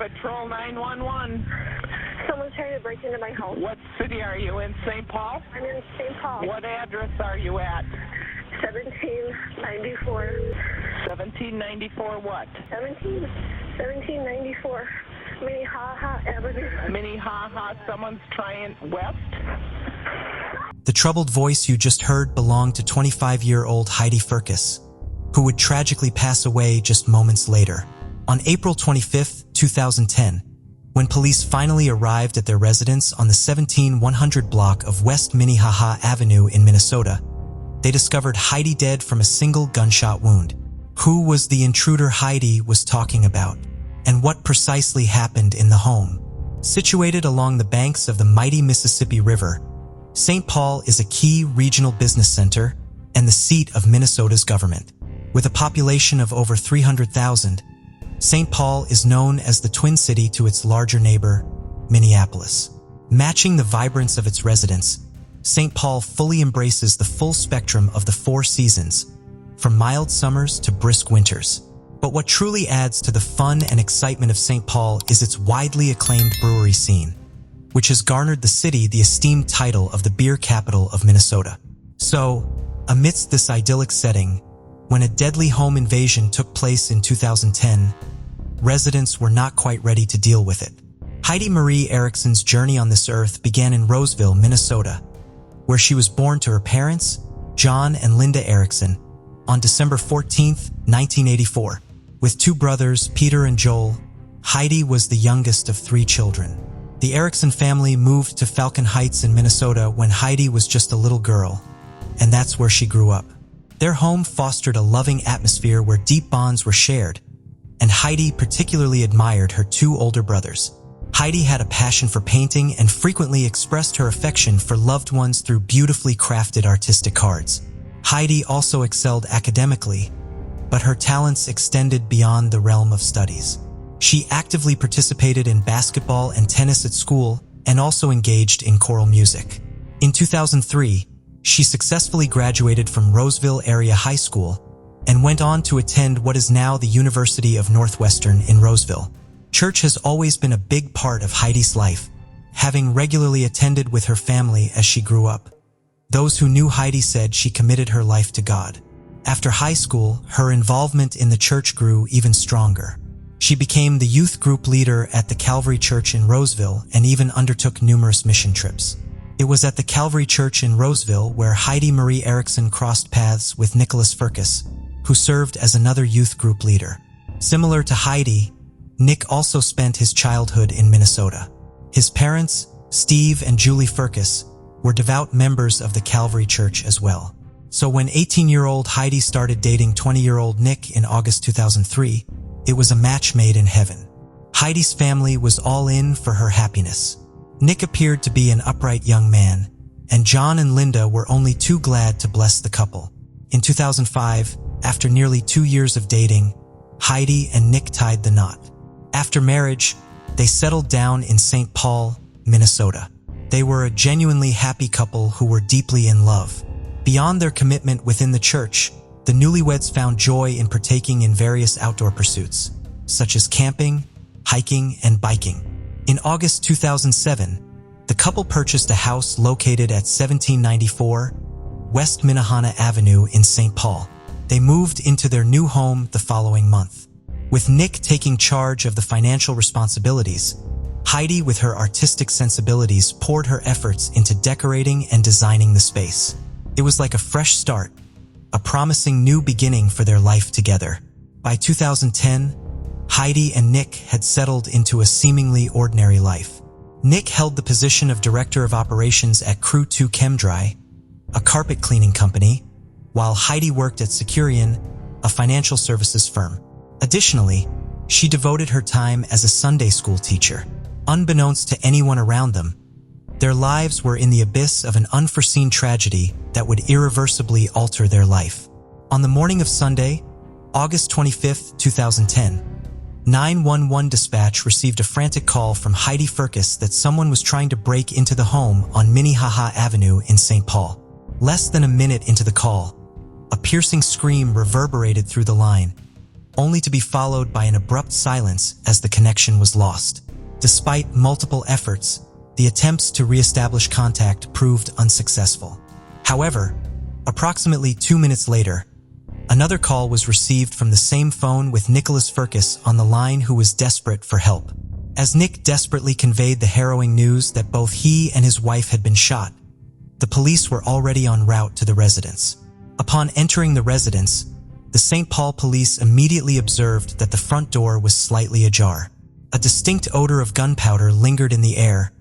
Patrol 911. Someone's trying to break into my home. What city are you in, St. Paul? I'm in St. Paul. What address are you at? 1794. 1794 what? 1794. Minnehaha Avenue. Minnehaha, someone's trying west? The troubled voice you just heard belonged to 25-year-old Heidi Fiscus, who would tragically pass away just moments later. On April 25, 2010, when police finally arrived at their residence on the 17100 block of West Minnehaha Avenue in Minnesota, they discovered Heidi dead from a single gunshot wound. Who was the intruder Heidi was talking about? And what precisely happened in the home? Situated along the banks of the mighty Mississippi River, St. Paul is a key regional business center and the seat of Minnesota's government. With a population of over 300,000, St. Paul is known as the Twin City to its larger neighbor, Minneapolis. Matching the vibrance of its residents, St. Paul fully embraces the full spectrum of the four seasons, from mild summers to brisk winters. But what truly adds to the fun and excitement of St. Paul is its widely acclaimed brewery scene, which has garnered the city the esteemed title of the beer capital of Minnesota. So, amidst this idyllic setting, when a deadly home invasion took place in 2010, residents were not quite ready to deal with it. Heidi Marie Erickson's journey on this earth began in Roseville, Minnesota, where she was born to her parents, John and Linda Erickson, on December 14, 1984. With two brothers, Peter and Joel, Heidi was the youngest of three children. The Erickson family moved to Falcon Heights in Minnesota when Heidi was just a little girl, and that's where she grew up. Their home fostered a loving atmosphere where deep bonds were shared, and Heidi particularly admired her two older brothers. Heidi had a passion for painting and frequently expressed her affection for loved ones through beautifully crafted artistic cards. Heidi also excelled academically, but her talents extended beyond the realm of studies. She actively participated in basketball and tennis at school and also engaged in choral music. In 2003, she successfully graduated from Roseville Area High School and went on to attend what is now the University of Northwestern in Roseville. Church has always been a big part of Heidi's life, having regularly attended with her family as she grew up. Those who knew Heidi said she committed her life to God. After high school, her involvement in the church grew even stronger. She became the youth group leader at the Calvary Church in Roseville and even undertook numerous mission trips. It was at the Calvary Church in Roseville where Heidi Marie Erickson crossed paths with Nicholas Fiscus, who served as another youth group leader. Similar to Heidi, Nick also spent his childhood in Minnesota. His parents, Steve and Julie Fiscus, were devout members of the Calvary Church as well. So when 18-year-old Heidi started dating 20-year-old Nick in August 2003, it was a match made in heaven. Heidi's family was all in for her happiness. Nick appeared to be an upright young man, and John and Linda were only too glad to bless the couple. In 2005, after nearly 2 years of dating, Heidi and Nick tied the knot. After marriage, they settled down in St. Paul, Minnesota. They were a genuinely happy couple who were deeply in love. Beyond their commitment within the church, the newlyweds found joy in partaking in various outdoor pursuits, such as camping, hiking, and biking. In August 2007, the couple purchased a house located at 1794 West Minnehaha Avenue in St. Paul. They moved into their new home the following month. With Nick taking charge of the financial responsibilities, Heidi, with her artistic sensibilities, poured her efforts into decorating and designing the space. It was like a fresh start, a promising new beginning for their life together. By 2010, Heidi and Nick had settled into a seemingly ordinary life. Nick held the position of Director of Operations at Crew 2 ChemDry, a carpet cleaning company, while Heidi worked at Securian, a financial services firm. Additionally, she devoted her time as a Sunday school teacher. Unbeknownst to anyone around them, their lives were in the abyss of an unforeseen tragedy that would irreversibly alter their life. On the morning of Sunday, August 25, 2010, 911 dispatch received a frantic call from Heidi Fiscus that someone was trying to break into the home on Minnehaha Avenue in St. Paul. Less than a minute into the call, a piercing scream reverberated through the line, only to be followed by an abrupt silence as the connection was lost. Despite multiple efforts, the attempts to re-establish contact proved unsuccessful. However, approximately 2 minutes later, another call was received from the same phone with Nicholas Fiscus on the line, who was desperate for help. As Nick desperately conveyed the harrowing news that both he and his wife had been shot, the police were already en route to the residence. Upon entering the residence, the St. Paul police immediately observed that the front door was slightly ajar. A distinct odor of gunpowder lingered in the air,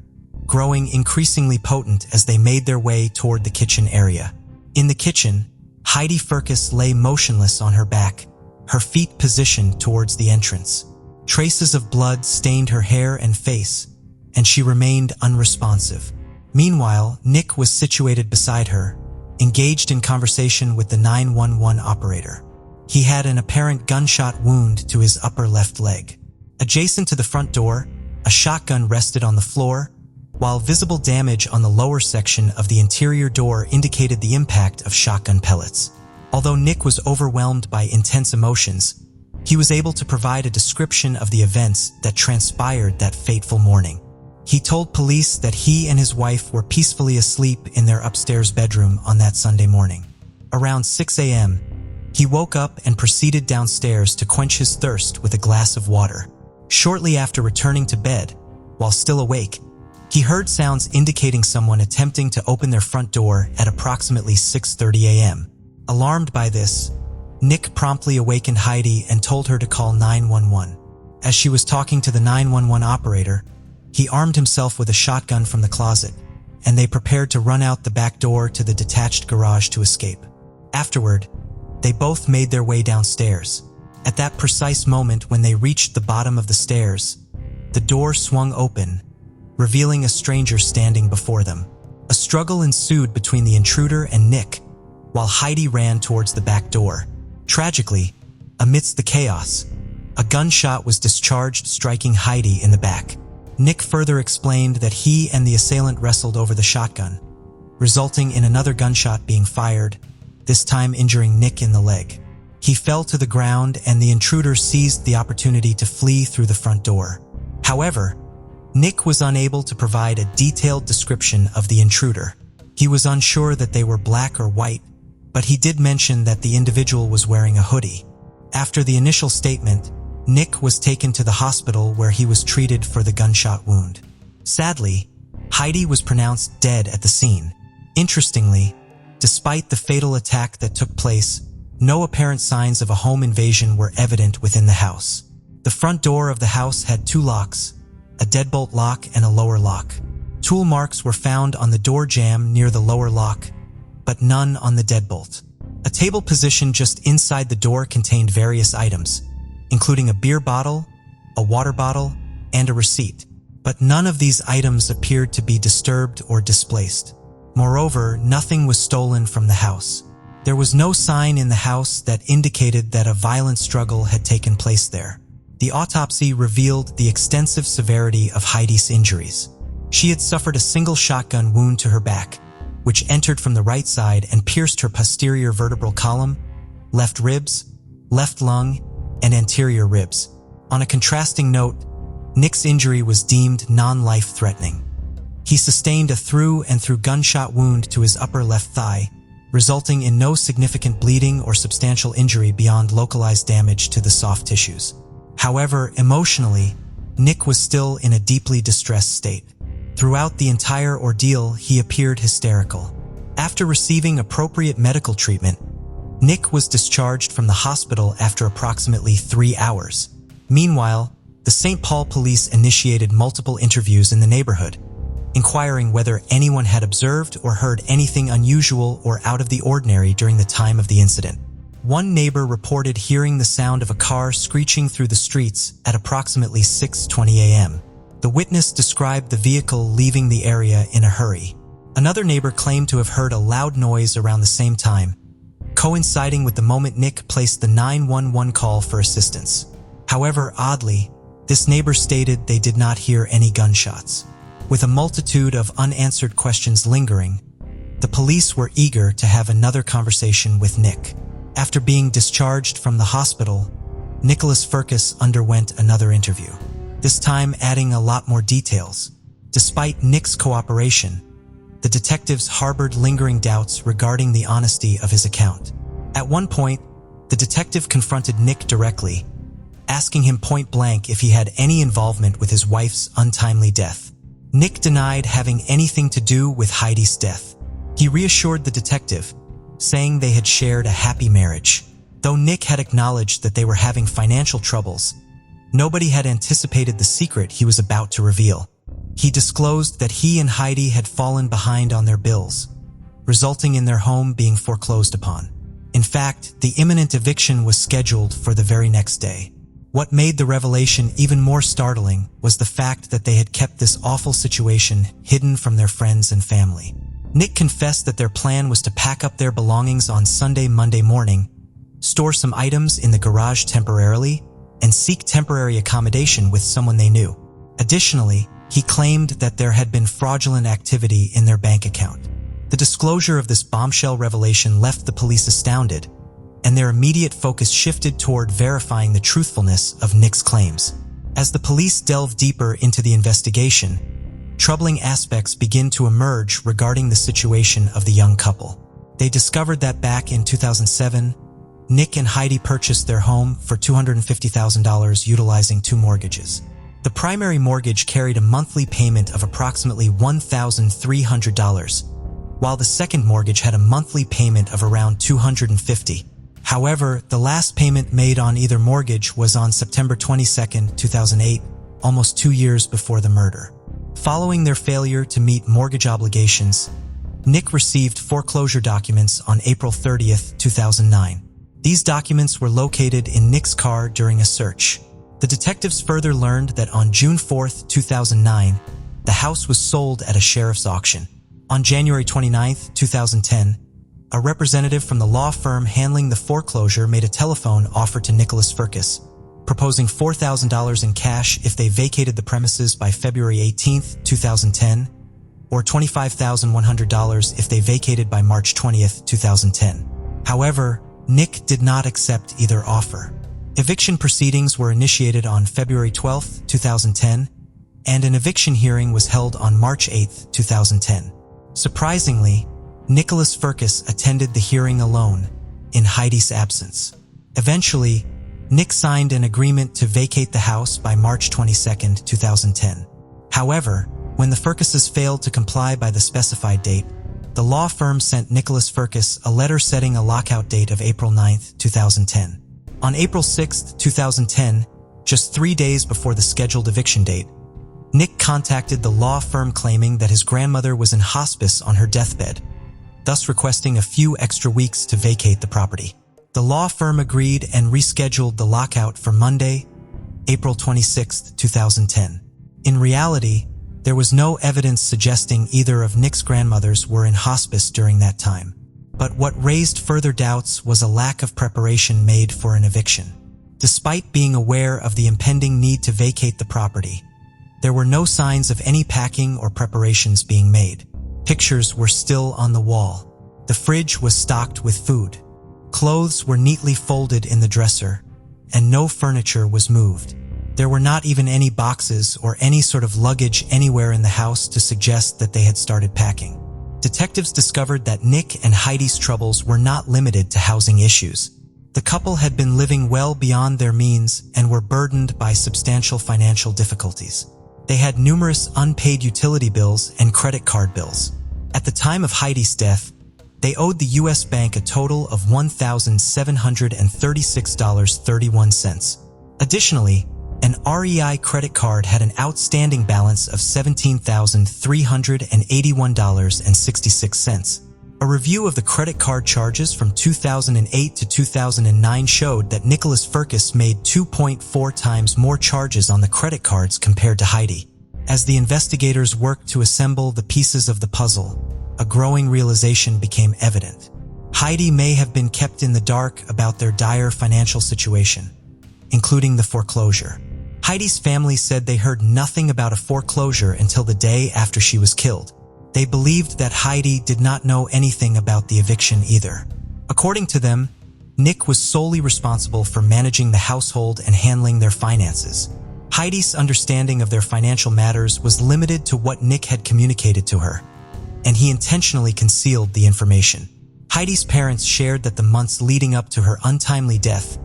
growing increasingly potent as they made their way toward the kitchen area. In the kitchen, Heidi Fiscus lay motionless on her back, her feet positioned towards the entrance. Traces of blood stained her hair and face, and she remained unresponsive. Meanwhile, Nick was situated beside her, engaged in conversation with the 911 operator. He had an apparent gunshot wound to his upper left leg. Adjacent to the front door, a shotgun rested on the floor, while visible damage on the lower section of the interior door indicated the impact of shotgun pellets. Although Nick was overwhelmed by intense emotions, he was able to provide a description of the events that transpired that fateful morning. He told police that he and his wife were peacefully asleep in their upstairs bedroom on that Sunday morning. Around 6 a.m., he woke up and proceeded downstairs to quench his thirst with a glass of water. Shortly after returning to bed, while still awake, he heard sounds indicating someone attempting to open their front door at approximately 6:30 a.m. Alarmed by this, Nick promptly awakened Heidi and told her to call 911. As she was talking to the 911 operator, he armed himself with a shotgun from the closet, and they prepared to run out the back door to the detached garage to escape. Afterward, they both made their way downstairs. At that precise moment when they reached the bottom of the stairs, the door swung open, revealing a stranger standing before them. A struggle ensued between the intruder and Nick, while Heidi ran towards the back door. Tragically, amidst the chaos, a gunshot was discharged, striking Heidi in the back. Nick further explained that he and the assailant wrestled over the shotgun, resulting in another gunshot being fired, this time injuring Nick in the leg. He fell to the ground and the intruder seized the opportunity to flee through the front door. However, Nick was unable to provide a detailed description of the intruder. He was unsure that they were black or white, but he did mention that the individual was wearing a hoodie. After the initial statement, Nick was taken to the hospital where he was treated for the gunshot wound. Sadly, Heidi was pronounced dead at the scene. Interestingly, despite the fatal attack that took place, no apparent signs of a home invasion were evident within the house. The front door of the house had 2 locks, a deadbolt lock and a lower lock. Tool marks were found on the door jamb near the lower lock, but none on the deadbolt. A table positioned just inside the door contained various items, including a beer bottle, a water bottle, and a receipt. But none of these items appeared to be disturbed or displaced. Moreover, nothing was stolen from the house. There was no sign in the house that indicated that a violent struggle had taken place there. The autopsy revealed the extensive severity of Heidi's injuries. She had suffered a single shotgun wound to her back, which entered from the right side and pierced her posterior vertebral column, left ribs, left lung, and anterior ribs. On a contrasting note, Nick's injury was deemed non-life-threatening. He sustained a through-and-through gunshot wound to his upper left thigh, resulting in no significant bleeding or substantial injury beyond localized damage to the soft tissues. However, emotionally, Nick was still in a deeply distressed state. Throughout the entire ordeal, he appeared hysterical. After receiving appropriate medical treatment, Nick was discharged from the hospital after approximately 3 hours. Meanwhile, the St. Paul police initiated multiple interviews in the neighborhood, inquiring whether anyone had observed or heard anything unusual or out of the ordinary during the time of the incident. One neighbor reported hearing the sound of a car screeching through the streets at approximately 6:20 a.m. The witness described the vehicle leaving the area in a hurry. Another neighbor claimed to have heard a loud noise around the same time, coinciding with the moment Nick placed the 911 call for assistance. However, oddly, this neighbor stated they did not hear any gunshots. With a multitude of unanswered questions lingering, the police were eager to have another conversation with Nick. After being discharged from the hospital, Nicholas Fiscus underwent another interview, this time adding a lot more details. Despite Nick's cooperation, the detectives harbored lingering doubts regarding the honesty of his account. At one point, the detective confronted Nick directly, asking him point-blank if he had any involvement with his wife's untimely death. Nick denied having anything to do with Heidi's death. He reassured the detective, saying they had shared a happy marriage. Though Nick had acknowledged that they were having financial troubles, nobody had anticipated the secret he was about to reveal. He disclosed that he and Heidi had fallen behind on their bills, resulting in their home being foreclosed upon. In fact, the imminent eviction was scheduled for the very next day. What made the revelation even more startling was the fact that they had kept this awful situation hidden from their friends and family. Nick confessed that their plan was to pack up their belongings on Monday morning, store some items in the garage temporarily, and seek temporary accommodation with someone they knew. Additionally, he claimed that there had been fraudulent activity in their bank account. The disclosure of this bombshell revelation left the police astounded, and their immediate focus shifted toward verifying the truthfulness of Nick's claims. As the police delved deeper into the investigation, troubling aspects began to emerge regarding the situation of the young couple. They discovered that back in 2007, Nick and Heidi purchased their home for $250,000 utilizing two mortgages. The primary mortgage carried a monthly payment of approximately $1,300, while the second mortgage had a monthly payment of around $250. However, the last payment made on either mortgage was on September 22, 2008, almost 2 years before the murder. Following their failure to meet mortgage obligations, Nick received foreclosure documents on April 30, 2009. These documents were located in Nick's car during a search. The detectives further learned that on June 4, 2009, the house was sold at a sheriff's auction. On January 29, 2010, a representative from the law firm handling the foreclosure made a telephone offer to Nicholas Fiscus, proposing $4,000 in cash if they vacated the premises by February 18, 2010, or $25,100 if they vacated by March 20, 2010. However, Nick did not accept either offer. Eviction proceedings were initiated on February 12, 2010, and an eviction hearing was held on March 8, 2010. Surprisingly, Nicholas Fiscus attended the hearing alone, in Heidi's absence. Eventually, Nick signed an agreement to vacate the house by March 22, 2010. However, when the Fiscuses failed to comply by the specified date, the law firm sent Nicholas Fiscus a letter setting a lockout date of April 9, 2010. On April 6, 2010, just 3 days before the scheduled eviction date, Nick contacted the law firm claiming that his grandmother was in hospice on her deathbed, thus requesting a few extra weeks to vacate the property. The law firm agreed and rescheduled the lockout for Monday, April 26, 2010. In reality, there was no evidence suggesting either of Nick's grandmothers were in hospice during that time. But what raised further doubts was a lack of preparation made for an eviction. Despite being aware of the impending need to vacate the property, there were no signs of any packing or preparations being made. Pictures were still on the wall. The fridge was stocked with food. Clothes were neatly folded in the dresser, and no furniture was moved. There were not even any boxes or any sort of luggage anywhere in the house to suggest that they had started packing. Detectives discovered that Nick and Heidi's troubles were not limited to housing issues. The couple had been living well beyond their means and were burdened by substantial financial difficulties. They had numerous unpaid utility bills and credit card bills. At the time of Heidi's death, they owed the U.S. bank a total of $1,736.31. Additionally, an REI credit card had an outstanding balance of $17,381.66. A review of the credit card charges from 2008 to 2009 showed that Nicholas Fiscus made 2.4 times more charges on the credit cards compared to Heidi. As the investigators worked to assemble the pieces of the puzzle, a growing realization became evident. Heidi may have been kept in the dark about their dire financial situation, including the foreclosure. Heidi's family said they heard nothing about a foreclosure until the day after she was killed. They believed that Heidi did not know anything about the eviction either. According to them, Nick was solely responsible for managing the household and handling their finances. Heidi's understanding of their financial matters was limited to what Nick had communicated to her, and he intentionally concealed the information. Heidi's parents shared that the months leading up to her untimely death,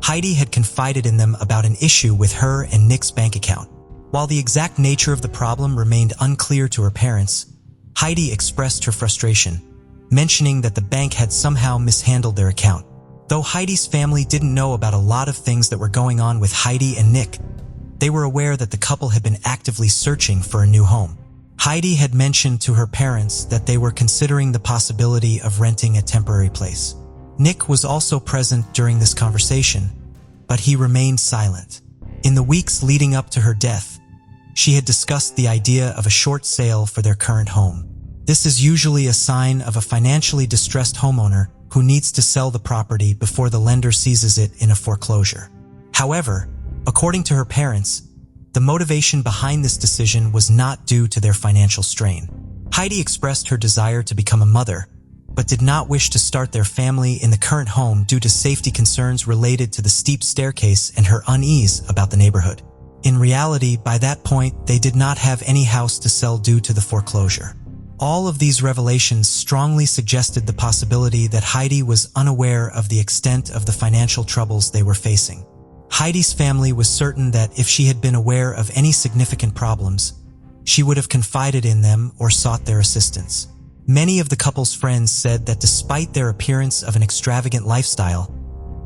Heidi had confided in them about an issue with her and Nick's bank account. While the exact nature of the problem remained unclear to her parents, Heidi expressed her frustration, mentioning that the bank had somehow mishandled their account. Though Heidi's family didn't know about a lot of things that were going on with Heidi and Nick, they were aware that the couple had been actively searching for a new home. Heidi had mentioned to her parents that they were considering the possibility of renting a temporary place. Nick was also present during this conversation, but he remained silent. In the weeks leading up to her death, she had discussed the idea of a short sale for their current home. This is usually a sign of a financially distressed homeowner who needs to sell the property before the lender seizes it in a foreclosure. However, according to her parents, the motivation behind this decision was not due to their financial strain. Heidi expressed her desire to become a mother, but did not wish to start their family in the current home due to safety concerns related to the steep staircase and her unease about the neighborhood. In reality, by that point, they did not have any house to sell due to the foreclosure. All of these revelations strongly suggested the possibility that Heidi was unaware of the extent of the financial troubles they were facing. Heidi's family was certain that if she had been aware of any significant problems, she would have confided in them or sought their assistance. Many of the couple's friends said that despite their appearance of an extravagant lifestyle,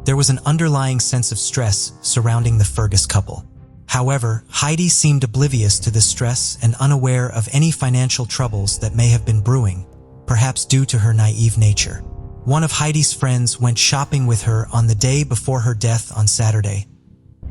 there was an underlying sense of stress surrounding the Fiscus couple. However, Heidi seemed oblivious to this stress and unaware of any financial troubles that may have been brewing, perhaps due to her naive nature. One of Heidi's friends went shopping with her on the day before her death on Saturday,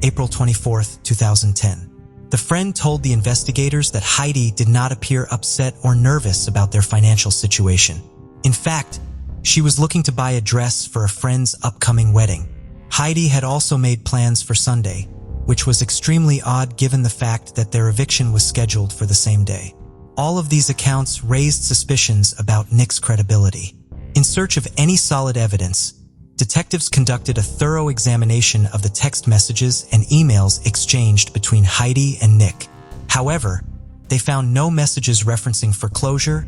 April 24, 2010. The friend told the investigators that Heidi did not appear upset or nervous about their financial situation. In fact, she was looking to buy a dress for a friend's upcoming wedding. Heidi had also made plans for Sunday, which was extremely odd given the fact that their eviction was scheduled for the same day. All of these accounts raised suspicions about Nick's credibility. In search of any solid evidence, detectives conducted a thorough examination of the text messages and emails exchanged between Heidi and Nick. However, they found no messages referencing foreclosure,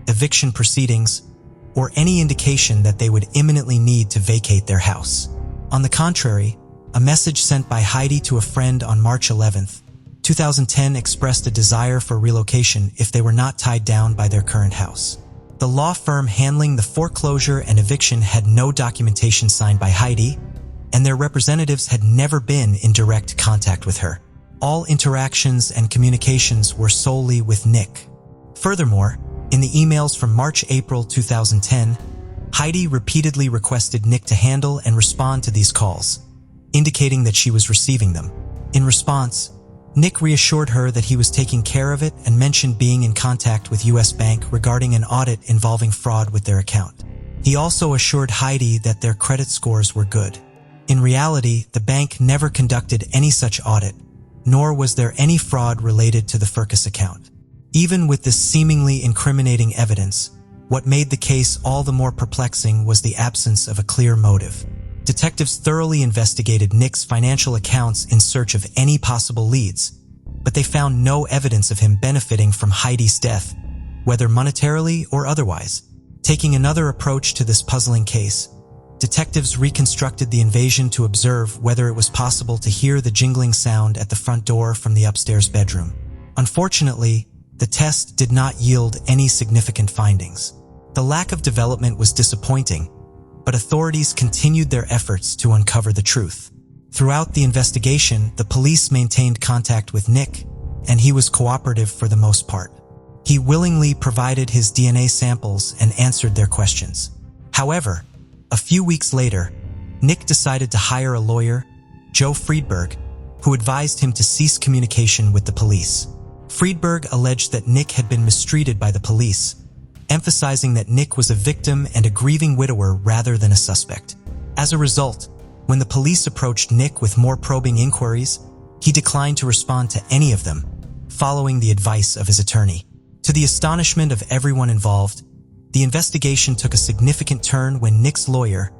eviction proceedings, or any indication that they would imminently need to vacate their house. On the contrary, a message sent by Heidi to a friend on March 11, 2010 expressed a desire for relocation if they were not tied down by their current house. The law firm handling the foreclosure and eviction had no documentation signed by Heidi, and their representatives had never been in direct contact with her. All interactions and communications were solely with Nick. Furthermore, in the emails from March-April 2010, Heidi repeatedly requested Nick to handle and respond to these calls, indicating that she was receiving them. In response, Nick reassured her that he was taking care of it and mentioned being in contact with U.S. Bank regarding an audit involving fraud with their account. He also assured Heidi that their credit scores were good. In reality, the bank never conducted any such audit, nor was there any fraud related to the Fiscus account. Even with this seemingly incriminating evidence, what made the case all the more perplexing was the absence of a clear motive. Detectives thoroughly investigated Nick's financial accounts in search of any possible leads, but they found no evidence of him benefiting from Heidi's death, whether monetarily or otherwise. Taking another approach to this puzzling case, detectives reconstructed the invasion to observe whether it was possible to hear the jingling sound at the front door from the upstairs bedroom. Unfortunately, the test did not yield any significant findings. The lack of development was disappointing, but authorities continued their efforts to uncover the truth. Throughout the investigation, the police maintained contact with Nick, and he was cooperative for the most part. He willingly provided his DNA samples and answered their questions. However, a few weeks later, Nick decided to hire a lawyer, Joe Friedberg, who advised him to cease communication with the police. Friedberg alleged that Nick had been mistreated by the police, emphasizing that Nick was a victim and a grieving widower rather than a suspect. As a result, when the police approached Nick with more probing inquiries, he declined to respond to any of them, following the advice of his attorney. To the astonishment of everyone involved, the investigation took a significant turn when Nick's lawyer,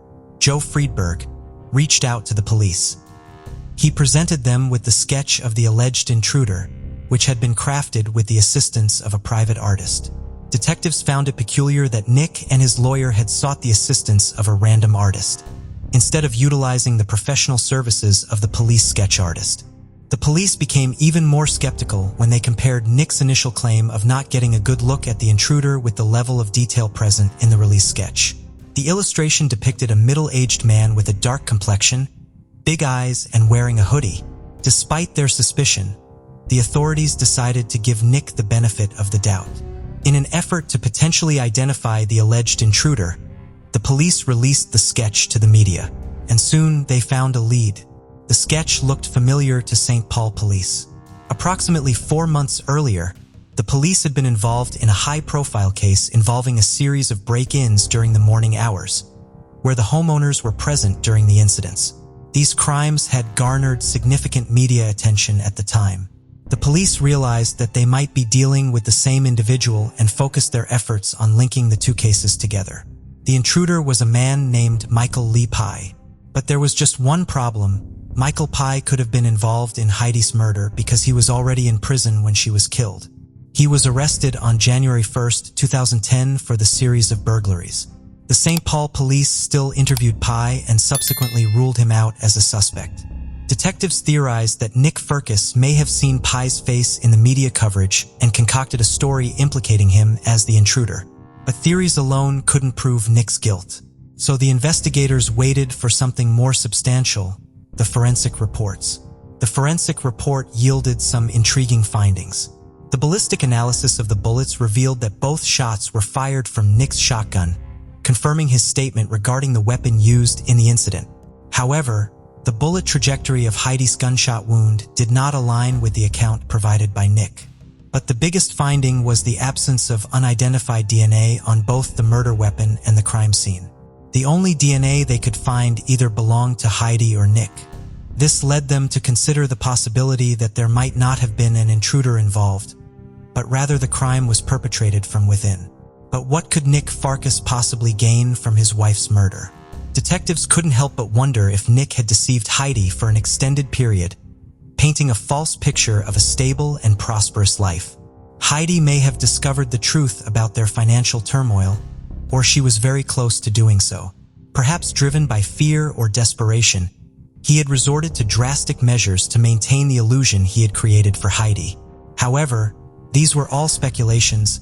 Joe Friedberg, reached out to the police. He presented them with the sketch of the alleged intruder, which had been crafted with the assistance of a private artist. Detectives found it peculiar that Nick and his lawyer had sought the assistance of a random artist, instead of utilizing the professional services of the police sketch artist. The police became even more skeptical when they compared Nick's initial claim of not getting a good look at the intruder with the level of detail present in the release sketch. The illustration depicted a middle-aged man with a dark complexion, big eyes, and wearing a hoodie. Despite their suspicion, the authorities decided to give Nick the benefit of the doubt. In an effort to potentially identify the alleged intruder, the police released the sketch to the media, and soon they found a lead. The sketch looked familiar to St. Paul police. Approximately 4 months earlier, the police had been involved in a high-profile case involving a series of break-ins during the morning hours, where the homeowners were present during the incidents. These crimes had garnered significant media attention at the time. The police realized that they might be dealing with the same individual and focused their efforts on linking the two cases together. The intruder was a man named Michael Lee Pye. But there was just one problem. Michael Pye could have been involved in Heidi's murder because he was already in prison when she was killed. He was arrested on January 1, 2010 for the series of burglaries. The St. Paul police still interviewed Pye and subsequently ruled him out as a suspect. Detectives theorized that Nick Fiscus may have seen Pye's face in the media coverage and concocted a story implicating him as the intruder. But theories alone couldn't prove Nick's guilt. So the investigators waited for something more substantial: the forensic reports. The forensic report yielded some intriguing findings. The ballistic analysis of the bullets revealed that both shots were fired from Nick's shotgun, confirming his statement regarding the weapon used in the incident. However, the bullet trajectory of Heidi's gunshot wound did not align with the account provided by Nick. But the biggest finding was the absence of unidentified DNA on both the murder weapon and the crime scene. The only DNA they could find either belonged to Heidi or Nick. This led them to consider the possibility that there might not have been an intruder involved, but rather the crime was perpetrated from within. But what could Nick Fiscus possibly gain from his wife's murder? Detectives couldn't help but wonder if Nick had deceived Heidi for an extended period, painting a false picture of a stable and prosperous life. Heidi may have discovered the truth about their financial turmoil, or she was very close to doing so. Perhaps driven by fear or desperation, he had resorted to drastic measures to maintain the illusion he had created for Heidi. However, these were all speculations,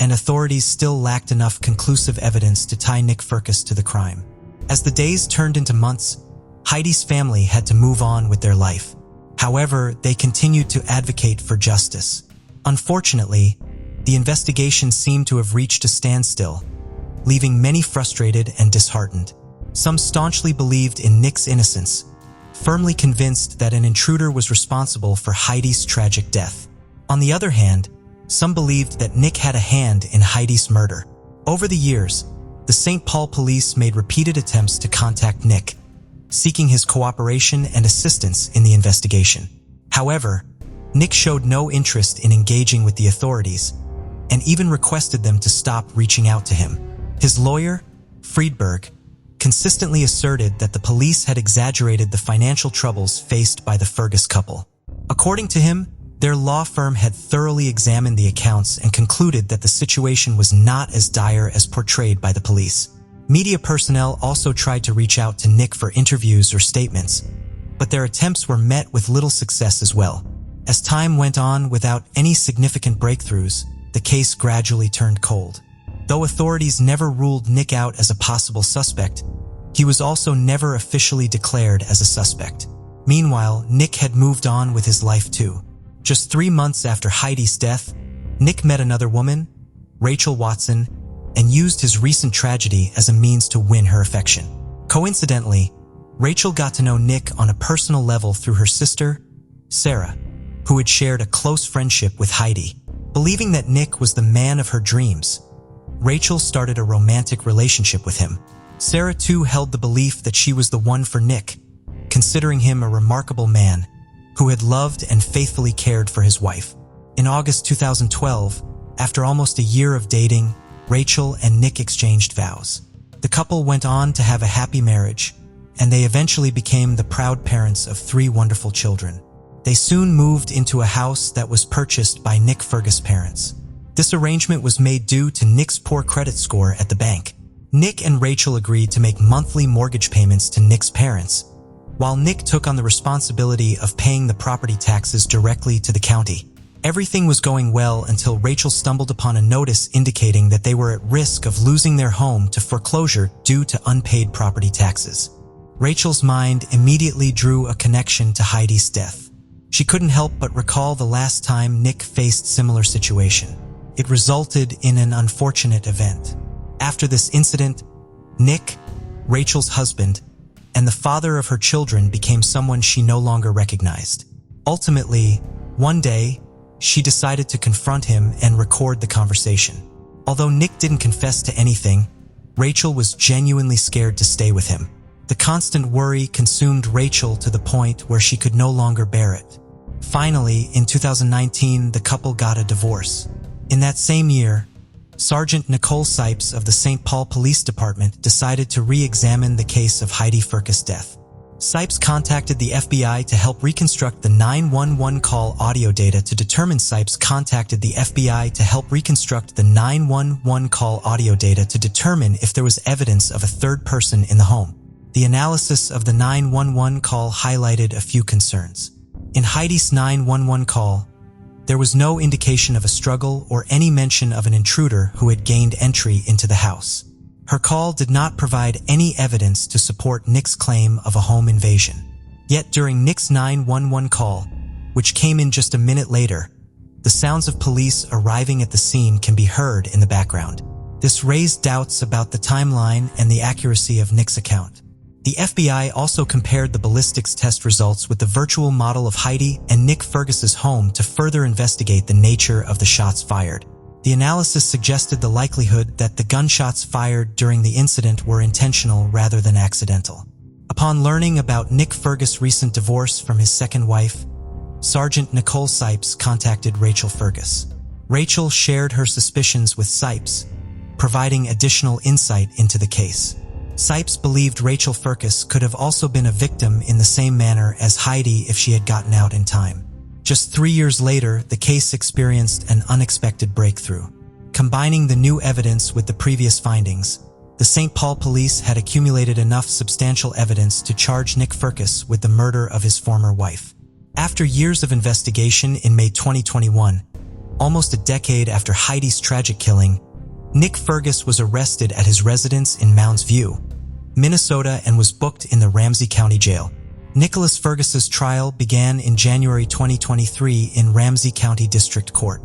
and authorities still lacked enough conclusive evidence to tie Nick Fiscus to the crime. As the days turned into months, Heidi's family had to move on with their life. However, they continued to advocate for justice. Unfortunately, the investigation seemed to have reached a standstill, leaving many frustrated and disheartened. Some staunchly believed in Nick's innocence, firmly convinced that an intruder was responsible for Heidi's tragic death. On the other hand, some believed that Nick had a hand in Heidi's murder. Over the years, the St. Paul police made repeated attempts to contact Nick, seeking his cooperation and assistance in the investigation. However, Nick showed no interest in engaging with the authorities and even requested them to stop reaching out to him. His lawyer, Friedberg, consistently asserted that the police had exaggerated the financial troubles faced by the Fiscus couple. According to him, their law firm had thoroughly examined the accounts and concluded that the situation was not as dire as portrayed by the police. Media personnel also tried to reach out to Nick for interviews or statements, but their attempts were met with little success as well. As time went on without any significant breakthroughs, the case gradually turned cold. Though authorities never ruled Nick out as a possible suspect, he was also never officially declared as a suspect. Meanwhile, Nick had moved on with his life too. Just 3 months after Heidi's death, Nick met another woman, Rachel Watson, and used his recent tragedy as a means to win her affection. Coincidentally, Rachel got to know Nick on a personal level through her sister, Sarah, who had shared a close friendship with Heidi. Believing that Nick was the man of her dreams, Rachel started a romantic relationship with him. Sarah too held the belief that she was the one for Nick, considering him a remarkable man who had loved and faithfully cared for his wife. In August 2012, after almost a year of dating, Rachel and Nick exchanged vows. The couple went on to have a happy marriage, and they eventually became the proud parents of 3 wonderful children. They soon moved into a house that was purchased by Nick Fergus' parents. This arrangement was made due to Nick's poor credit score at the bank. Nick and Rachel agreed to make monthly mortgage payments to Nick's parents, while Nick took on the responsibility of paying the property taxes directly to the county. Everything was going well until Rachel stumbled upon a notice indicating that they were at risk of losing their home to foreclosure due to unpaid property taxes. Rachel's mind immediately drew a connection to Heidi's death. She couldn't help but recall the last time Nick faced similar situation. It resulted in an unfortunate event. After this incident, Nick, Rachel's husband, and the father of her children became someone she no longer recognized. Ultimately, one day, she decided to confront him and record the conversation. Although Nick didn't confess to anything, Rachel was genuinely scared to stay with him. The constant worry consumed Rachel to the point where she could no longer bear it. Finally, in 2019, the couple got a divorce. In that same year, Sergeant Nicole Sipes of the St. Paul Police Department decided to re-examine the case of Heidi Fiscus' death. Sipes contacted the FBI to help reconstruct the 911 call audio data to determine if there was evidence of a third person in the home. The analysis of the 911 call highlighted a few concerns. In Heidi's 911 call, there was no indication of a struggle or any mention of an intruder who had gained entry into the house. Her call did not provide any evidence to support Nick's claim of a home invasion. Yet during Nick's 911 call, which came in just a minute later, the sounds of police arriving at the scene can be heard in the background. This raised doubts about the timeline and the accuracy of Nick's account. The FBI also compared the ballistics test results with the virtual model of Heidi and Nick Fergus's home to further investigate the nature of the shots fired. The analysis suggested the likelihood that the gunshots fired during the incident were intentional rather than accidental. Upon learning about Nick Fergus' recent divorce from his second wife, Sergeant Nicole Sipes contacted Rachel Fergus. Rachel shared her suspicions with Sipes, providing additional insight into the case. Sipes believed Rachel Fergus could have also been a victim in the same manner as Heidi if she had gotten out in time. Just 3 years later, the case experienced an unexpected breakthrough. Combining the new evidence with the previous findings, the St. Paul police had accumulated enough substantial evidence to charge Nick Fergus with the murder of his former wife. After years of investigation in May 2021, almost a decade after Heidi's tragic killing, Nick Fergus was arrested at his residence in Mounds View, Minnesota, and was booked in the Ramsey County Jail. Nicholas Fergus's trial began in January 2023 in Ramsey County District Court.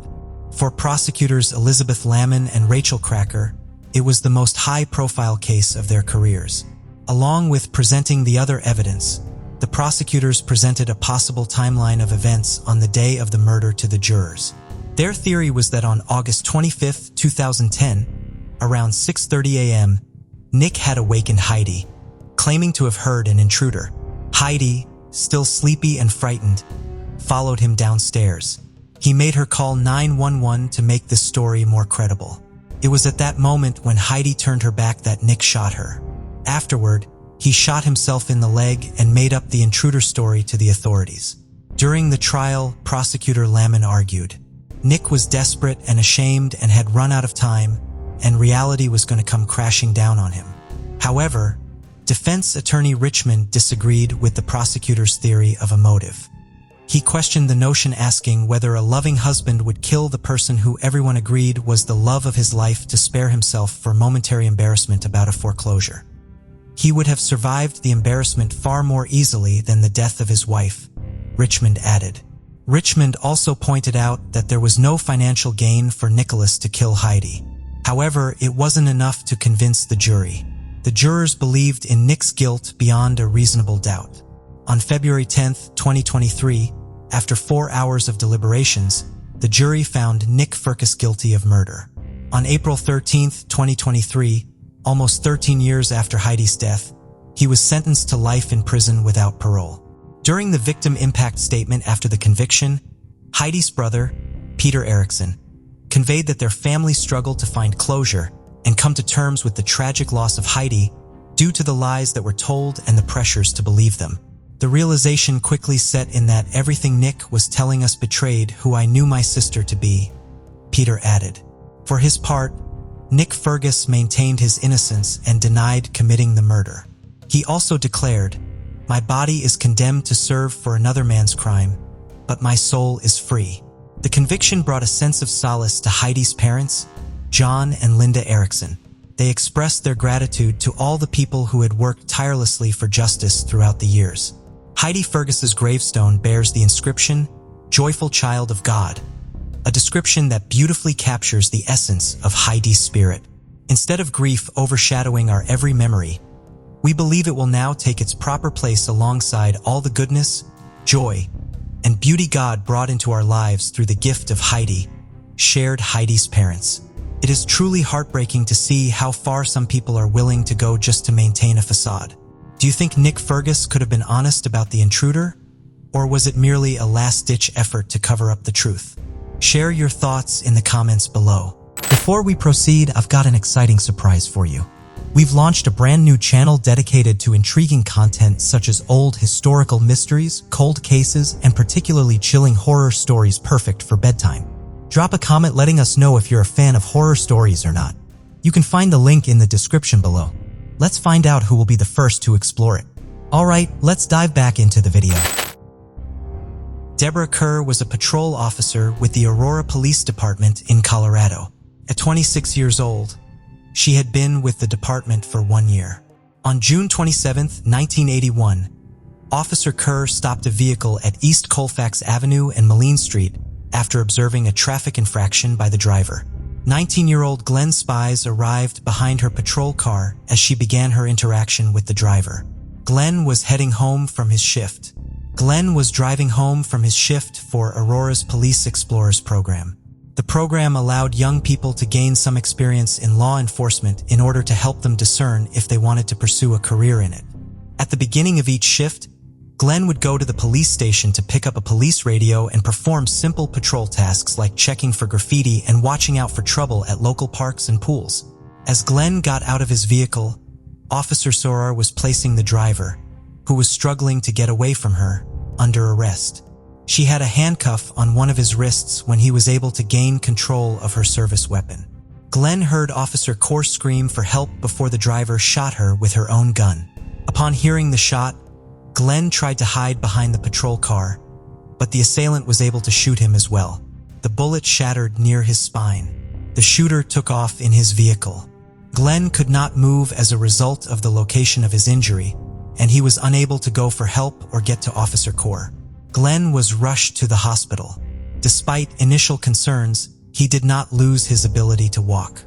For prosecutors Elizabeth Lamon and Rachel Cracker, it was the most high-profile case of their careers. Along with presenting the other evidence, the prosecutors presented a possible timeline of events on the day of the murder to the jurors. Their theory was that on August 25, 2010, around 6:30 a.m., Nick had awakened Heidi, claiming to have heard an intruder. Heidi, still sleepy and frightened, followed him downstairs. He made her call 911 to make this story more credible. It was at that moment when Heidi turned her back that Nick shot her. Afterward, he shot himself in the leg and made up the intruder story to the authorities. During the trial, prosecutor Lamon argued, Nick was desperate and ashamed and had run out of time, and reality was going to come crashing down on him. However, defense attorney Richmond disagreed with the prosecutor's theory of a motive. He questioned the notion, asking whether a loving husband would kill the person who everyone agreed was the love of his life to spare himself for momentary embarrassment about a foreclosure. He would have survived the embarrassment far more easily than the death of his wife, Richmond added. Richmond also pointed out that there was no financial gain for Nicholas to kill Heidi. However, it wasn't enough to convince the jury. The jurors believed in Nick's guilt beyond a reasonable doubt. On February 10, 2023, after 4 hours of deliberations, the jury found Nick Fergus guilty of murder. On April 13, 2023, almost 13 years after Heidi's death, he was sentenced to life in prison without parole. During the victim impact statement after the conviction, Heidi's brother, Peter Erickson, conveyed that their family struggled to find closure and come to terms with the tragic loss of Heidi due to the lies that were told and the pressures to believe them. The realization quickly set in that everything Nick was telling us betrayed who I knew my sister to be, Peter added. For his part, Nick Fergus maintained his innocence and denied committing the murder. He also declared, "My body is condemned to serve for another man's crime, but my soul is free." The conviction brought a sense of solace to Heidi's parents, John and Linda Erickson. They expressed their gratitude to all the people who had worked tirelessly for justice throughout the years. Heidi Fergus's gravestone bears the inscription, "Joyful Child of God," a description that beautifully captures the essence of Heidi's spirit. Instead of grief overshadowing our every memory, we believe it will now take its proper place alongside all the goodness, joy, and beauty God brought into our lives through the gift of Heidi, shared Heidi's parents. It is truly heartbreaking to see how far some people are willing to go just to maintain a facade. Do you think Nick Fergus could have been honest about the intruder? Or was it merely a last-ditch effort to cover up the truth? Share your thoughts in the comments below. Before we proceed, I've got an exciting surprise for you. We've launched a brand new channel dedicated to intriguing content such as old historical mysteries, cold cases, and particularly chilling horror stories perfect for bedtime. Drop a comment letting us know if you're a fan of horror stories or not. You can find the link in the description below. Let's find out who will be the first to explore it. Alright, let's dive back into the video. Deborah Kerr was a patrol officer with the Aurora Police Department in Colorado. At 26 years old, she had been with the department for 1 year. On June 27, 1981, Officer Kerr stopped a vehicle at East Colfax Avenue and Moline Street after observing a traffic infraction by the driver. 19-year-old Glenn Spies arrived behind her patrol car as she began her interaction with the driver. Glenn was heading home from his shift. Glenn was driving home from his shift for Aurora's Police Explorers program. The program allowed young people to gain some experience in law enforcement in order to help them discern if they wanted to pursue a career in it. At the beginning of each shift, Glenn would go to the police station to pick up a police radio and perform simple patrol tasks like checking for graffiti and watching out for trouble at local parks and pools. As Glenn got out of his vehicle, Officer Sorar was placing the driver, who was struggling to get away from her, under arrest. She had a handcuff on one of his wrists when he was able to gain control of her service weapon. Glenn heard Officer Kerr scream for help before the driver shot her with her own gun. Upon hearing the shot, Glenn tried to hide behind the patrol car, but the assailant was able to shoot him as well. The bullet shattered near his spine. The shooter took off in his vehicle. Glenn could not move as a result of the location of his injury, and he was unable to go for help or get to Officer Kerr. Glenn was rushed to the hospital. Despite initial concerns, he did not lose his ability to walk.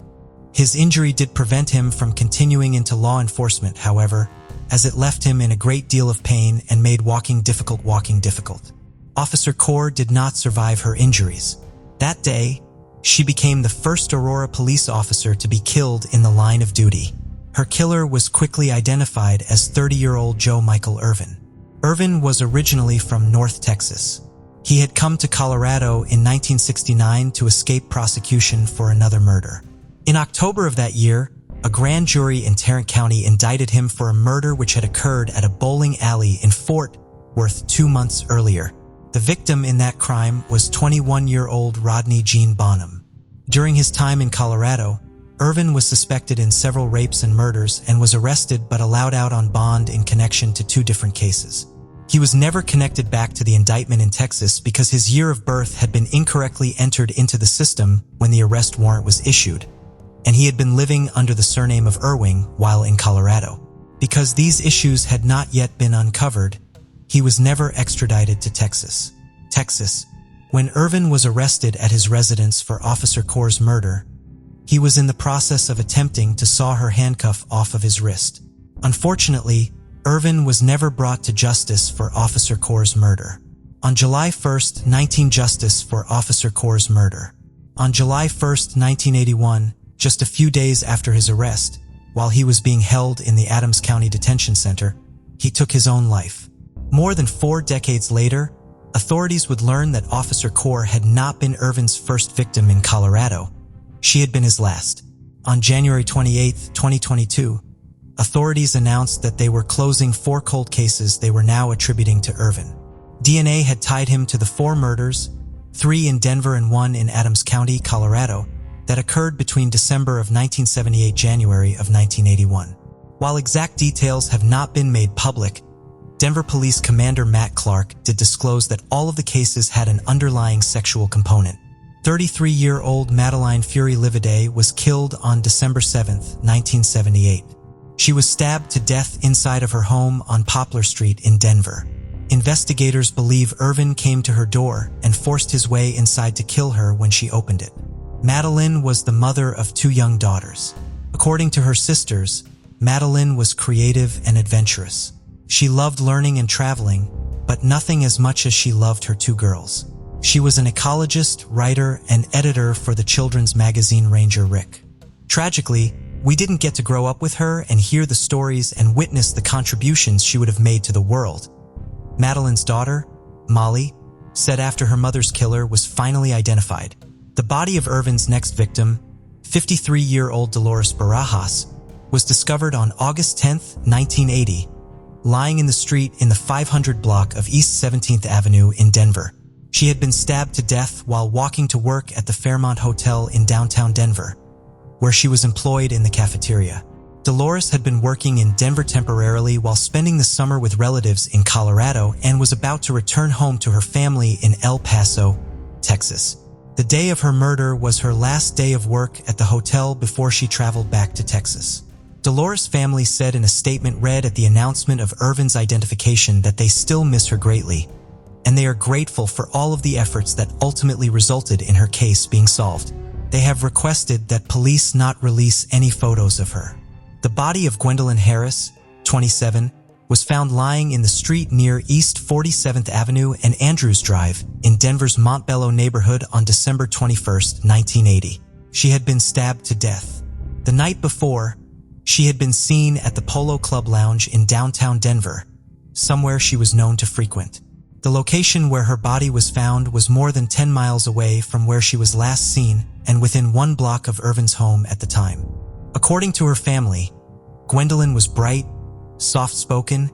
His injury did prevent him from continuing into law enforcement, however, as it left him in a great deal of pain and made walking difficult. Officer Kerr did not survive her injuries. That day, she became the first Aurora police officer to be killed in the line of duty. Her killer was quickly identified as 30-year-old Joe Michael Irvin. Irvin was originally from North Texas. He had come to Colorado in 1969 to escape prosecution for another murder. In October of that year, a grand jury in Tarrant County indicted him for a murder which had occurred at a bowling alley in Fort Worth 2 months earlier. The victim in that crime was 21-year-old Rodney Gene Bonham. During his time in Colorado, Irvin was suspected in several rapes and murders and was arrested but allowed out on bond in connection to 2 different cases. He was never connected back to the indictment in Texas because his year of birth had been incorrectly entered into the system when the arrest warrant was issued, and he had been living under the surname of Irwing while in Colorado. Because these issues had not yet been uncovered, he was never extradited to Texas. When Irvin was arrested at his residence for Officer Kerr's murder, he was in the process of attempting to saw her handcuff off of his wrist. Unfortunately, Irvin was never brought to justice for Officer Kerr's murder. On July 1st, 19 justice for Officer Kerr's murder. On July 1st, 1981, just a few days after his arrest, while he was being held in the Adams County Detention Center, he took his own life. More than 4 decades later, authorities would learn that Officer Kerr had not been Irvin's first victim in Colorado. She had been his last. On January 28, 2022, authorities announced that they were closing 4 cold cases they were now attributing to Irvin. DNA had tied him to the 4 murders, 3 in Denver and 1 in Adams County, Colorado, that occurred between December of 1978 and January of 1981. While exact details have not been made public, Denver Police Commander Matt Clark did disclose that all of the cases had an underlying sexual component. 33-year-old Madeline Fury Livaday was killed on December 7, 1978. She was stabbed to death inside of her home on Poplar Street in Denver. Investigators believe Irvin came to her door and forced his way inside to kill her when she opened it. Madeline was the mother of 2 young daughters. According to her sisters, Madeline was creative and adventurous. She loved learning and traveling, but nothing as much as she loved her 2 girls. She was an ecologist, writer, and editor for the children's magazine Ranger Rick. Tragically, we didn't get to grow up with her and hear the stories and witness the contributions she would have made to the world. Madeline's daughter, Molly, said after her mother's killer was finally identified, the body of Irvin's next victim, 53-year-old Dolores Barajas, was discovered on August 10, 1980, lying in the street in the 500 block of East 17th Avenue in Denver. She had been stabbed to death while walking to work at the Fairmont Hotel in downtown Denver, where she was employed in the cafeteria. Dolores had been working in Denver temporarily while spending the summer with relatives in Colorado and was about to return home to her family in El Paso, Texas. The day of her murder was her last day of work at the hotel before she traveled back to Texas. Dolores' family said in a statement read at the announcement of Irvin's identification that they still miss her greatly, and they are grateful for all of the efforts that ultimately resulted in her case being solved. They have requested that police not release any photos of her. The body of Gwendolyn Harris, 27, was found lying in the street near East 47th Avenue and Andrews Drive in Denver's Montbello neighborhood on December 21, 1980. She had been stabbed to death. The night before, she had been seen at the Polo Club Lounge in downtown Denver, somewhere she was known to frequent. The location where her body was found was more than 10 miles away from where she was last seen and within 1 block of Irvin's home at the time. According to her family, Gwendolyn was bright, soft-spoken,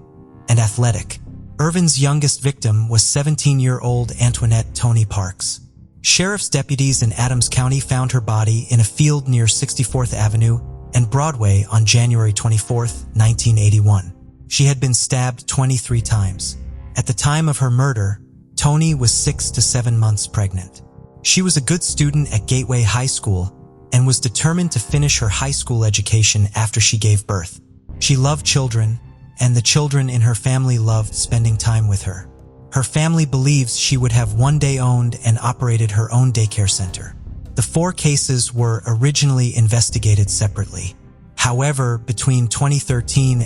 and athletic. Irvin's youngest victim was 17-year-old Antoinette Tony Parks. Sheriff's deputies in Adams County found her body in a field near 64th Avenue and Broadway on January 24, 1981. She had been stabbed 23 times. At the time of her murder, Tony was 6 to 7 months pregnant. She was a good student at Gateway High School and was determined to finish her high school education after she gave birth. She loved children, and the children in her family loved spending time with her. Her family believes she would have one day owned and operated her own daycare center. The 4 cases were originally investigated separately. However, between 2013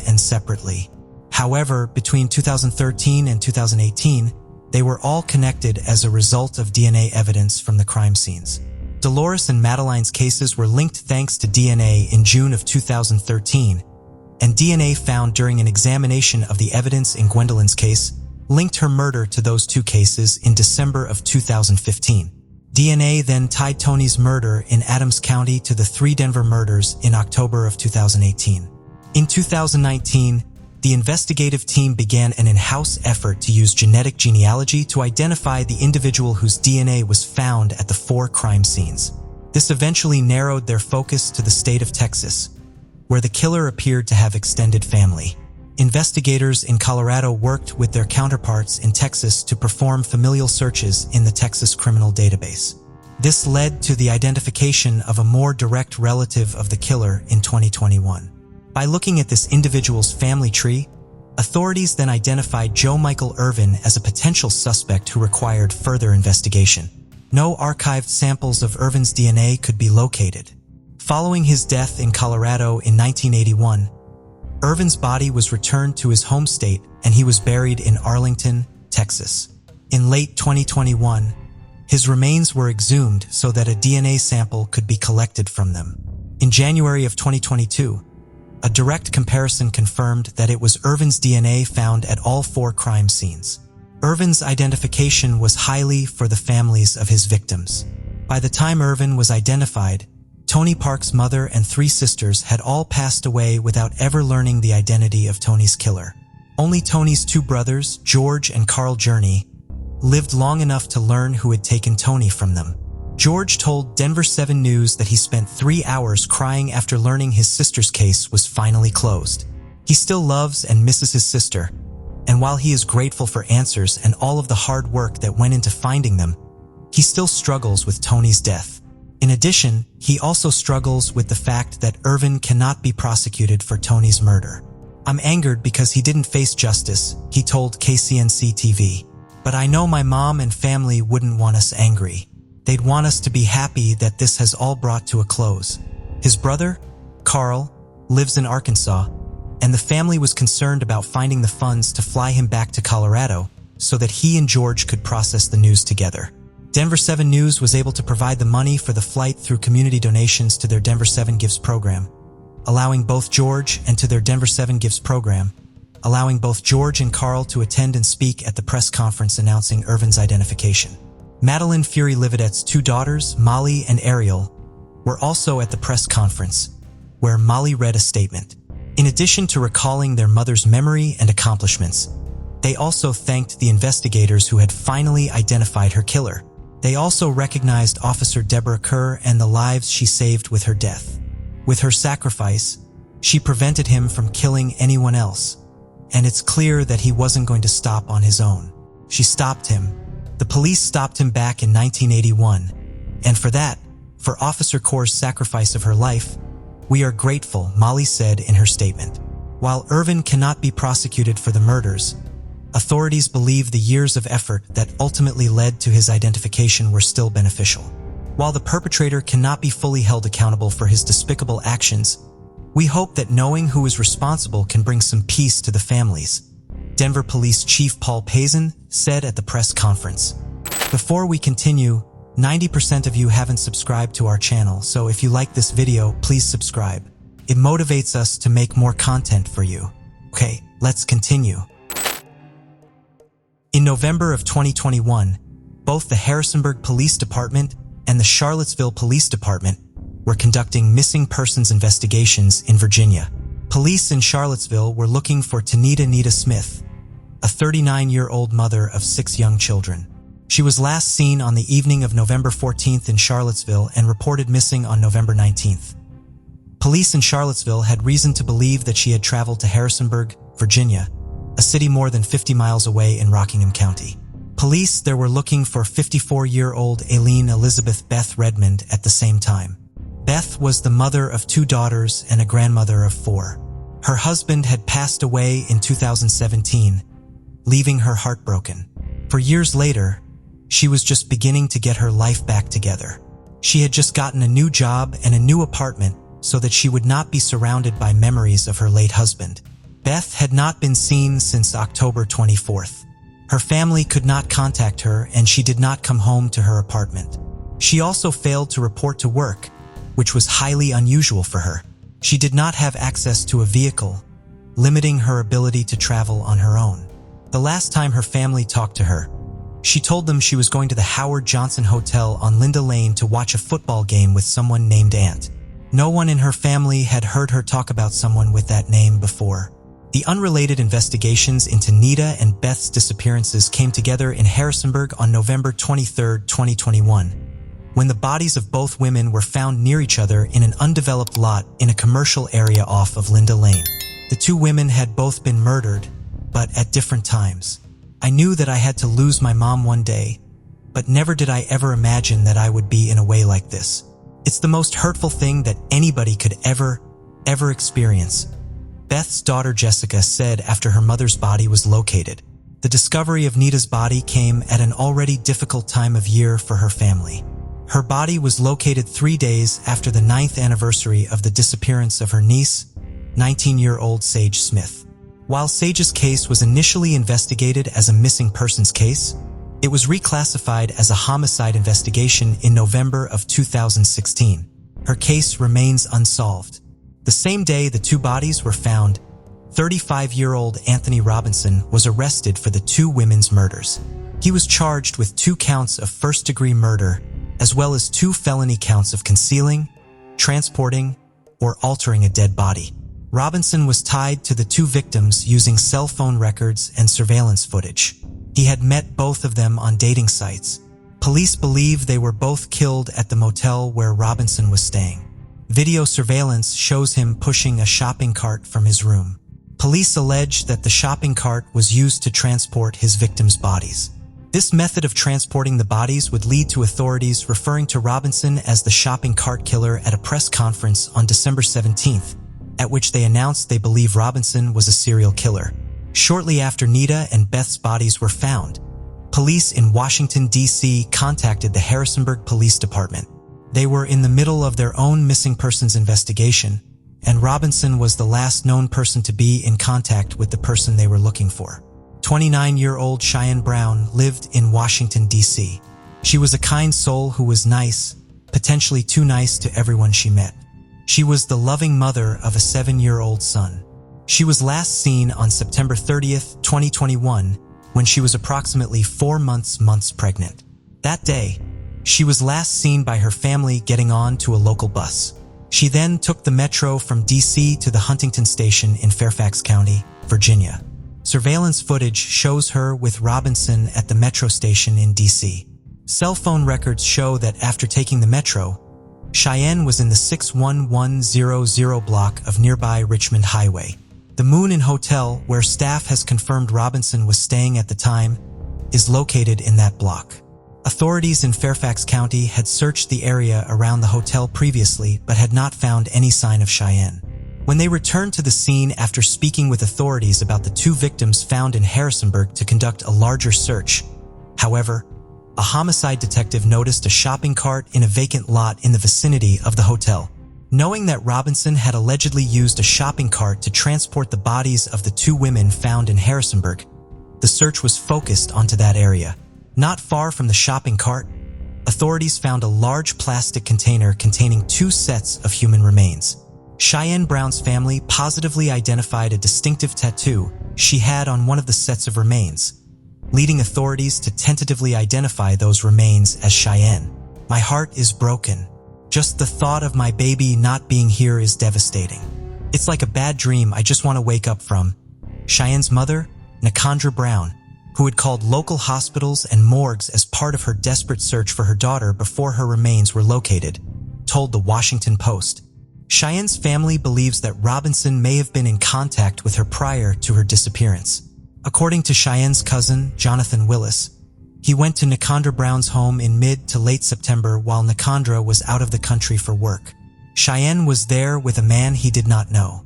and 2018, they were all connected as a result of DNA evidence from the crime scenes. Dolores and Madeline's cases were linked thanks to DNA in June of 2013, and DNA found during an examination of the evidence in Gwendolyn's case linked her murder to those 2 cases in December of 2015. DNA then tied Tony's murder in Adams County to the 3 Denver murders in October of 2018. In 2019, the investigative team began an in-house effort to use genetic genealogy to identify the individual whose DNA was found at the 4 crime scenes. This eventually narrowed their focus to the state of Texas, where the killer appeared to have extended family. Investigators in Colorado worked with their counterparts in Texas to perform familial searches in the Texas criminal database. This led to the identification of a more direct relative of the killer in 2021. By looking at this individual's family tree, authorities then identified Joe Michael Irvin as a potential suspect who required further investigation. No archived samples of Irvin's DNA could be located. Following his death in Colorado in 1981, Irvin's body was returned to his home state and he was buried in Arlington, Texas. In late 2021, his remains were exhumed so that a DNA sample could be collected from them. In January of 2022, a direct comparison confirmed that it was Irvin's DNA found at all 4 crime scenes. Irvin's identification was highly for the families of his victims. By the time Irvin was identified, Tony Park's mother and 3 sisters had all passed away without ever learning the identity of Tony's killer. Only Tony's 2 brothers, George and Carl Journey, lived long enough to learn who had taken Tony from them. George told Denver 7 News that he spent 3 hours crying after learning his sister's case was finally closed. He still loves and misses his sister, and while he is grateful for answers and all of the hard work that went into finding them, he still struggles with Tony's death. In addition, he also struggles with the fact that Irvin cannot be prosecuted for Tony's murder. "I'm angered because he didn't face justice," he told KCNC TV. "But I know my mom and family wouldn't want us angry. They'd want us to be happy that this has all brought to a close." His brother, Carl, lives in Arkansas, and the family was concerned about finding the funds to fly him back to Colorado so that he and George could process the news together. Denver 7 News was able to provide the money for the flight through community donations to their Denver 7 Gives program, allowing both George and Carl to attend and speak at the press conference announcing Irvin's identification. Madeline Fury Livedette's 2 daughters, Molly and Ariel, were also at the press conference, where Molly read a statement. In addition to recalling their mother's memory and accomplishments, they also thanked the investigators who had finally identified her killer. They also recognized Officer Deborah Kerr and the lives she saved with her death. With her sacrifice, she prevented him from killing anyone else, and it's clear that he wasn't going to stop on his own. She stopped him. The police stopped him back in 1981, and for that, for Officer Kerr's sacrifice of her life, we are grateful, Molly said in her statement. While Irvin cannot be prosecuted for the murders, authorities believe the years of effort that ultimately led to his identification were still beneficial. While the perpetrator cannot be fully held accountable for his despicable actions, we hope that knowing who is responsible can bring some peace to the families, Denver Police Chief Paul Pazin said at the press conference. Before we continue, 90% of you haven't subscribed to our channel, so if you like this video, please subscribe. It motivates us to make more content for you. Okay, let's continue. In November of 2021, both the Harrisonburg Police Department and the Charlottesville Police Department were conducting missing persons investigations in Virginia. Police in Charlottesville were looking for Nita Smith, a 39-year-old mother of 6 young children. She was last seen on the evening of November 14th in Charlottesville and reported missing on November 19th. Police in Charlottesville had reason to believe that she had traveled to Harrisonburg, Virginia, a city more than 50 miles away in Rockingham County. Police there were looking for 54-year-old Aileen Elizabeth Beth Redmond at the same time. Beth was the mother of 2 daughters and a grandmother of 4. Her husband had passed away in 2017, leaving her heartbroken. For years later, she was just beginning to get her life back together. She had just gotten a new job and a new apartment so that she would not be surrounded by memories of her late husband. Beth had not been seen since October 24th. Her family could not contact her and she did not come home to her apartment. She also failed to report to work, which was highly unusual for her. She did not have access to a vehicle, limiting her ability to travel on her own. The last time her family talked to her, she told them she was going to the Howard Johnson Hotel on Linda Lane to watch a football game with someone named Aunt. No one in her family had heard her talk about someone with that name before. The unrelated investigations into Nita and Beth's disappearances came together in Harrisonburg on November 23, 2021, when the bodies of both women were found near each other in an undeveloped lot in a commercial area off of Linda Lane. The 2 women had both been murdered, but at different times. I knew that I had to lose my mom one day, but never did I ever imagine that I would be in a way like this. It's the most hurtful thing that anybody could ever experience, Beth's daughter Jessica said after her mother's body was located. The discovery of Nita's body came at an already difficult time of year for her family. Her body was located 3 days after the 9th anniversary of the disappearance of her niece, 19-year-old Sage Smith. While Sage's case was initially investigated as a missing persons case, it was reclassified as a homicide investigation in November of 2016. Her case remains unsolved. The same day the 2 bodies were found, 35-year-old Anthony Robinson was arrested for the 2 women's murders. He was charged with 2 counts of first-degree murder, as well as 2 felony counts of concealing, transporting, or altering a dead body. Robinson was tied to the two victims using cell phone records and surveillance footage. He had met both of them on dating sites. Police believe they were both killed at the motel where Robinson was staying. Video surveillance shows him pushing a shopping cart from his room. Police allege that the shopping cart was used to transport his victims' bodies. This method of transporting the bodies would lead to authorities referring to Robinson as the shopping cart killer at a press conference on December 17th, at which they announced they believe Robinson was a serial killer. Shortly after Nita and Beth's bodies were found, police in Washington, D.C. contacted the Harrisonburg Police Department. They were in the middle of their own missing persons investigation, and Robinson was the last known person to be in contact with the person they were looking for. 29-year-old Cheyenne Brown lived in Washington, D.C. She was a kind soul who was nice, potentially too nice to everyone she met. She was the loving mother of a 7-year-old son. She was last seen on September 30th, 2021, when she was approximately 4 months pregnant. That day, she was last seen by her family getting on to a local bus. She then took the metro from D.C. to the Huntington station in Fairfax County, Virginia. Surveillance footage shows her with Robinson at the metro station in D.C. Cell phone records show that after taking the metro, Cheyenne was in the 61100 block of nearby Richmond Highway. The Moon Inn Hotel, where staff has confirmed Robinson was staying at the time, is located in that block. Authorities in Fairfax County had searched the area around the hotel previously but had not found any sign of Cheyenne. When they returned to the scene after speaking with authorities about the two victims found in Harrisonburg to conduct a larger search, however, a homicide detective noticed a shopping cart in a vacant lot in the vicinity of the hotel. Knowing that Robinson had allegedly used a shopping cart to transport the bodies of the two women found in Harrisonburg, the search was focused onto that area. Not far from the shopping cart, authorities found a large plastic container containing 2 sets of human remains. Cheyenne Brown's family positively identified a distinctive tattoo she had on one of the sets of remains, leading authorities to tentatively identify those remains as Cheyenne. "My heart is broken. Just the thought of my baby not being here is devastating. It's like a bad dream I just want to wake up from," Cheyenne's mother, Chundra Brown, who had called local hospitals and morgues as part of her desperate search for her daughter before her remains were located, told the Washington Post. Cheyenne's family believes that Robinson may have been in contact with her prior to her disappearance. According to Cheyenne's cousin, Jonathan Willis, he went to Chundra Brown's home in mid to late September while Chundra was out of the country for work. Cheyenne was there with a man he did not know.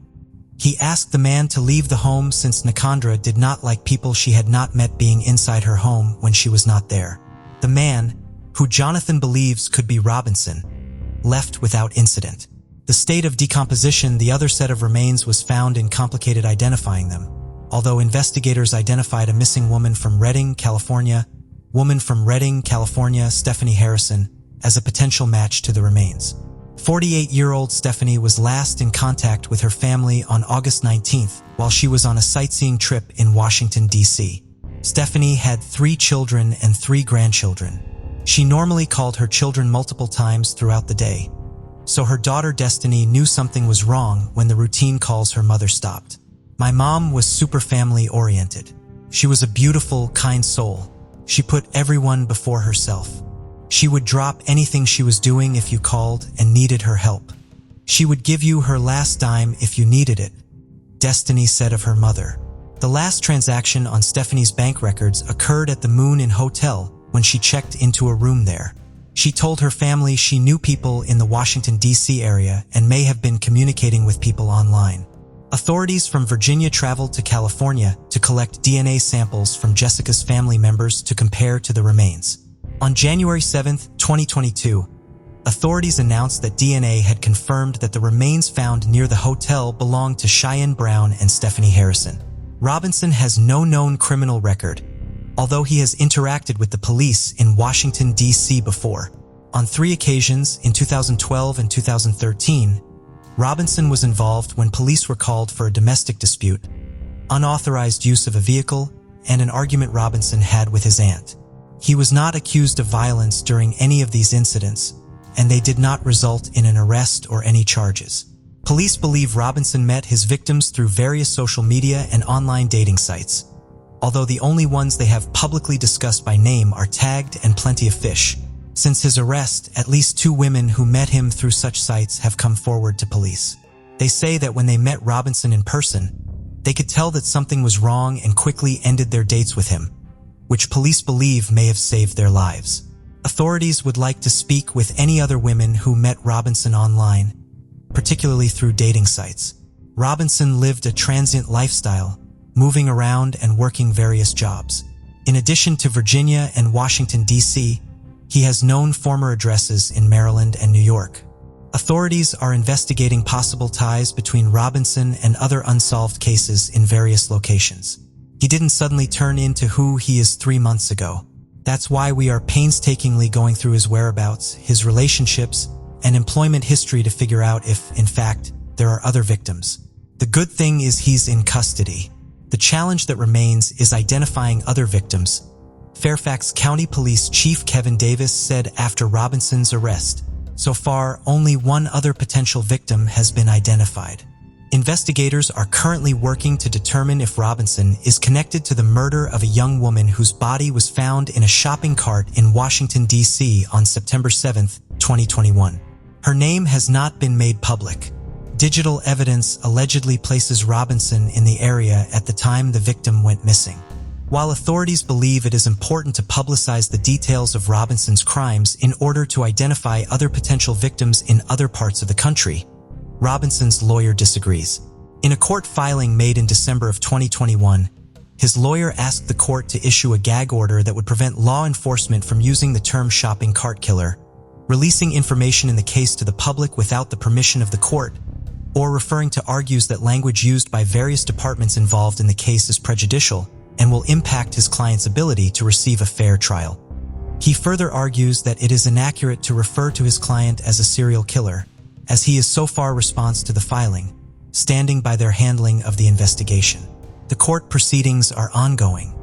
He asked the man to leave the home since Chundra did not like people she had not met being inside her home when she was not there. The man, who Jonathan believes could be Robinson, left without incident. The state of decomposition the other set of remains was found in complicated identifying them, although investigators identified a missing woman from Redding, California, Stephanie Harrison, as a potential match to the remains. 48-year-old Stephanie was last in contact with her family on August 19th while she was on a sightseeing trip in Washington, D.C. Stephanie had 3 children and 3 grandchildren. She normally called her children multiple times throughout the day, so her daughter Destiny knew something was wrong when the routine calls her mother stopped. "My mom was super family-oriented. She was a beautiful, kind soul. She put everyone before herself. She would drop anything she was doing if you called and needed her help. She would give you her last dime if you needed it," Destiny said of her mother. The last transaction on Stephanie's bank records occurred at the Moon Inn Hotel when she checked into a room there. She told her family she knew people in the Washington, D.C. area and may have been communicating with people online. Authorities from Virginia traveled to California to collect DNA samples from Jessica's family members to compare to the remains. On January 7, 2022, authorities announced that DNA had confirmed that the remains found near the hotel belonged to Cheyenne Brown and Stephanie Harrison. Robinson has no known criminal record, although he has interacted with the police in Washington, D.C. before. On 3 occasions in 2012 and 2013, Robinson was involved when police were called for a domestic dispute, unauthorized use of a vehicle, and an argument Robinson had with his aunt. He was not accused of violence during any of these incidents, and they did not result in an arrest or any charges. Police believe Robinson met his victims through various social media and online dating sites, although the only ones they have publicly discussed by name are Tagged and Plenty of Fish. Since his arrest, at least 2 women who met him through such sites have come forward to police. They say that when they met Robinson in person, they could tell that something was wrong and quickly ended their dates with him, which police believe may have saved their lives. Authorities would like to speak with any other women who met Robinson online, particularly through dating sites. Robinson lived a transient lifestyle, moving around and working various jobs. In addition to Virginia and Washington, D.C., he has known former addresses in Maryland and New York. Authorities are investigating possible ties between Robinson and other unsolved cases in various locations. He didn't suddenly turn into who he is 3 months ago. That's why we are painstakingly going through his whereabouts, his relationships, and employment history to figure out if, in fact, there are other victims. The good thing is he's in custody. The challenge that remains is identifying other victims. Fairfax County Police Chief Kevin Davis said after Robinson's arrest, so far, only one other potential victim has been identified. Investigators are currently working to determine if Robinson is connected to the murder of a young woman whose body was found in a shopping cart in Washington, D.C. on September 7, 2021. Her name has not been made public. Digital evidence allegedly places Robinson in the area at the time the victim went missing. While authorities believe it is important to publicize the details of Robinson's crimes in order to identify other potential victims in other parts of the country, Robinson's lawyer disagrees. In a court filing made in December of 2021, his lawyer asked the court to issue a gag order that would prevent law enforcement from using the term shopping cart killer, releasing information in the case to the public without the permission of the court, or referring to argues that language used by various departments involved in the case is prejudicial and will impact his client's ability to receive a fair trial. He further argues that it is inaccurate to refer to his client as a serial killer, as he is so far response to the filing, standing by their handling of the investigation. The court proceedings are ongoing.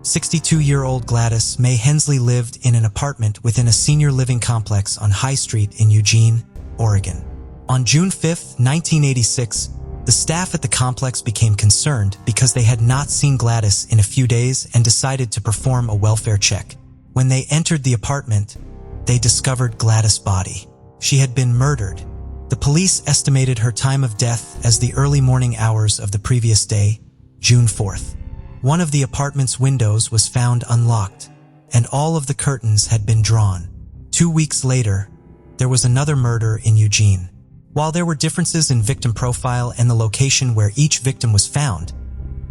62-year-old Gladys May Hensley lived in an apartment within a senior living complex on High Street in Eugene, Oregon. On June 5, 1986, the staff at the complex became concerned because they had not seen Gladys in a few days and decided to perform a welfare check. When they entered the apartment, they discovered Gladys' body. She had been murdered. The police estimated her time of death as the early morning hours of the previous day, June 4th. One of the apartment's windows was found unlocked, and all of the curtains had been drawn. 2 weeks later, there was another murder in Eugene. While there were differences in victim profile and the location where each victim was found,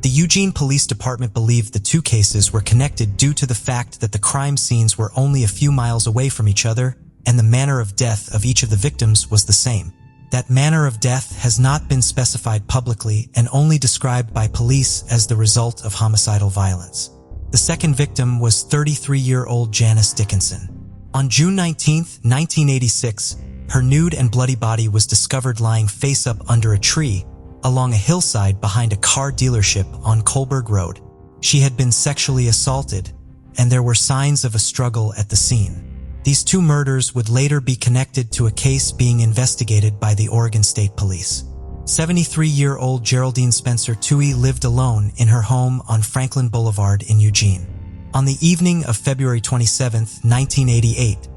the Eugene Police Department believed the 2 cases were connected due to the fact that the crime scenes were only a few miles away from each other and the manner of death of each of the victims was the same. That manner of death has not been specified publicly and only described by police as the result of homicidal violence. The second victim was 33-year-old Janice Dickinson. On June 19, 1986, her nude and bloody body was discovered lying face-up under a tree along a hillside behind a car dealership on Colberg Road. She had been sexually assaulted, and there were signs of a struggle at the scene. These 2 murders would later be connected to a case being investigated by the Oregon State Police. 73-year-old Geraldine Spencer Toohey lived alone in her home on Franklin Boulevard in Eugene. On the evening of February 27, 1988,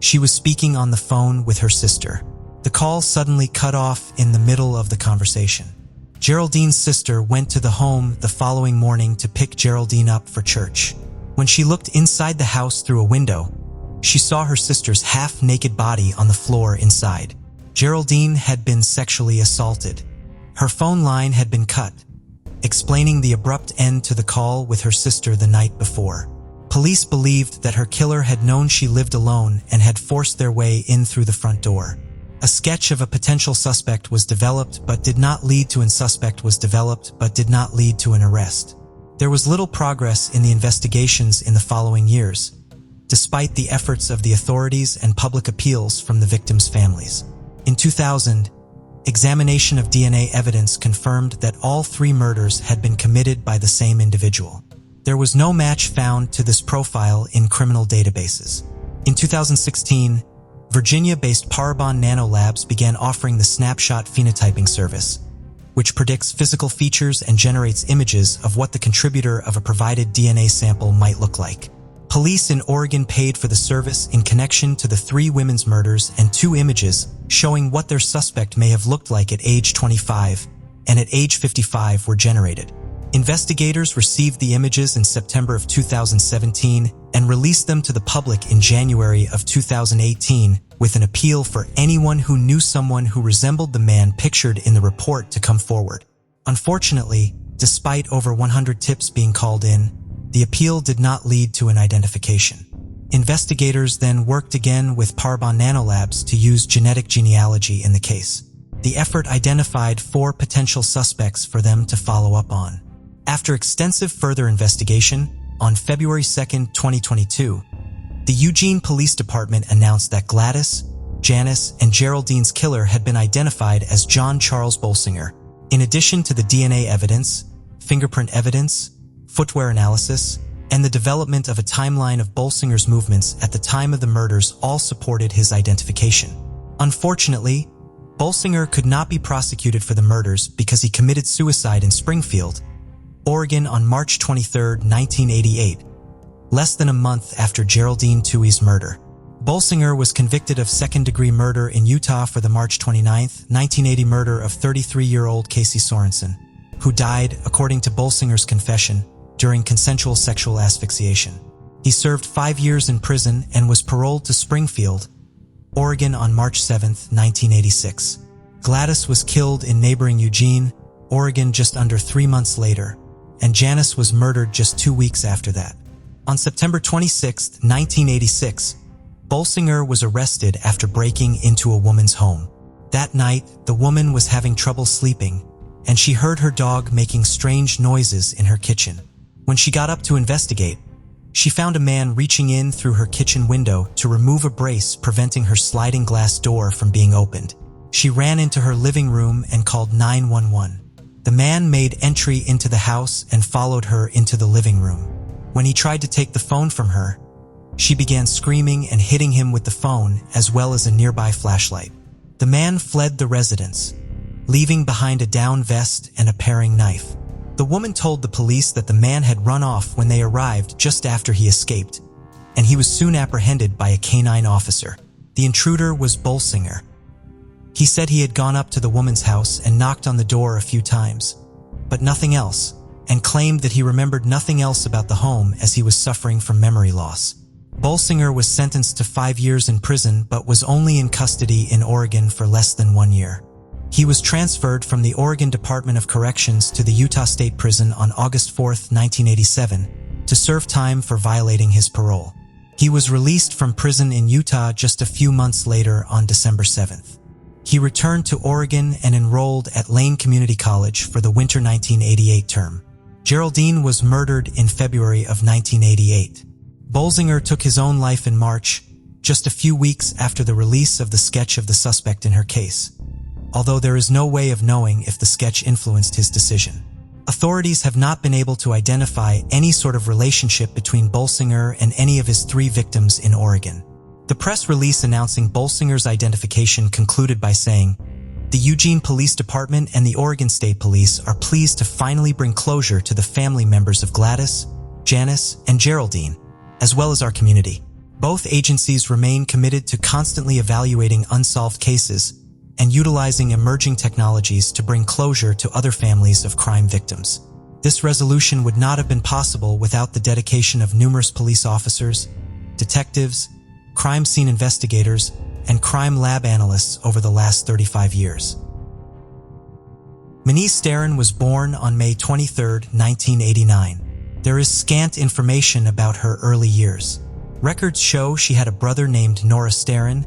she was speaking on the phone with her sister. The call suddenly cut off in the middle of the conversation. Geraldine's sister went to the home the following morning to pick Geraldine up for church. When she looked inside the house through a window, she saw her sister's half-naked body on the floor inside. Geraldine had been sexually assaulted. Her phone line had been cut, explaining the abrupt end to the call with her sister the night before. Police believed that her killer had known she lived alone and had forced their way in through the front door. A sketch of a potential suspect was developed but did not lead to an arrest. There was little progress in the investigations in the following years, despite the efforts of the authorities and public appeals from the victims' families. In 2000, examination of DNA evidence confirmed that all 3 murders had been committed by the same individual. There was no match found to this profile in criminal databases. In 2016, Virginia-based Parabon Nanolabs began offering the snapshot phenotyping service, which predicts physical features and generates images of what the contributor of a provided DNA sample might look like. Police in Oregon paid for the service in connection to the 3 women's murders, and 2 images showing what their suspect may have looked like at age 25 and at age 55 were generated. Investigators received the images in September of 2017 and released them to the public in January of 2018 with an appeal for anyone who knew someone who resembled the man pictured in the report to come forward. Unfortunately, despite over 100 tips being called in, the appeal did not lead to an identification. Investigators then worked again with Parabon Nanolabs to use genetic genealogy in the case. The effort identified 4 potential suspects for them to follow up on. After extensive further investigation, on February 2, 2022, the Eugene Police Department announced that Gladys, Janice, and Geraldine's killer had been identified as John Charles Bolsinger. In addition to the DNA evidence, fingerprint evidence, footwear analysis, and the development of a timeline of Bolsinger's movements at the time of the murders all supported his identification. Unfortunately, Bolsinger could not be prosecuted for the murders because he committed suicide in Springfield, Oregon on March 23, 1988, less than a month after Geraldine Tuohy's murder. Bolsinger was convicted of second-degree murder in Utah for the March 29, 1980 murder of 33-year-old Casey Sorensen, who died, according to Bolsinger's confession, during consensual sexual asphyxiation. He served 5 years in prison and was paroled to Springfield, Oregon on March 7, 1986. Gladys was killed in neighboring Eugene, Oregon just under 3 months later, and Janice was murdered just 2 weeks after that. On September 26, 1986, Bolsinger was arrested after breaking into a woman's home. That night, the woman was having trouble sleeping, and she heard her dog making strange noises in her kitchen. When she got up to investigate, she found a man reaching in through her kitchen window to remove a brace preventing her sliding glass door from being opened. She ran into her living room and called 911. The man made entry into the house and followed her into the living room. When he tried to take the phone from her, she began screaming and hitting him with the phone as well as a nearby flashlight. The man fled the residence, leaving behind a down vest and a paring knife. The woman told the police that the man had run off when they arrived just after he escaped, and he was soon apprehended by a canine officer. The intruder was Bolsinger. He said he had gone up to the woman's house and knocked on the door a few times, but nothing else, and claimed that he remembered nothing else about the home as he was suffering from memory loss. Bolsinger was sentenced to 5 years in prison but was only in custody in Oregon for less than 1 year. He was transferred from the Oregon Department of Corrections to the Utah State Prison on August 4, 1987, to serve time for violating his parole. He was released from prison in Utah just a few months later on December 7th. He returned to Oregon and enrolled at Lane Community College for the winter 1988 term. Geraldine was murdered in February of 1988. Bolsinger took his own life in March, just a few weeks after the release of the sketch of the suspect in her case, although there is no way of knowing if the sketch influenced his decision. Authorities have not been able to identify any sort of relationship between Bolsinger and any of his 3 victims in Oregon. The press release announcing Bolsinger's identification concluded by saying, "The Eugene Police Department and the Oregon State Police are pleased to finally bring closure to the family members of Gladys, Janice, and Geraldine, as well as our community. Both agencies remain committed to constantly evaluating unsolved cases and utilizing emerging technologies to bring closure to other families of crime victims. This resolution would not have been possible without the dedication of numerous police officers, detectives, crime scene investigators, and crime lab analysts over the last 35 years." Mana Staren was born on May 23, 1989. There is scant information about her early years. Records show she had a brother named Nora Staren,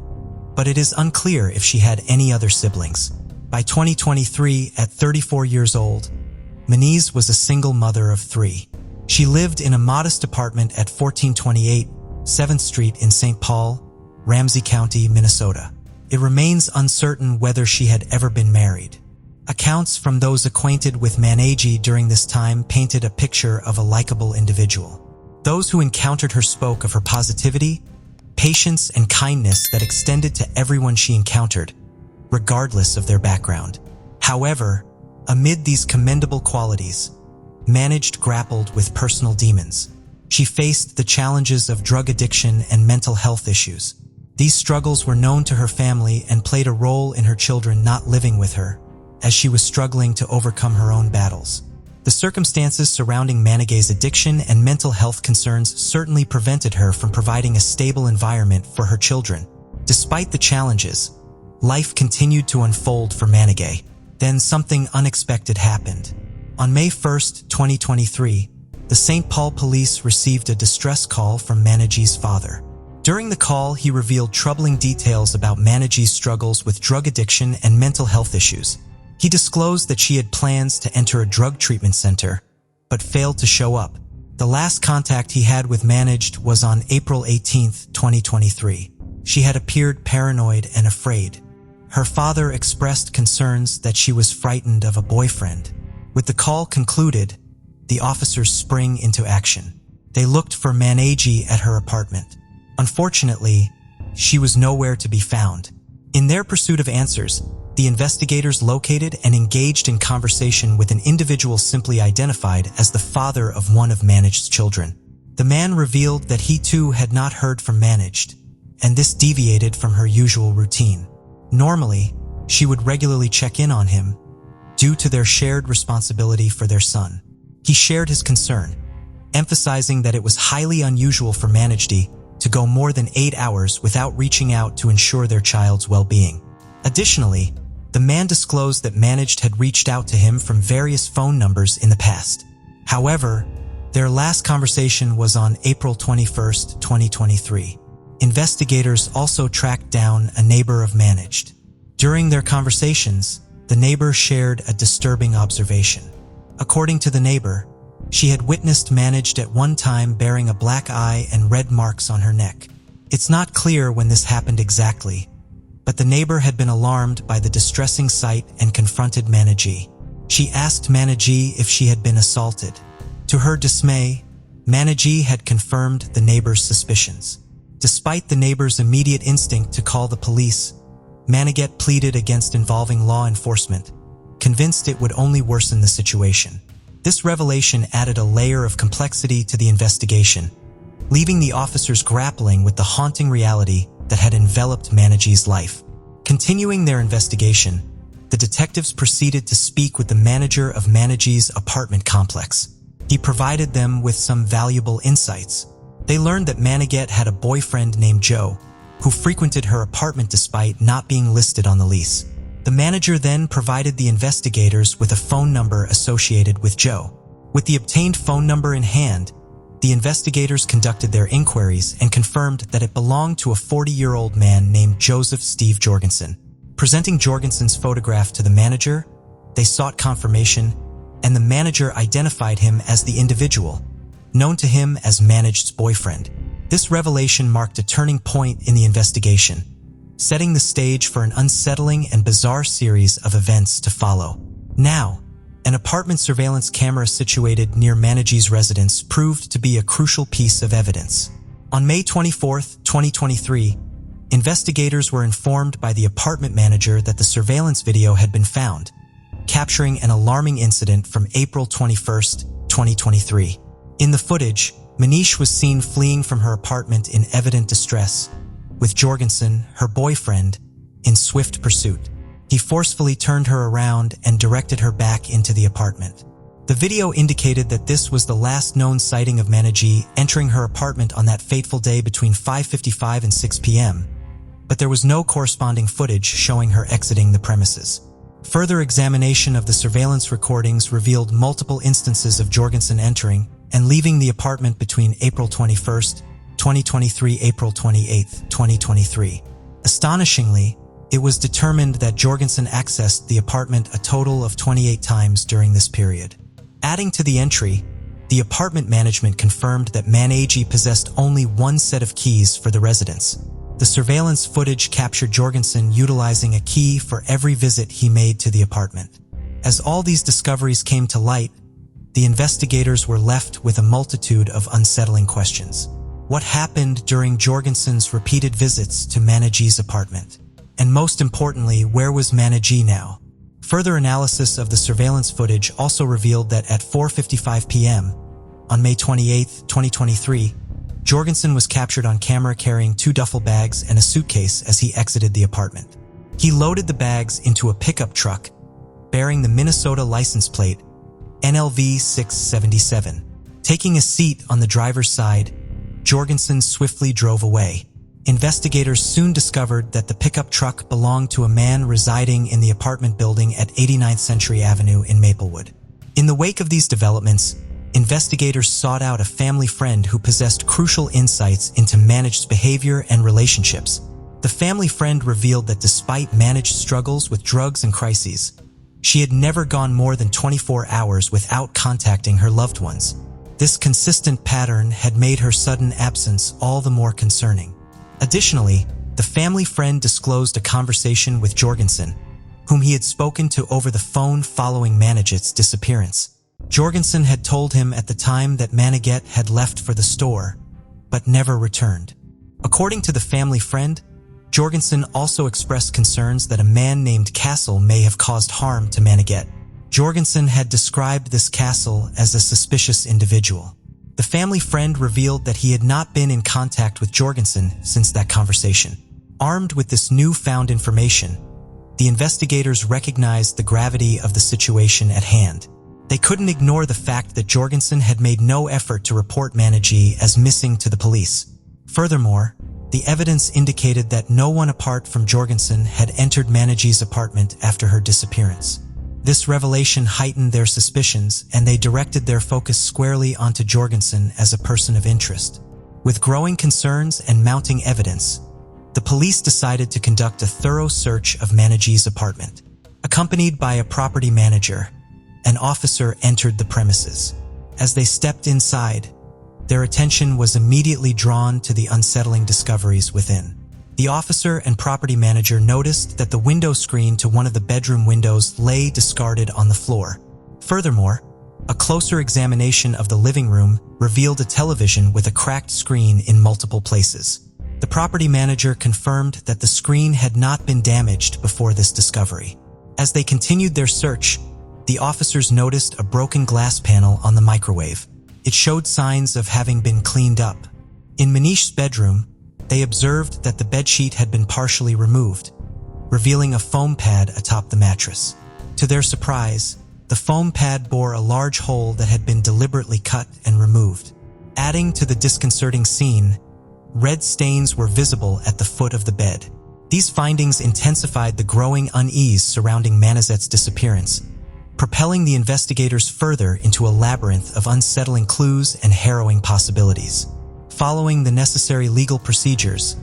but it is unclear if she had any other siblings. By 2023, at 34 years old, Mana was a single mother of 3. She lived in a modest apartment at 1428 7th Street in St. Paul, Ramsey County, Minnesota. It remains uncertain whether she had ever been married. Accounts from those acquainted with Mana during this time painted a picture of a likable individual. Those who encountered her spoke of her positivity, patience and kindness that extended to everyone she encountered, regardless of their background. However, amid these commendable qualities, Managed grappled with personal demons. She faced the challenges of drug addiction and mental health issues. These struggles were known to her family and played a role in her children not living with her, as she was struggling to overcome her own battles. The circumstances surrounding Manigay's addiction and mental health concerns certainly prevented her from providing a stable environment for her children. Despite the challenges, life continued to unfold for Manigay. Then something unexpected happened. On May 1, 2023, the St. Paul police received a distress call from Manigay's father. During the call, he revealed troubling details about Manigay's struggles with drug addiction and mental health issues. He disclosed that she had plans to enter a drug treatment center, but failed to show up. The last contact he had with Managed was on April 18, 2023. She had appeared paranoid and afraid. Her father expressed concerns that she was frightened of a boyfriend. With the call concluded, the officers sprang into action. They looked for Manigay at her apartment. Unfortunately, she was nowhere to be found. In their pursuit of answers, the investigators located and engaged in conversation with an individual simply identified as the father of one of Managed's children. The man revealed that he too had not heard from Managed, and this deviated from her usual routine. Normally, she would regularly check in on him, due to their shared responsibility for their son. He shared his concern, emphasizing that it was highly unusual for Manigay to go more than 8 hours without reaching out to ensure their child's well-being. Additionally, the man disclosed that Managed had reached out to him from various phone numbers in the past. However, their last conversation was on April 21, 2023. Investigators also tracked down a neighbor of Managed. During their conversations, the neighbor shared a disturbing observation. According to the neighbor, she had witnessed Managed at one time bearing a black eye and red marks on her neck. It's not clear when this happened exactly, but the neighbor had been alarmed by the distressing sight and confronted Manigay. She asked Manigay if she had been assaulted. To her dismay, Manigay had confirmed the neighbor's suspicions. Despite the neighbor's immediate instinct to call the police, Manigay pleaded against involving law enforcement, convinced it would only worsen the situation. This revelation added a layer of complexity to the investigation, leaving the officers grappling with the haunting reality that had enveloped Manigay's life. Continuing their investigation, the detectives proceeded to speak with the manager of Manigay's apartment complex. He provided them with some valuable insights. They learned that Manigay had a boyfriend named Joe, who frequented her apartment despite not being listed on the lease. The manager then provided the investigators with a phone number associated with Joe. With the obtained phone number in hand, the investigators conducted their inquiries and confirmed that it belonged to a 40-year-old man named Joseph Steve Jorgensen. Presenting Jorgensen's photograph to the manager, they sought confirmation, and the manager identified him as the individual, known to him as Managed's boyfriend. This revelation marked a turning point in the investigation, setting the stage for an unsettling and bizarre series of events to follow. Now, an apartment surveillance camera situated near Manigay's residence proved to be a crucial piece of evidence. On May 24, 2023, investigators were informed by the apartment manager that the surveillance video had been found, capturing an alarming incident from April 21, 2023. In the footage, Manish was seen fleeing from her apartment in evident distress, with Jorgensen, her boyfriend, in swift pursuit. He forcefully turned her around and directed her back into the apartment. The video indicated that this was the last known sighting of Manigay entering her apartment on that fateful day between 5:55 and 6 p.m., but there was no corresponding footage showing her exiting the premises. Further examination of the surveillance recordings revealed multiple instances of Jorgensen entering and leaving the apartment between April 21, 2023 April 28, 2023. Astonishingly, it was determined that Jorgensen accessed the apartment a total of 28 times during this period. Adding to the entry, the apartment management confirmed that Manigay possessed only one set of keys for the residence. The surveillance footage captured Jorgensen utilizing a key for every visit he made to the apartment. As all these discoveries came to light, the investigators were left with a multitude of unsettling questions. What happened during Jorgensen's repeated visits to Mana G's apartment? And most importantly, where was Mana G now? Further analysis of the surveillance footage also revealed that at 4:55 p.m. on May 28, 2023, Jorgensen was captured on camera carrying 2 duffel bags and a suitcase as he exited the apartment. He loaded the bags into a pickup truck bearing the Minnesota license plate NLV 677. Taking a seat on the driver's side, Jorgensen swiftly drove away. Investigators soon discovered that the pickup truck belonged to a man residing in the apartment building at 89th Century Avenue in Maplewood. In the wake of these developments, investigators sought out a family friend who possessed crucial insights into Managed's behavior and relationships. The family friend revealed that despite Managed's struggles with drugs and crises, she had never gone more than 24 hours without contacting her loved ones. This consistent pattern had made her sudden absence all the more concerning. Additionally, the family friend disclosed a conversation with Jorgensen, whom he had spoken to over the phone following Managed's disappearance. Jorgensen had told him at the time that Managed had left for the store, but never returned. According to the family friend, Jorgensen also expressed concerns that a man named Castle may have caused harm to Managed. Jorgensen had described this Castle as a suspicious individual. The family friend revealed that he had not been in contact with Jorgensen since that conversation. Armed with this newfound information, the investigators recognized the gravity of the situation at hand. They couldn't ignore the fact that Jorgensen had made no effort to report Mana G as missing to the police. Furthermore, the evidence indicated that no one apart from Jorgensen had entered Mana G's apartment after her disappearance. This revelation heightened their suspicions, and they directed their focus squarely onto Jorgensen as a person of interest. With growing concerns and mounting evidence, the police decided to conduct a thorough search of Mana G's apartment. Accompanied by a property manager, an officer entered the premises. As they stepped inside, their attention was immediately drawn to the unsettling discoveries within. The officer and property manager noticed that the window screen to one of the bedroom windows lay discarded on the floor. Furthermore, a closer examination of the living room revealed a television with a cracked screen in multiple places. The property manager confirmed that the screen had not been damaged before this discovery. As they continued their search, the officers noticed a broken glass panel on the microwave. It showed signs of having been cleaned up. In Manish's bedroom, they observed that the bedsheet had been partially removed, revealing a foam pad atop the mattress. To their surprise, the foam pad bore a large hole that had been deliberately cut and removed. Adding to the disconcerting scene, red stains were visible at the foot of the bed. These findings intensified the growing unease surrounding Managet's disappearance, propelling the investigators further into a labyrinth of unsettling clues and harrowing possibilities. Following the necessary legal procedures,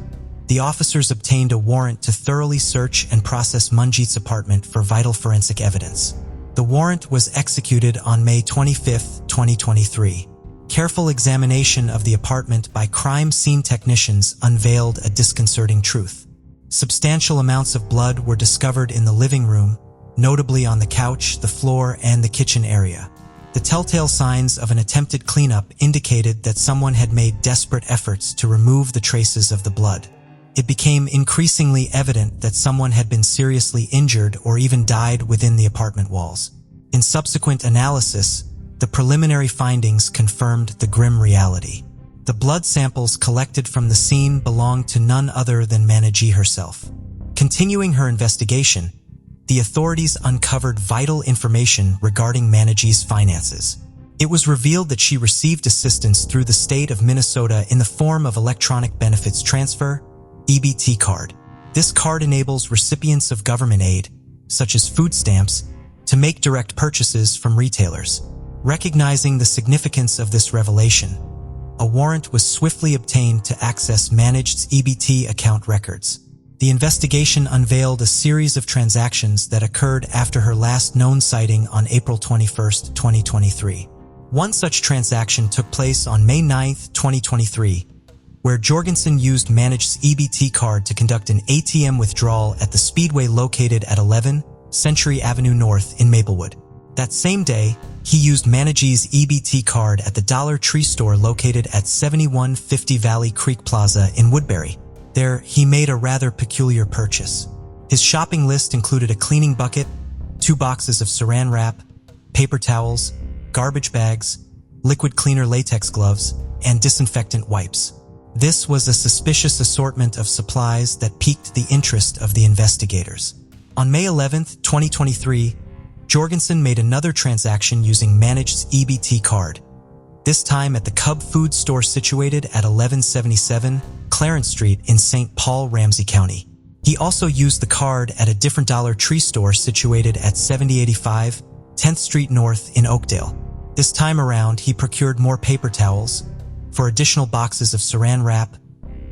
the officers obtained a warrant to thoroughly search and process Manjit's apartment for vital forensic evidence. The warrant was executed on May 25, 2023. Careful examination of the apartment by crime scene technicians unveiled a disconcerting truth. Substantial amounts of blood were discovered in the living room, notably on the couch, the floor, and the kitchen area. The telltale signs of an attempted cleanup indicated that someone had made desperate efforts to remove the traces of the blood. It became increasingly evident that someone had been seriously injured or even died within the apartment walls. In subsequent analysis, the preliminary findings confirmed the grim reality. The blood samples collected from the scene belonged to none other than Mana G herself. Continuing her investigation, the authorities uncovered vital information regarding Mana G's finances. It was revealed that she received assistance through the state of Minnesota in the form of Electronic Benefits Transfer, EBT card. This card enables recipients of government aid, such as food stamps, to make direct purchases from retailers. Recognizing the significance of this revelation, a warrant was swiftly obtained to access Managed's EBT account records. The investigation unveiled a series of transactions that occurred after her last known sighting on April 21, 2023. One such transaction took place on May 9, 2023, where Jorgensen used Managed's EBT card to conduct an ATM withdrawal at the Speedway located at 11 Century Avenue North in Maplewood. That same day, he used Managee's EBT card at the Dollar Tree store located at 7150 Valley Creek Plaza in Woodbury. There, he made a rather peculiar purchase. His shopping list included a cleaning bucket, 2 boxes of saran wrap, paper towels, garbage bags, liquid cleaner latex gloves, and disinfectant wipes. This was a suspicious assortment of supplies that piqued the interest of the investigators. On May 11, 2023, Jorgensen made another transaction using Manage's EBT card, this time at the Cub Food store situated at 1177 Clarence Street in St. Paul, Ramsey County. He also used the card at a different Dollar Tree store situated at 7085 10th Street North in Oakdale. This time around, he procured more paper towels for additional boxes of saran wrap,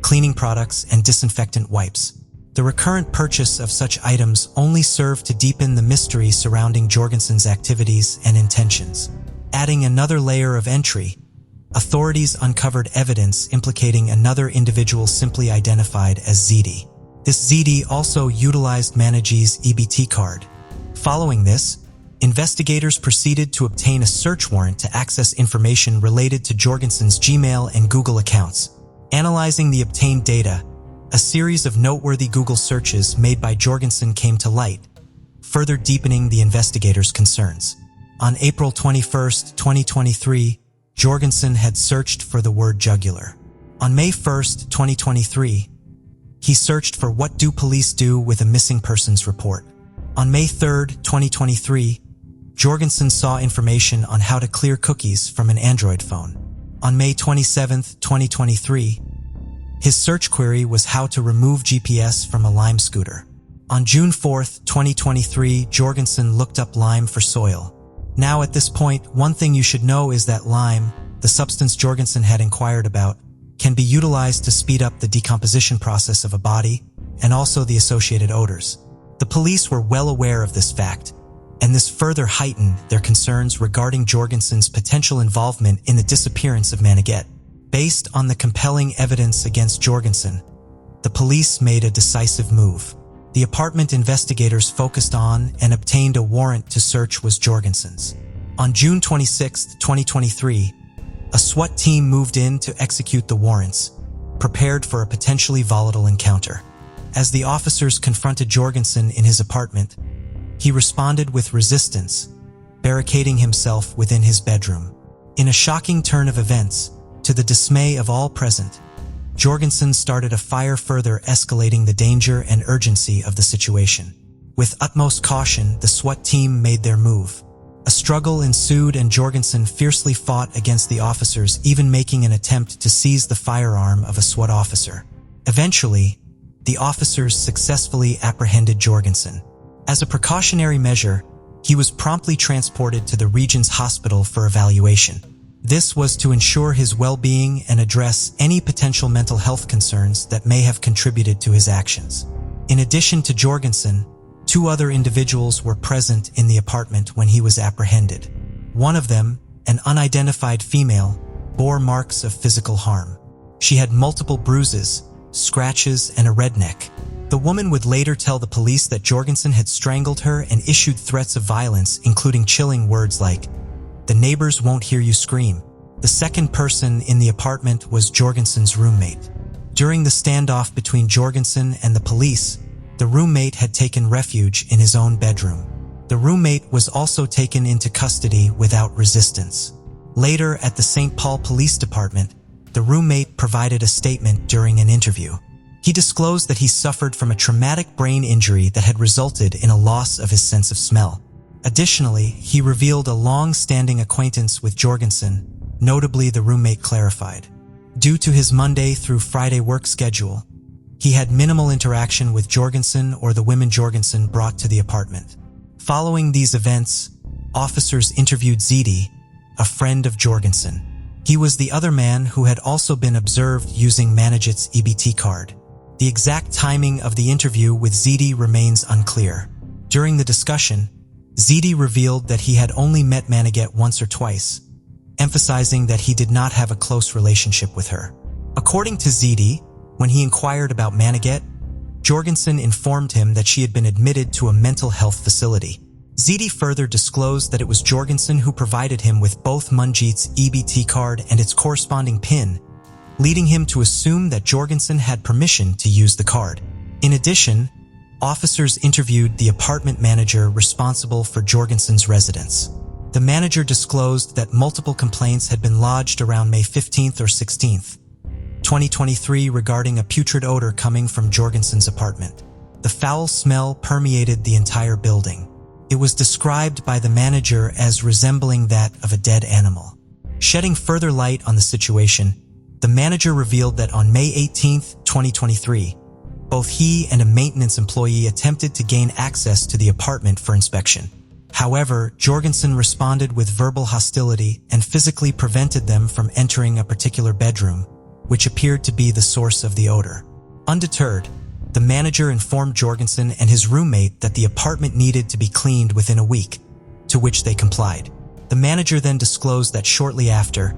cleaning products, and disinfectant wipes. The recurrent purchase of such items only served to deepen the mystery surrounding Jorgensen's activities and intentions. Adding another layer of entry, authorities uncovered evidence implicating another individual simply identified as ZD. This ZD also utilized Managee's EBT card. Following this, investigators proceeded to obtain a search warrant to access information related to Jorgensen's Gmail and Google accounts. Analyzing the obtained data, a series of noteworthy Google searches made by Jorgensen came to light, further deepening the investigators' concerns. On April 21, 2023, Jorgensen had searched for the word jugular. On May 1, 2023, he searched for what do police do with a missing persons report. On May 3, 2023, Jorgensen saw information on how to clear cookies from an Android phone. On May 27, 2023, his search query was how to remove GPS from a Lime scooter. On June 4, 2023, Jorgensen looked up lime for soil. Now at this point, one thing you should know is that lime, the substance Jorgensen had inquired about, can be utilized to speed up the decomposition process of a body and also the associated odors. The police were well aware of this fact, and this further heightened their concerns regarding Jorgensen's potential involvement in the disappearance of Mana. Based on the compelling evidence against Jorgensen, the police made a decisive move. The apartment investigators focused on and obtained a warrant to search was Jorgensen's. On June 26, 2023, a SWAT team moved in to execute the warrants, prepared for a potentially volatile encounter. As the officers confronted Jorgensen in his apartment, he responded with resistance, barricading himself within his bedroom. In a shocking turn of events, to the dismay of all present, Jorgensen started a fire, further escalating the danger and urgency of the situation. With utmost caution, the SWAT team made their move. A struggle ensued and Jorgensen fiercely fought against the officers, even making an attempt to seize the firearm of a SWAT officer. Eventually, the officers successfully apprehended Jorgensen. As a precautionary measure, he was promptly transported to the region's hospital for evaluation. This was to ensure his well-being and address any potential mental health concerns that may have contributed to his actions. In addition to Jorgensen, 2 other individuals were present in the apartment when he was apprehended. One of them, an unidentified female, bore marks of physical harm. She had multiple bruises, scratches, and a red neck. The woman would later tell the police that Jorgensen had strangled her and issued threats of violence, including chilling words like, "The neighbors won't hear you scream." The second person in the apartment was Jorgensen's roommate. During the standoff between Jorgensen and the police, the roommate had taken refuge in his own bedroom. The roommate was also taken into custody without resistance. Later, at the St. Paul Police Department, the roommate provided a statement during an interview. He disclosed that he suffered from a traumatic brain injury that had resulted in a loss of his sense of smell. Additionally, he revealed a long-standing acquaintance with Jorgensen, notably the roommate clarified. Due to his Monday through Friday work schedule, he had minimal interaction with Jorgensen or the women Jorgensen brought to the apartment. Following these events, officers interviewed ZD, a friend of Jorgensen. He was the other man who had also been observed using Managee's EBT card. The exact timing of the interview with ZD remains unclear. During the discussion, ZD revealed that he had only met Mana once or twice, emphasizing that he did not have a close relationship with her. According to ZD, when he inquired about Mana, Jorgensen informed him that she had been admitted to a mental health facility. Ziti further disclosed that it was Jorgensen who provided him with both Manjit's EBT card and its corresponding PIN, leading him to assume that Jorgensen had permission to use the card. In addition, officers interviewed the apartment manager responsible for Jorgensen's residence. The manager disclosed that multiple complaints had been lodged around May 15th or 16th, 2023 regarding a putrid odor coming from Jorgensen's apartment. The foul smell permeated the entire building. It was described by the manager as resembling that of a dead animal. Shedding further light on the situation, the manager revealed that on May 18th, 2023, both he and a maintenance employee attempted to gain access to the apartment for inspection. However, Jorgensen responded with verbal hostility and physically prevented them from entering a particular bedroom, which appeared to be the source of the odor. Undeterred, the manager informed Jorgensen and his roommate that the apartment needed to be cleaned within a week, to which they complied. The manager then disclosed that shortly after,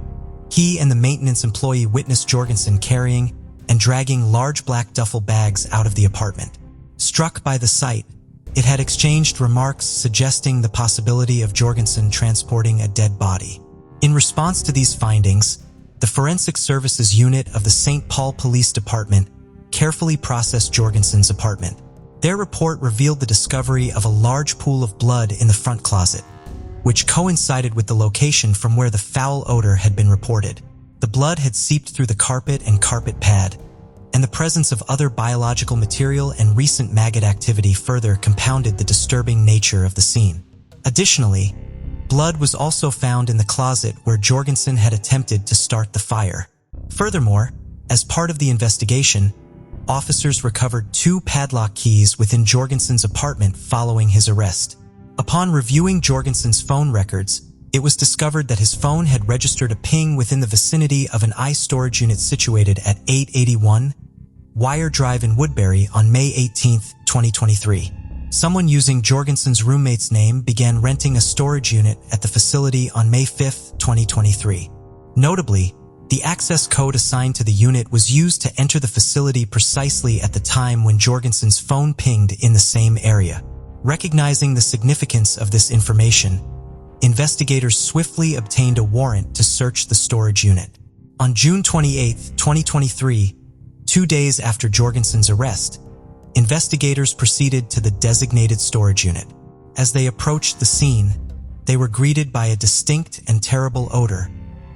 he and the maintenance employee witnessed Jorgensen carrying and dragging large black duffel bags out of the apartment. Struck by the sight, it had exchanged remarks suggesting the possibility of Jorgensen transporting a dead body. In response to these findings, the Forensic Services Unit of the St. Paul Police Department carefully processed Jorgensen's apartment. Their report revealed the discovery of a large pool of blood in the front closet, which coincided with the location from where the foul odor had been reported. The blood had seeped through the carpet and carpet pad, and the presence of other biological material and recent maggot activity further compounded the disturbing nature of the scene. Additionally, blood was also found in the closet where Jorgensen had attempted to start the fire. Furthermore, as part of the investigation, officers recovered 2 padlock keys within Jorgensen's apartment following his arrest. Upon reviewing Jorgensen's phone records, it was discovered that his phone had registered a ping within the vicinity of an storage unit situated at 881 Wire Drive in Woodbury on May 18, 2023. Someone using Jorgensen's roommate's name began renting a storage unit at the facility on May 5, 2023. Notably, the access code assigned to the unit was used to enter the facility precisely at the time when Jorgensen's phone pinged in the same area. Recognizing the significance of this information, investigators swiftly obtained a warrant to search the storage unit. On June 28, 2023, 2 days after Jorgensen's arrest, investigators proceeded to the designated storage unit. As they approached the scene, they were greeted by a distinct and terrible odor,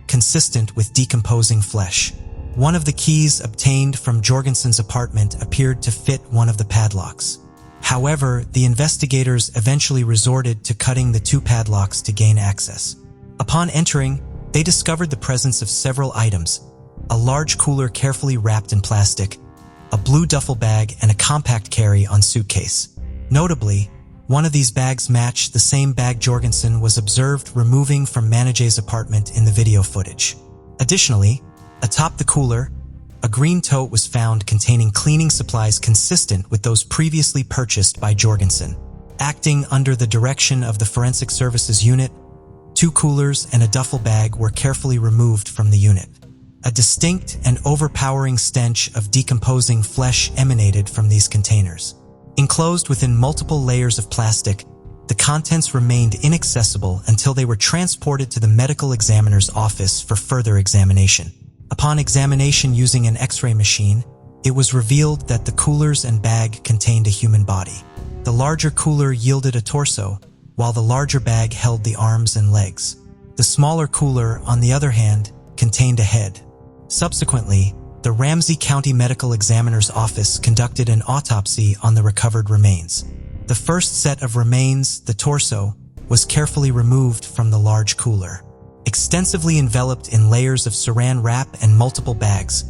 consistent with decomposing flesh. One of the keys obtained from Jorgensen's apartment appeared to fit one of the padlocks. However, the investigators eventually resorted to cutting the 2 padlocks to gain access. Upon entering, they discovered the presence of several items: a large cooler carefully wrapped in plastic, a blue duffel bag, and a compact carry-on suitcase. Notably, one of these bags matched the same bag Jorgensen was observed removing from Manajay's apartment in the video footage. Additionally, atop the cooler, a green tote was found containing cleaning supplies consistent with those previously purchased by Jorgensen. Acting under the direction of the Forensic Services Unit, 2 coolers and a duffel bag were carefully removed from the unit. A distinct and overpowering stench of decomposing flesh emanated from these containers. Enclosed within multiple layers of plastic, the contents remained inaccessible until they were transported to the medical examiner's office for further examination. Upon examination using an X-ray machine, it was revealed that the coolers and bag contained a human body. The larger cooler yielded a torso, while the larger bag held the arms and legs. The smaller cooler, on the other hand, contained a head. Subsequently, the Ramsey County Medical Examiner's Office conducted an autopsy on the recovered remains. The first set of remains, the torso, was carefully removed from the large cooler. Extensively enveloped in layers of saran wrap and multiple bags,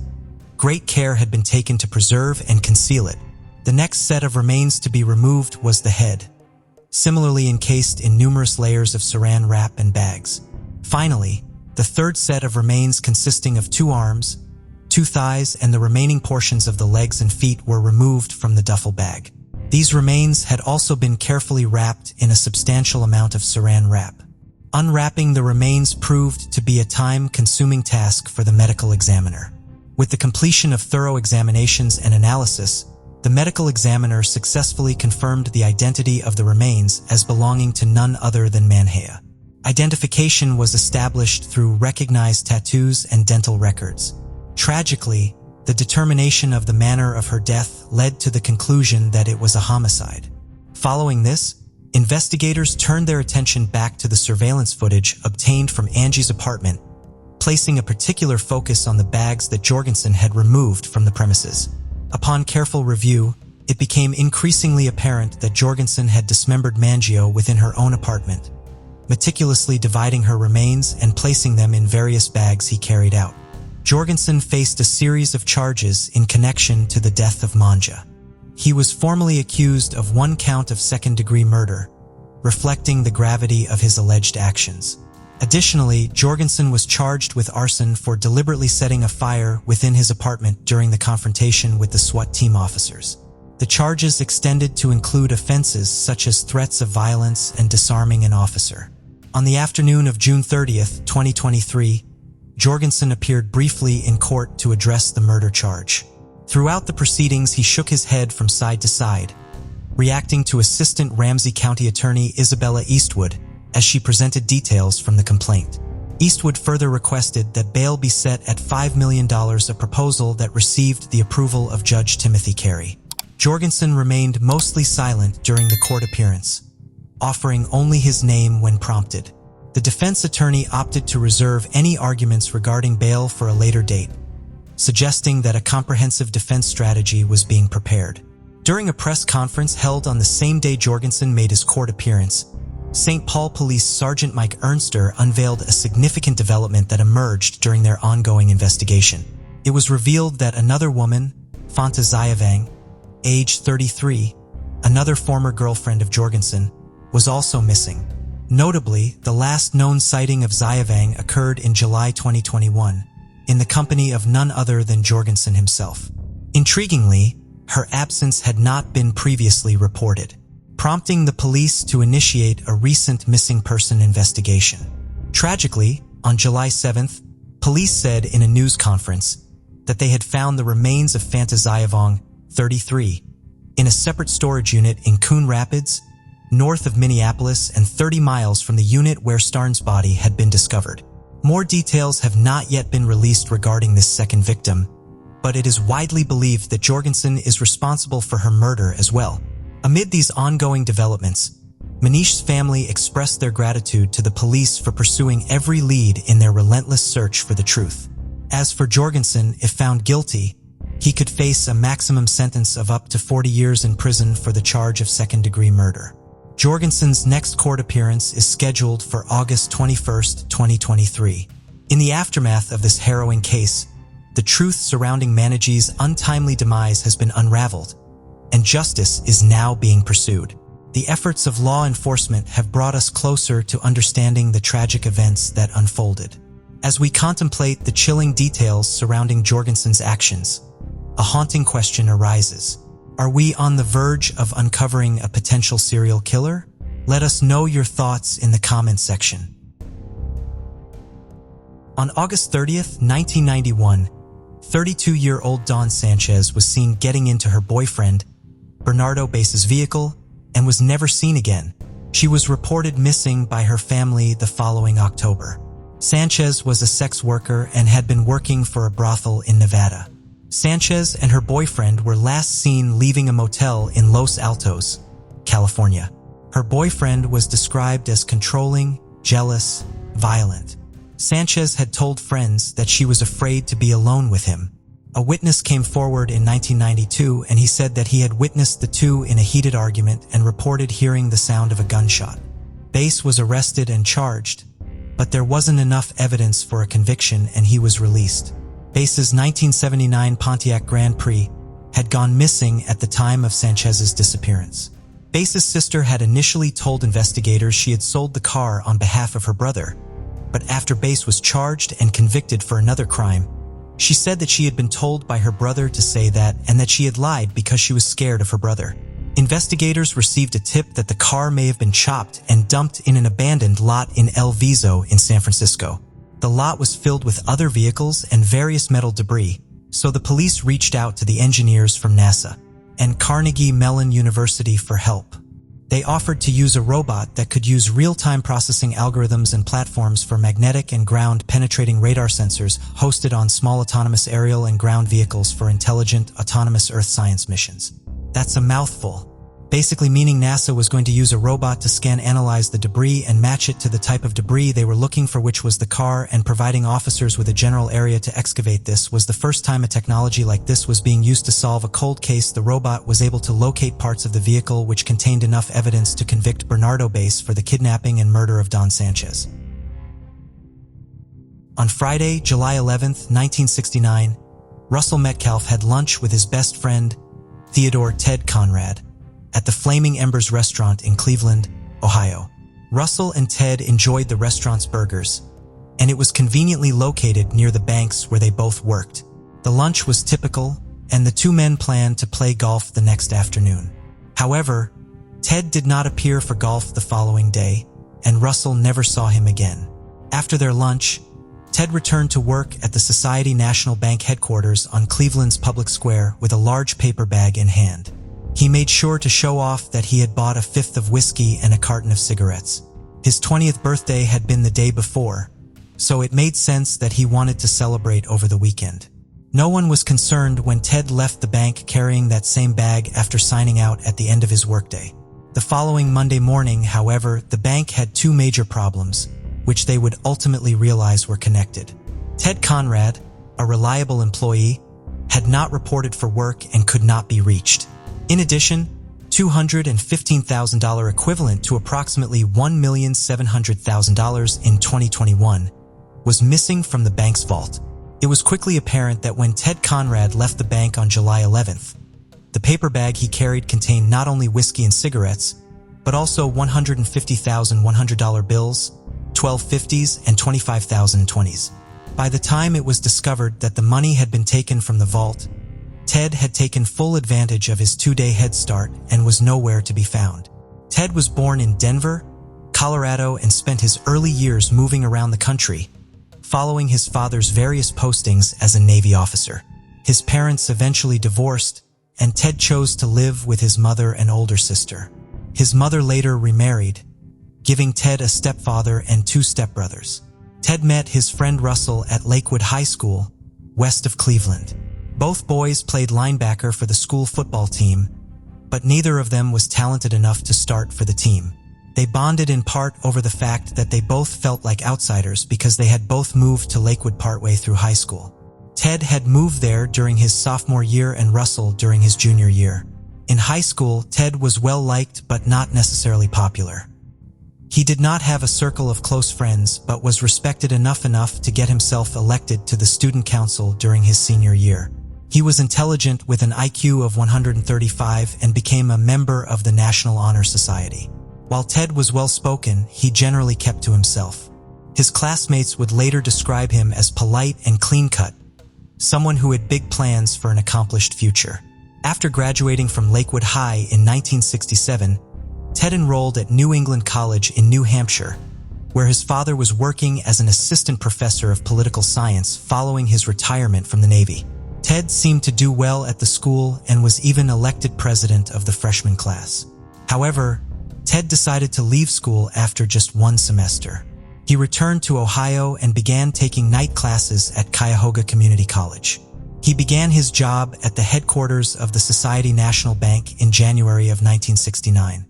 great care had been taken to preserve and conceal it. The next set of remains to be removed was the head, similarly encased in numerous layers of saran wrap and bags. Finally, the third set of remains, consisting of 2 arms, 2 thighs, and the remaining portions of the legs and feet, were removed from the duffel bag. These remains had also been carefully wrapped in a substantial amount of saran wrap. Unwrapping the remains proved to be a time-consuming task for the medical examiner. With the completion of thorough examinations and analysis, The medical examiner successfully confirmed the identity of the remains as belonging to none other than Manhea. Identification was established through recognized tattoos and dental records. Tragically, the determination of the manner of her death led to the conclusion that it was a homicide. Following this, investigators turned their attention back to the surveillance footage obtained from Angie's apartment, placing a particular focus on the bags that Jorgensen had removed from the premises. Upon careful review, it became increasingly apparent that Jorgensen had dismembered Mangio within her own apartment, meticulously dividing her remains and placing them in various bags he carried out. Jorgensen faced a series of charges in connection to the death of Manja. He was formally accused of 1 count of second-degree murder, reflecting the gravity of his alleged actions. Additionally, Jorgensen was charged with arson for deliberately setting a fire within his apartment during the confrontation with the SWAT team officers. The charges extended to include offenses such as threats of violence and disarming an officer. On the afternoon of June 30th, 2023, Jorgensen appeared briefly in court to address the murder charge. Throughout the proceedings, he shook his head from side to side, reacting to Assistant Ramsey County Attorney Isabella Eastwood as she presented details from the complaint. Eastwood further requested that bail be set at $5 million, a proposal that received the approval of Judge Timothy Carey. Jorgensen remained mostly silent during the court appearance, offering only his name when prompted. The defense attorney opted to reserve any arguments regarding bail for a later date, suggesting that a comprehensive defense strategy was being prepared. During a press conference held on the same day Jorgensen made his court appearance, St. Paul Police Sergeant Mike Ernster unveiled a significant development that emerged during their ongoing investigation. It was revealed that another woman, Fanta Zayavang, age 33, another former girlfriend of Jorgensen, was also missing. Notably, the last known sighting of Zayavang occurred in July 2021, in the company of none other than Jorgensen himself. Intriguingly, her absence had not been previously reported, prompting the police to initiate a recent missing person investigation. Tragically, on July 7th, police said in a news conference that they had found the remains of Fanta Zayavong, 33, in a separate storage unit in Coon Rapids, north of Minneapolis and 30 miles from the unit where Starn's body had been discovered. More details have not yet been released regarding this second victim, but it is widely believed that Jorgensen is responsible for her murder as well. Amid these ongoing developments, Manish's family expressed their gratitude to the police for pursuing every lead in their relentless search for the truth. As for Jorgensen, if found guilty, he could face a maximum sentence of up to 40 years in prison for the charge of second-degree murder. Jorgensen's next court appearance is scheduled for August 21st, 2023. In the aftermath of this harrowing case, the truth surrounding Manij's untimely demise has been unraveled, and justice is now being pursued. The efforts of law enforcement have brought us closer to understanding the tragic events that unfolded. As we contemplate the chilling details surrounding Jorgensen's actions, a haunting question arises. Are we on the verge of uncovering a potential serial killer? Let us know your thoughts in the comment section. On August 30th, 1991, 32-year-old Donna Sanchez was seen getting into her boyfriend, Bernardo Base's vehicle, and was never seen again. She was reported missing by her family the following October. Sanchez was a sex worker and had been working for a brothel in Nevada. Sanchez and her boyfriend were last seen leaving a motel in Los Altos, California. Her boyfriend was described as controlling, jealous, violent. Sanchez had told friends that she was afraid to be alone with him. A witness came forward in 1992 and he said that he had witnessed the two in a heated argument and reported hearing the sound of a gunshot. Base was arrested and charged, but there wasn't enough evidence for a conviction and he was released. Base's 1979 Pontiac Grand Prix had gone missing at the time of Sanchez's disappearance. Base's sister had initially told investigators she had sold the car on behalf of her brother, but after Base was charged and convicted for another crime, she said that she had been told by her brother to say that and that she had lied because she was scared of her brother. Investigators received a tip that the car may have been chopped and dumped in an abandoned lot in El Viso in San Francisco. The lot was filled with other vehicles and various metal debris, so the police reached out to the engineers from NASA. and Carnegie Mellon University for help. They offered to use a robot that could use real-time processing algorithms and platforms for magnetic and ground-penetrating radar sensors hosted on small autonomous aerial and ground vehicles for intelligent, autonomous Earth science missions. That's a mouthful. Basically meaning NASA was going to use a robot to analyze the debris and match it to the type of debris they were looking for, which was the car, and providing officers with a general area to excavate. This was the first time a technology like this was being used to solve a cold case. The robot was able to locate parts of the vehicle which contained enough evidence to convict Bernardo Bass for the kidnapping and murder of Donna Sanchez. On Friday, July 11, 1969, Russell Metcalf had lunch with his best friend, Theodore Ted Conrad, at the Flaming Embers restaurant in Cleveland, Ohio. Russell and Ted enjoyed the restaurant's burgers, and it was conveniently located near the banks where they both worked. The lunch was typical, and the two men planned to play golf the next afternoon. However, Ted did not appear for golf the following day, and Russell never saw him again. After their lunch, Ted returned to work at the Society National Bank headquarters on Cleveland's public square with a large paper bag in hand. He made sure to show off that he had bought a fifth of whiskey and a carton of cigarettes. His 20th birthday had been the day before, so it made sense that he wanted to celebrate over the weekend. No one was concerned when Ted left the bank carrying that same bag after signing out at the end of his workday. The following Monday morning, however, the bank had two major problems, which they would ultimately realize were connected. Ted Conrad, a reliable employee, had not reported for work and could not be reached. In addition, $215,000 equivalent to approximately $1,700,000 in 2021 was missing from the bank's vault. It was quickly apparent that when Ted Conrad left the bank on July 11th, the paper bag he carried contained not only whiskey and cigarettes, but also $150,000 $100 bills, 12 50s, and 25,000 20s. By the time it was discovered that the money had been taken from the vault, Ted had taken full advantage of his two-day head start and was nowhere to be found. Ted was born in Denver, Colorado, and spent his early years moving around the country, following his father's various postings as a Navy officer. His parents eventually divorced, and Ted chose to live with his mother and older sister. His mother later remarried, giving Ted a stepfather and two stepbrothers. Ted met his friend Russell at Lakewood High School, west of Cleveland. Both boys played linebacker for the school football team, but neither of them was talented enough to start for the team. They bonded in part over the fact that they both felt like outsiders because they had both moved to Lakewood partway through high school. Ted had moved there during his sophomore year and Russell during his junior year. In high school, Ted was well-liked but not necessarily popular. He did not have a circle of close friends but was respected enough to get himself elected to the student council during his senior year. He was intelligent with an IQ of 135 and became a member of the National Honor Society. While Ted was well-spoken, he generally kept to himself. His classmates would later describe him as polite and clean-cut, someone who had big plans for an accomplished future. After graduating from Lakewood High in 1967, Ted enrolled at New England College in New Hampshire, where his father was working as an assistant professor of political science following his retirement from the Navy. Ted seemed to do well at the school and was even elected president of the freshman class. However, Ted decided to leave school after just one semester. He returned to Ohio and began taking night classes at Cuyahoga Community College. He began his job at the headquarters of the Society National Bank in January of 1969.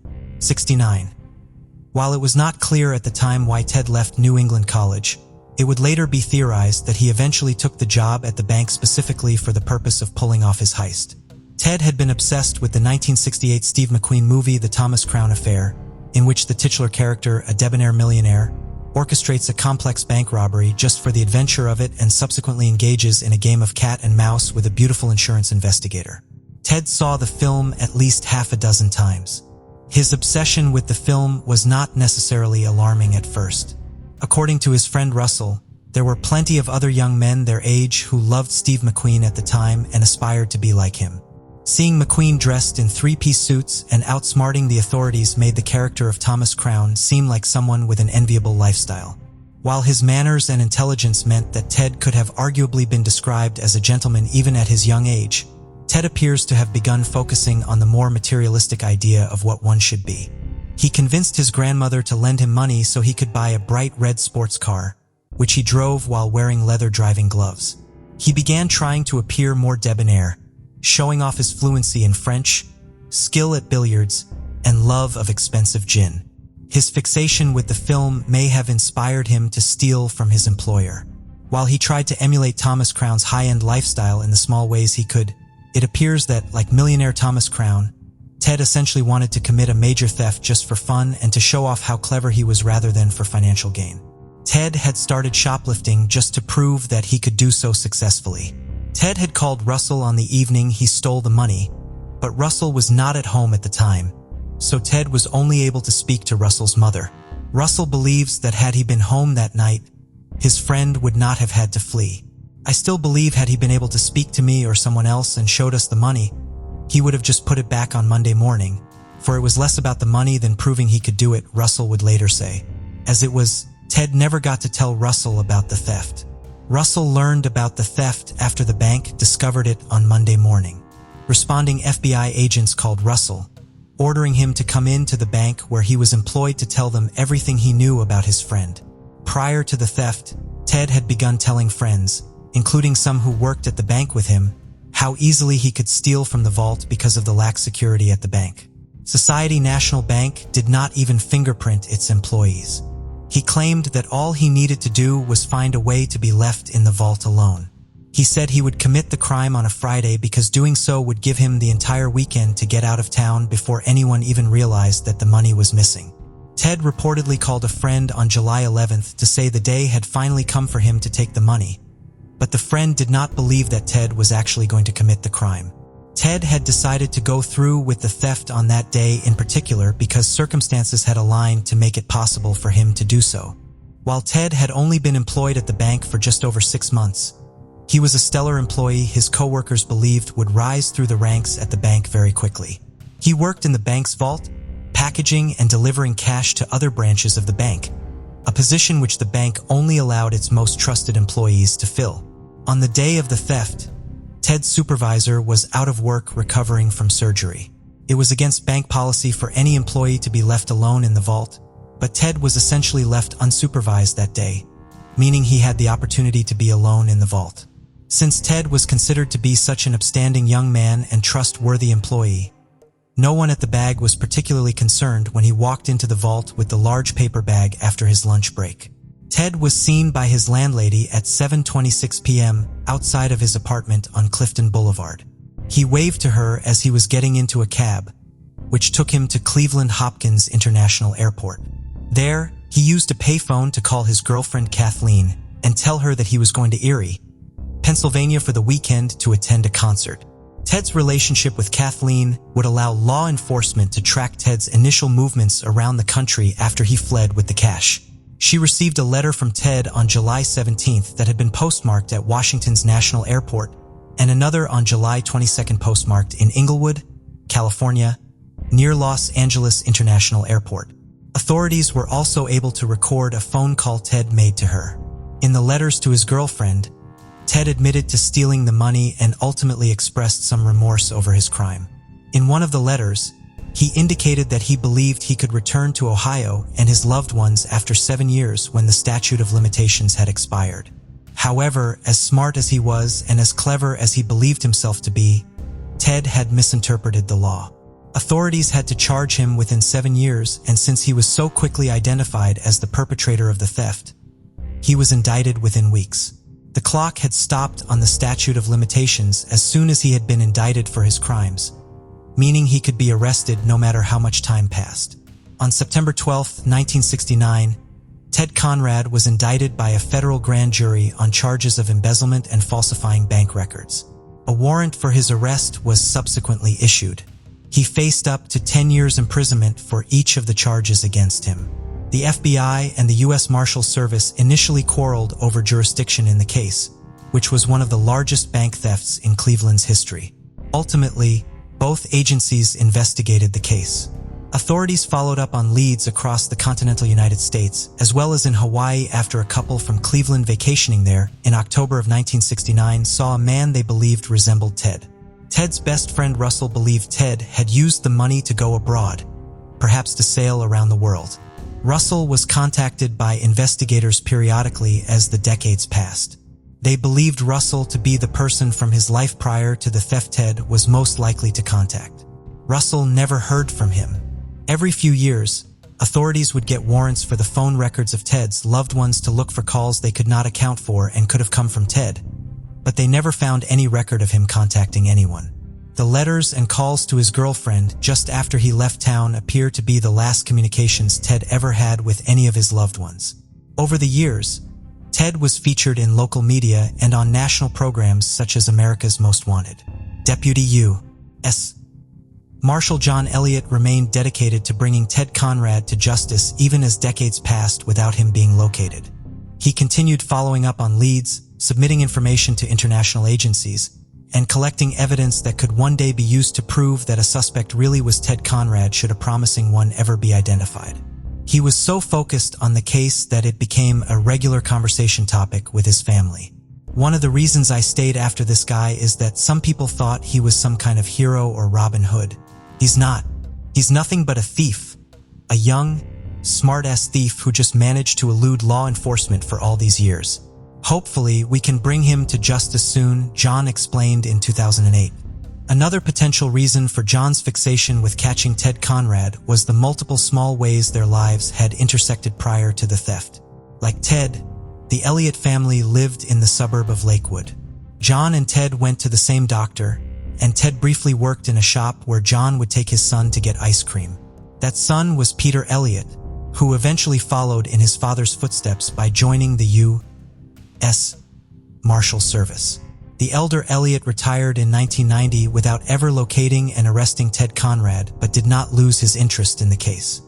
While it was not clear at the time why Ted left New England College, it would later be theorized that he eventually took the job at the bank specifically for the purpose of pulling off his heist. Ted had been obsessed with the 1968 Steve McQueen movie The Thomas Crown Affair, in which the titular character, a debonair millionaire, orchestrates a complex bank robbery just for the adventure of it and subsequently engages in a game of cat and mouse with a beautiful insurance investigator. Ted saw the film at least half a dozen times. His obsession with the film was not necessarily alarming at first. According to his friend Russell, there were plenty of other young men their age who loved Steve McQueen at the time and aspired to be like him. Seeing McQueen dressed in three-piece suits and outsmarting the authorities made the character of Thomas Crown seem like someone with an enviable lifestyle. While his manners and intelligence meant that Ted could have arguably been described as a gentleman even at his young age, Ted appears to have begun focusing on the more materialistic idea of what one should be. He convinced his grandmother to lend him money so he could buy a bright red sports car, which he drove while wearing leather driving gloves. He began trying to appear more debonair, showing off his fluency in French, skill at billiards, and love of expensive gin. His fixation with the film may have inspired him to steal from his employer. While he tried to emulate Thomas Crown's high-end lifestyle in the small ways he could, it appears that, like millionaire Thomas Crown, Ted essentially wanted to commit a major theft just for fun and to show off how clever he was rather than for financial gain. Ted had started shoplifting just to prove that he could do so successfully. Ted had called Russell on the evening he stole the money, but Russell was not at home at the time, so Ted was only able to speak to Russell's mother. Russell believes that had he been home that night, his friend would not have had to flee. I still believe had he been able to speak to me or someone else and showed us the money, he would have just put it back on Monday morning, for it was less about the money than proving he could do it, Russell would later say. As it was, Ted never got to tell Russell about the theft. Russell learned about the theft after the bank discovered it on Monday morning. Responding FBI agents called Russell, ordering him to come into the bank where he was employed to tell them everything he knew about his friend. Prior to the theft, Ted had begun telling friends, including some who worked at the bank with him, how easily he could steal from the vault because of the lax security at the bank. Society National Bank did not even fingerprint its employees. He claimed that all he needed to do was find a way to be left in the vault alone. He said he would commit the crime on a Friday because doing so would give him the entire weekend to get out of town before anyone even realized that the money was missing. Ted reportedly called a friend on July 11th to say the day had finally come for him to take the money, but the friend did not believe that Ted was actually going to commit the crime. Ted had decided to go through with the theft on that day in particular because circumstances had aligned to make it possible for him to do so. While Ted had only been employed at the bank for just over 6 months, he was a stellar employee his coworkers believed would rise through the ranks at the bank very quickly. He worked in the bank's vault, packaging and delivering cash to other branches of the bank, a position which the bank only allowed its most trusted employees to fill. On the day of the theft, Ted's supervisor was out of work recovering from surgery. It was against bank policy for any employee to be left alone in the vault, but Ted was essentially left unsupervised that day, meaning he had the opportunity to be alone in the vault. Since Ted was considered to be such an upstanding young man and trustworthy employee, no one at the bag was particularly concerned when he walked into the vault with the large paper bag after his lunch break. Ted was seen by his landlady at 7:26 p.m. outside of his apartment on Clifton Boulevard. He waved to her as he was getting into a cab, which took him to Cleveland Hopkins International Airport. There, he used a payphone to call his girlfriend Kathleen and tell her that he was going to Erie, Pennsylvania for the weekend to attend a concert. Ted's relationship with Kathleen would allow law enforcement to track Ted's initial movements around the country after he fled with the cash. She received a letter from Ted on July 17th that had been postmarked at Washington's National Airport and another on July 22nd postmarked in Inglewood, California, near Los Angeles International Airport. Authorities were also able to record a phone call Ted made to her. In the letters to his girlfriend, Ted admitted to stealing the money and ultimately expressed some remorse over his crime. In one of the letters, he indicated that he believed he could return to Ohio and his loved ones after 7 years when the statute of limitations had expired. However, as smart as he was and as clever as he believed himself to be, Ted had misinterpreted the law. Authorities had to charge him within 7 years, and since he was so quickly identified as the perpetrator of the theft, he was indicted within weeks. The clock had stopped on the statute of limitations as soon as he had been indicted for his crimes, meaning he could be arrested no matter how much time passed. On September 12, 1969, Ted Conrad was indicted by a federal grand jury on charges of embezzlement and falsifying bank records. A warrant for his arrest was subsequently issued. He faced up to 10 years imprisonment for each of the charges against him. The FBI and the U.S. Marshal Service initially quarreled over jurisdiction in the case, which was one of the largest bank thefts in Cleveland's history. Ultimately, both agencies investigated the case. Authorities followed up on leads across the continental United States, as well as in Hawaii after a couple from Cleveland vacationing there in October of 1969 saw a man they believed resembled Ted. Ted's best friend Russell believed Ted had used the money to go abroad, perhaps to sail around the world. Russell was contacted by investigators periodically as the decades passed. They believed Russell to be the person from his life prior to the theft Ted was most likely to contact. Russell never heard from him. Every few years, authorities would get warrants for the phone records of Ted's loved ones to look for calls they could not account for and could have come from Ted, but they never found any record of him contacting anyone. The letters and calls to his girlfriend just after he left town appear to be the last communications Ted ever had with any of his loved ones. Over the years, Ted was featured in local media and on national programs such as America's Most Wanted. Deputy U.S. Marshal John Elliott remained dedicated to bringing Ted Conrad to justice even as decades passed without him being located. He continued following up on leads, submitting information to international agencies, and collecting evidence that could one day be used to prove that a suspect really was Ted Conrad should a promising one ever be identified. He was so focused on the case that it became a regular conversation topic with his family. One of the reasons I stayed after this guy is that some people thought he was some kind of hero or Robin Hood. He's not. He's nothing but a thief. A young, smart-ass thief who just managed to elude law enforcement for all these years. Hopefully, we can bring him to justice soon, John explained in 2008. Another potential reason for John's fixation with catching Ted Conrad was the multiple small ways their lives had intersected prior to the theft. Like Ted, the Elliott family lived in the suburb of Lakewood. John and Ted went to the same doctor, and Ted briefly worked in a shop where John would take his son to get ice cream. That son was Peter Elliott, who eventually followed in his father's footsteps by joining the U.S. Marshal Service. The elder Elliott retired in 1990 without ever locating and arresting Ted Conrad, but did not lose his interest in the case.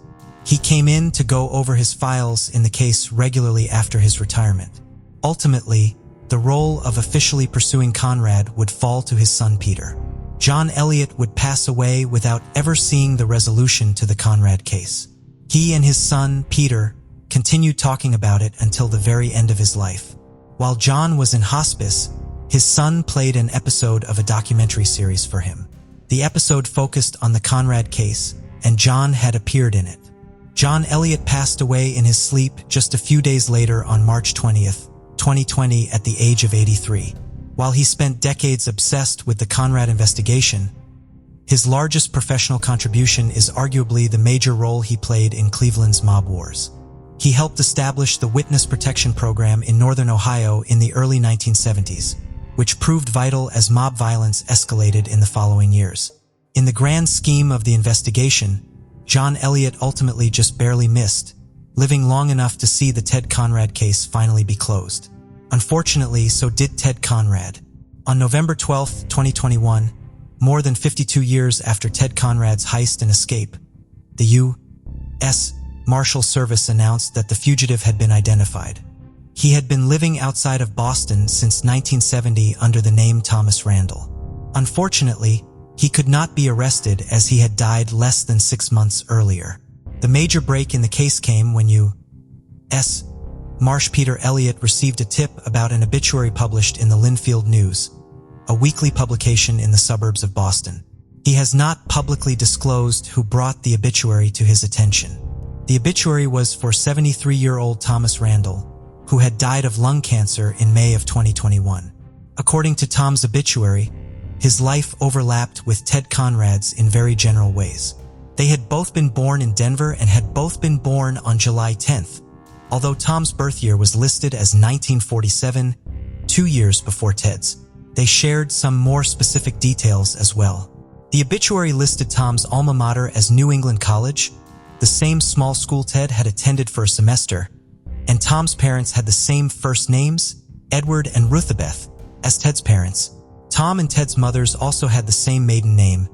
He came in to go over his files in the case regularly after his retirement. Ultimately, the role of officially pursuing Conrad would fall to his son Peter. John Elliott would pass away without ever seeing the resolution to the Conrad case. He and his son, Peter, continued talking about it until the very end of his life. While John was in hospice, his son played an episode of a documentary series for him. The episode focused on the Conrad case, and John had appeared in it. John Elliott passed away in his sleep just a few days later on March 20th, 2020 at the age of 83. While he spent decades obsessed with the Conrad investigation, his largest professional contribution is arguably the major role he played in Cleveland's mob wars. He helped establish the Witness Protection Program in Northern Ohio in the early 1970s, which proved vital as mob violence escalated in the following years. In the grand scheme of the investigation, John Elliott ultimately just barely missed, living long enough to see the Ted Conrad case finally be closed. Unfortunately, so did Ted Conrad. On November 12, 2021, more than 52 years after Ted Conrad's heist and escape, the U.S. Marshal Service announced that the fugitive had been identified. He had been living outside of Boston since 1970 under the name Thomas Randall. Unfortunately, he could not be arrested as he had died less than 6 months earlier. The major break in the case came when U.S. Marsh Peter Elliott received a tip about an obituary published in the Linfield News, a weekly publication in the suburbs of Boston. He has not publicly disclosed who brought the obituary to his attention. The obituary was for 73-year-old Thomas Randall, who had died of lung cancer in May of 2021. According to Tom's obituary, his life overlapped with Ted Conrad's in very general ways. They had both been born in Denver and had both been born on July 10th, although Tom's birth year was listed as 1947, 2 years before Ted's. They shared some more specific details as well. The obituary listed Tom's alma mater as New England College, the same small school Ted had attended for a semester, and Tom's parents had the same first names, Edward and Ruthabeth, as Ted's parents. Tom and Ted's mothers also had the same maiden name.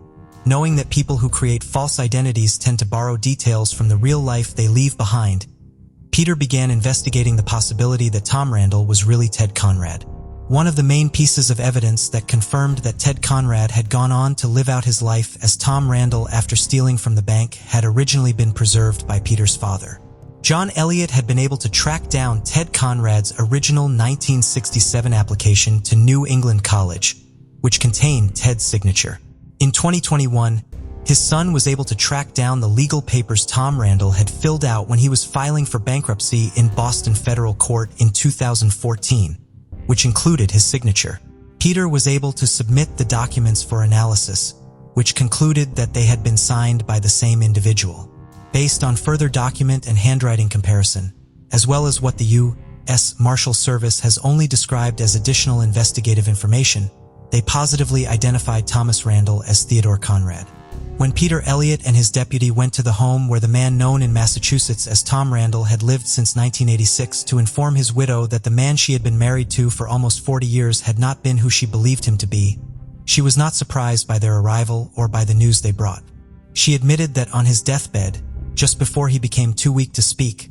Knowing that people who create false identities tend to borrow details from the real life they leave behind, Peter began investigating the possibility that Tom Randall was really Ted Conrad. One of the main pieces of evidence that confirmed that Ted Conrad had gone on to live out his life as Tom Randall after stealing from the bank had originally been preserved by Peter's father. John Elliott had been able to track down Ted Conrad's original 1967 application to New England College, which contained Ted's signature. In 2021, his son was able to track down the legal papers Tom Randall had filled out when he was filing for bankruptcy in Boston federal court in 2014, which included his signature. Peter was able to submit the documents for analysis, which concluded that they had been signed by the same individual. Based on further document and handwriting comparison, as well as what the U.S. Marshal Service has only described as additional investigative information, they positively identified Thomas Randall as Theodore Conrad. When Peter Elliott and his deputy went to the home where the man known in Massachusetts as Tom Randall had lived since 1986 to inform his widow that the man she had been married to for almost 40 years had not been who she believed him to be, she was not surprised by their arrival or by the news they brought. She admitted that on his deathbed, just before he became too weak to speak,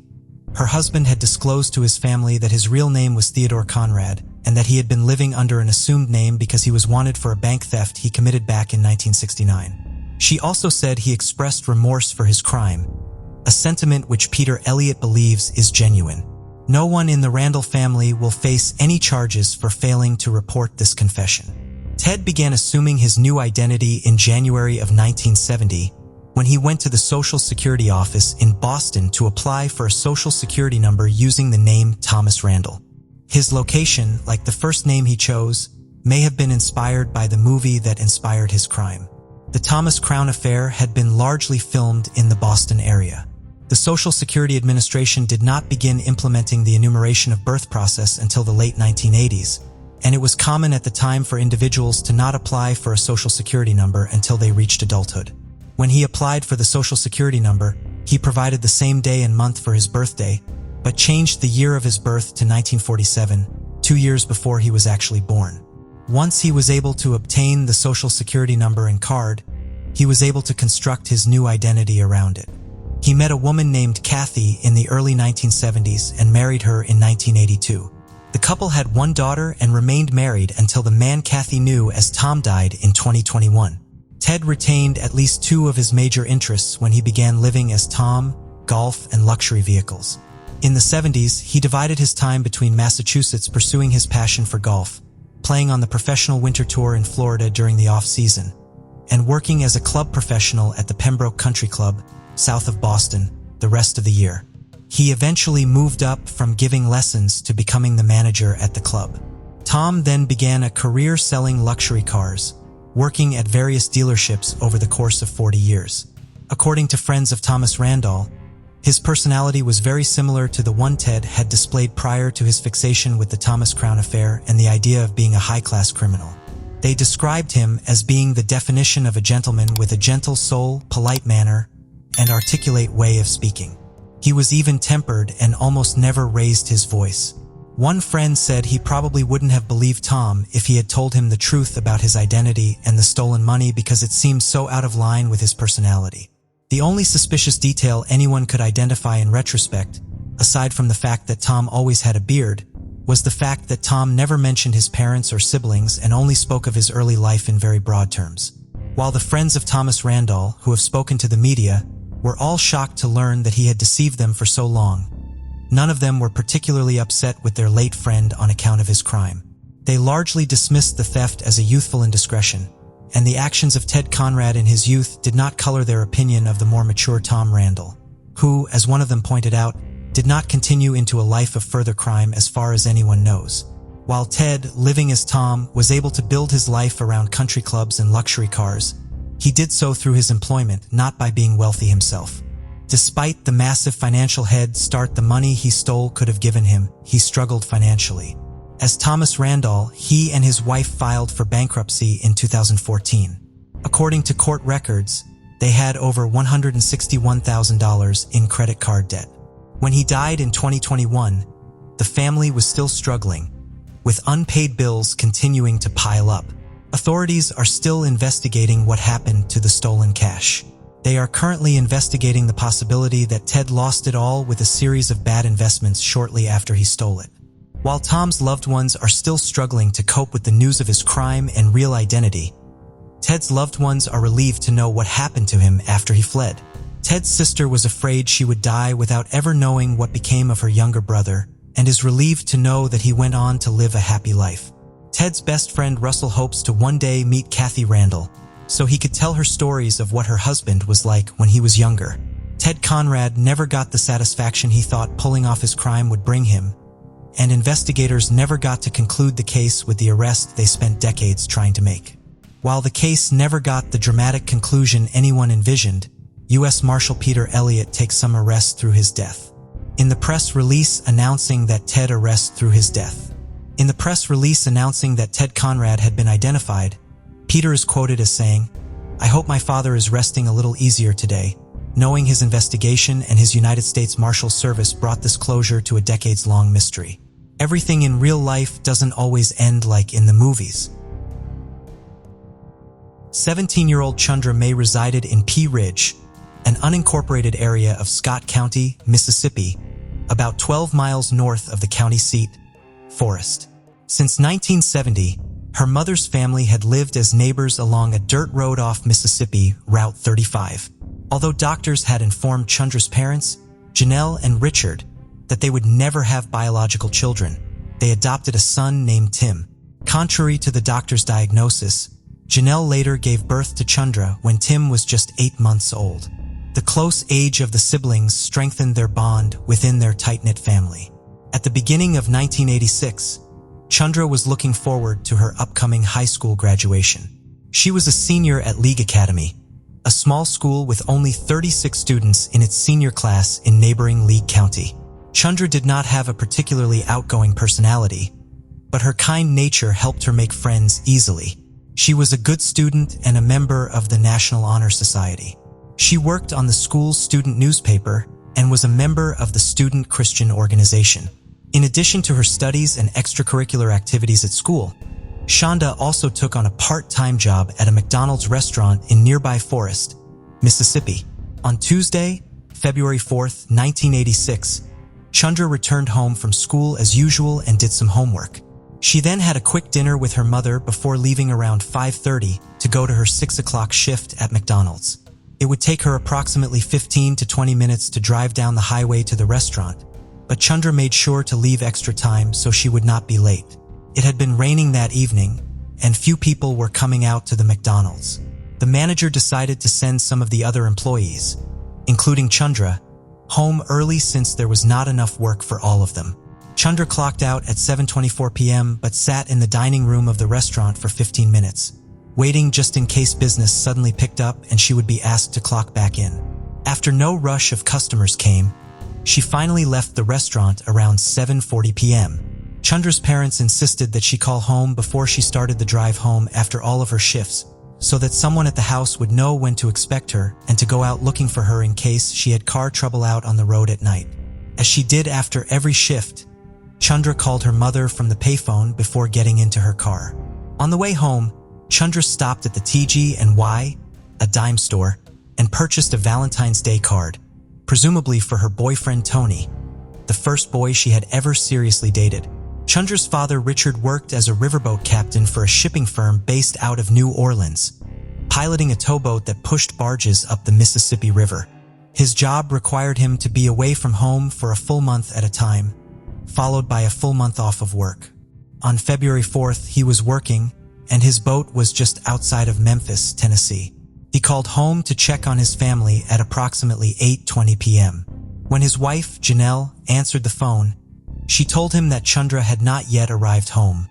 her husband had disclosed to his family that his real name was Theodore Conrad and that he had been living under an assumed name because he was wanted for a bank theft he committed back in 1969. She also said he expressed remorse for his crime, a sentiment which Peter Elliott believes is genuine. No one in the Randall family will face any charges for failing to report this confession. Ted began assuming his new identity in January of 1970 when he went to the Social Security office in Boston to apply for a Social Security number using the name Thomas Randall. His location, like the first name he chose, may have been inspired by the movie that inspired his crime. The Thomas Crown affair had been largely filmed in the Boston area. The Social Security Administration did not begin implementing the enumeration of birth process until the late 1980s, and it was common at the time for individuals to not apply for a Social Security number until they reached adulthood. When he applied for the Social Security number, he provided the same day and month for his birthday, but changed the year of his birth to 1947, 2 years before he was actually born. Once he was able to obtain the Social Security number and card, he was able to construct his new identity around it. He met a woman named Kathy in the early 1970s and married her in 1982. The couple had one daughter and remained married until the man Kathy knew as Tom died in 2021. Ted retained at least 2 of his major interests when he began living as Tom, golf, and luxury vehicles. In the 70s, he divided his time between Massachusetts pursuing his passion for golf, playing on the professional winter tour in Florida during the off-season, and working as a club professional at the Pembroke Country Club, south of Boston, the rest of the year. He eventually moved up from giving lessons to becoming the manager at the club. Tom then began a career selling luxury cars, working at various dealerships over the course of 40 years. According to friends of Thomas Randall, his personality was very similar to the one Ted had displayed prior to his fixation with the Thomas Crown affair and the idea of being a high-class criminal. They described him as being the definition of a gentleman with a gentle soul, polite manner, and articulate way of speaking. He was even-tempered and almost never raised his voice. One friend said he probably wouldn't have believed Tom if he had told him the truth about his identity and the stolen money because it seemed so out of line with his personality. The only suspicious detail anyone could identify in retrospect, aside from the fact that Tom always had a beard, was the fact that Tom never mentioned his parents or siblings and only spoke of his early life in very broad terms. While the friends of Thomas Randall, who have spoken to the media, were all shocked to learn that he had deceived them for so long, none of them were particularly upset with their late friend on account of his crime. They largely dismissed the theft as a youthful indiscretion, and the actions of Ted Conrad in his youth did not color their opinion of the more mature Tom Randall, who, as one of them pointed out, did not continue into a life of further crime as far as anyone knows. While Ted, living as Tom, was able to build his life around country clubs and luxury cars, he did so through his employment, not by being wealthy himself. Despite the massive financial head start the money he stole could have given him, he struggled financially. As Thomas Randall, he and his wife filed for bankruptcy in 2014. According to court records, they had over $161,000 in credit card debt. When he died in 2021, the family was still struggling, with unpaid bills continuing to pile up. Authorities are still investigating what happened to the stolen cash. They are currently investigating the possibility that Ted lost it all with a series of bad investments shortly after he stole it. While Tom's loved ones are still struggling to cope with the news of his crime and real identity, Ted's loved ones are relieved to know what happened to him after he fled. Ted's sister was afraid she would die without ever knowing what became of her younger brother, and is relieved to know that he went on to live a happy life. Ted's best friend Russell hopes to one day meet Kathy Randall, so he could tell her stories of what her husband was like when he was younger. Ted Conrad never got the satisfaction he thought pulling off his crime would bring him, and investigators never got to conclude the case with the arrest they spent decades trying to make. While the case never got the dramatic conclusion anyone envisioned, U.S. Marshal Peter Elliott takes some arrest through his death. In the press release announcing that Ted Conrad had been identified, Peter is quoted as saying, "I hope my father is resting a little easier today, knowing his investigation and his United States Marshal Service brought this closure to a decades-long mystery. Everything in real life doesn't always end like in the movies." 17-year-old Chundra May resided in Pea Ridge, an unincorporated area of Scott County, Mississippi, about 12 miles north of the county seat, Forest. Since 1970, her mother's family had lived as neighbors along a dirt road off Mississippi Route 35. Although doctors had informed Chundra's parents, Janelle and Richard, that they would never have biological children, they adopted a son named Tim. Contrary to the doctor's diagnosis, Janelle later gave birth to Chundra when Tim was just 8 months old. The close age of the siblings strengthened their bond within their tight-knit family. At the beginning of 1986, Chundra was looking forward to her upcoming high school graduation. She was a senior at League Academy, a small school with only 36 students in its senior class in neighboring League County. Chundra did not have a particularly outgoing personality, but her kind nature helped her make friends easily. She was a good student and a member of the National Honor Society. She worked on the school's student newspaper and was a member of the Student Christian Organization. In addition to her studies and extracurricular activities at school, Shonda also took on a part-time job at a McDonald's restaurant in nearby Forest, Mississippi. On Tuesday, February 4th, 1986, Chundra returned home from school as usual and did some homework. She then had a quick dinner with her mother before leaving around 5:30 to go to her 6 o'clock shift at McDonald's. It would take her approximately 15 to 20 minutes to drive down the highway to the restaurant, but Chundra made sure to leave extra time so she would not be late. It had been raining that evening, and few people were coming out to the McDonald's. The manager decided to send some of the other employees, including Chundra, home early since there was not enough work for all of them. Chundra clocked out at 7:24 p.m. but sat in the dining room of the restaurant for 15 minutes, waiting just in case business suddenly picked up and she would be asked to clock back in. After no rush of customers came, she finally left the restaurant around 7:40 p.m. Chundra's parents insisted that she call home before she started the drive home after all of her shifts, so that someone at the house would know when to expect her and to go out looking for her in case she had car trouble out on the road at night. As she did after every shift, Chundra called her mother from the payphone before getting into her car. On the way home, Chundra stopped at the TG&Y, a dime store, and purchased a Valentine's Day card, presumably for her boyfriend Tony, the first boy she had ever seriously dated. Chundra's father Richard worked as a riverboat captain for a shipping firm based out of New Orleans, piloting a towboat that pushed barges up the Mississippi River. His job required him to be away from home for a full month at a time, followed by a full month off of work. On February 4th, he was working, and his boat was just outside of Memphis, Tennessee. He called home to check on his family at approximately 8:20 p.m. When his wife, Janelle, answered the phone, she told him that Chundra had not yet arrived home,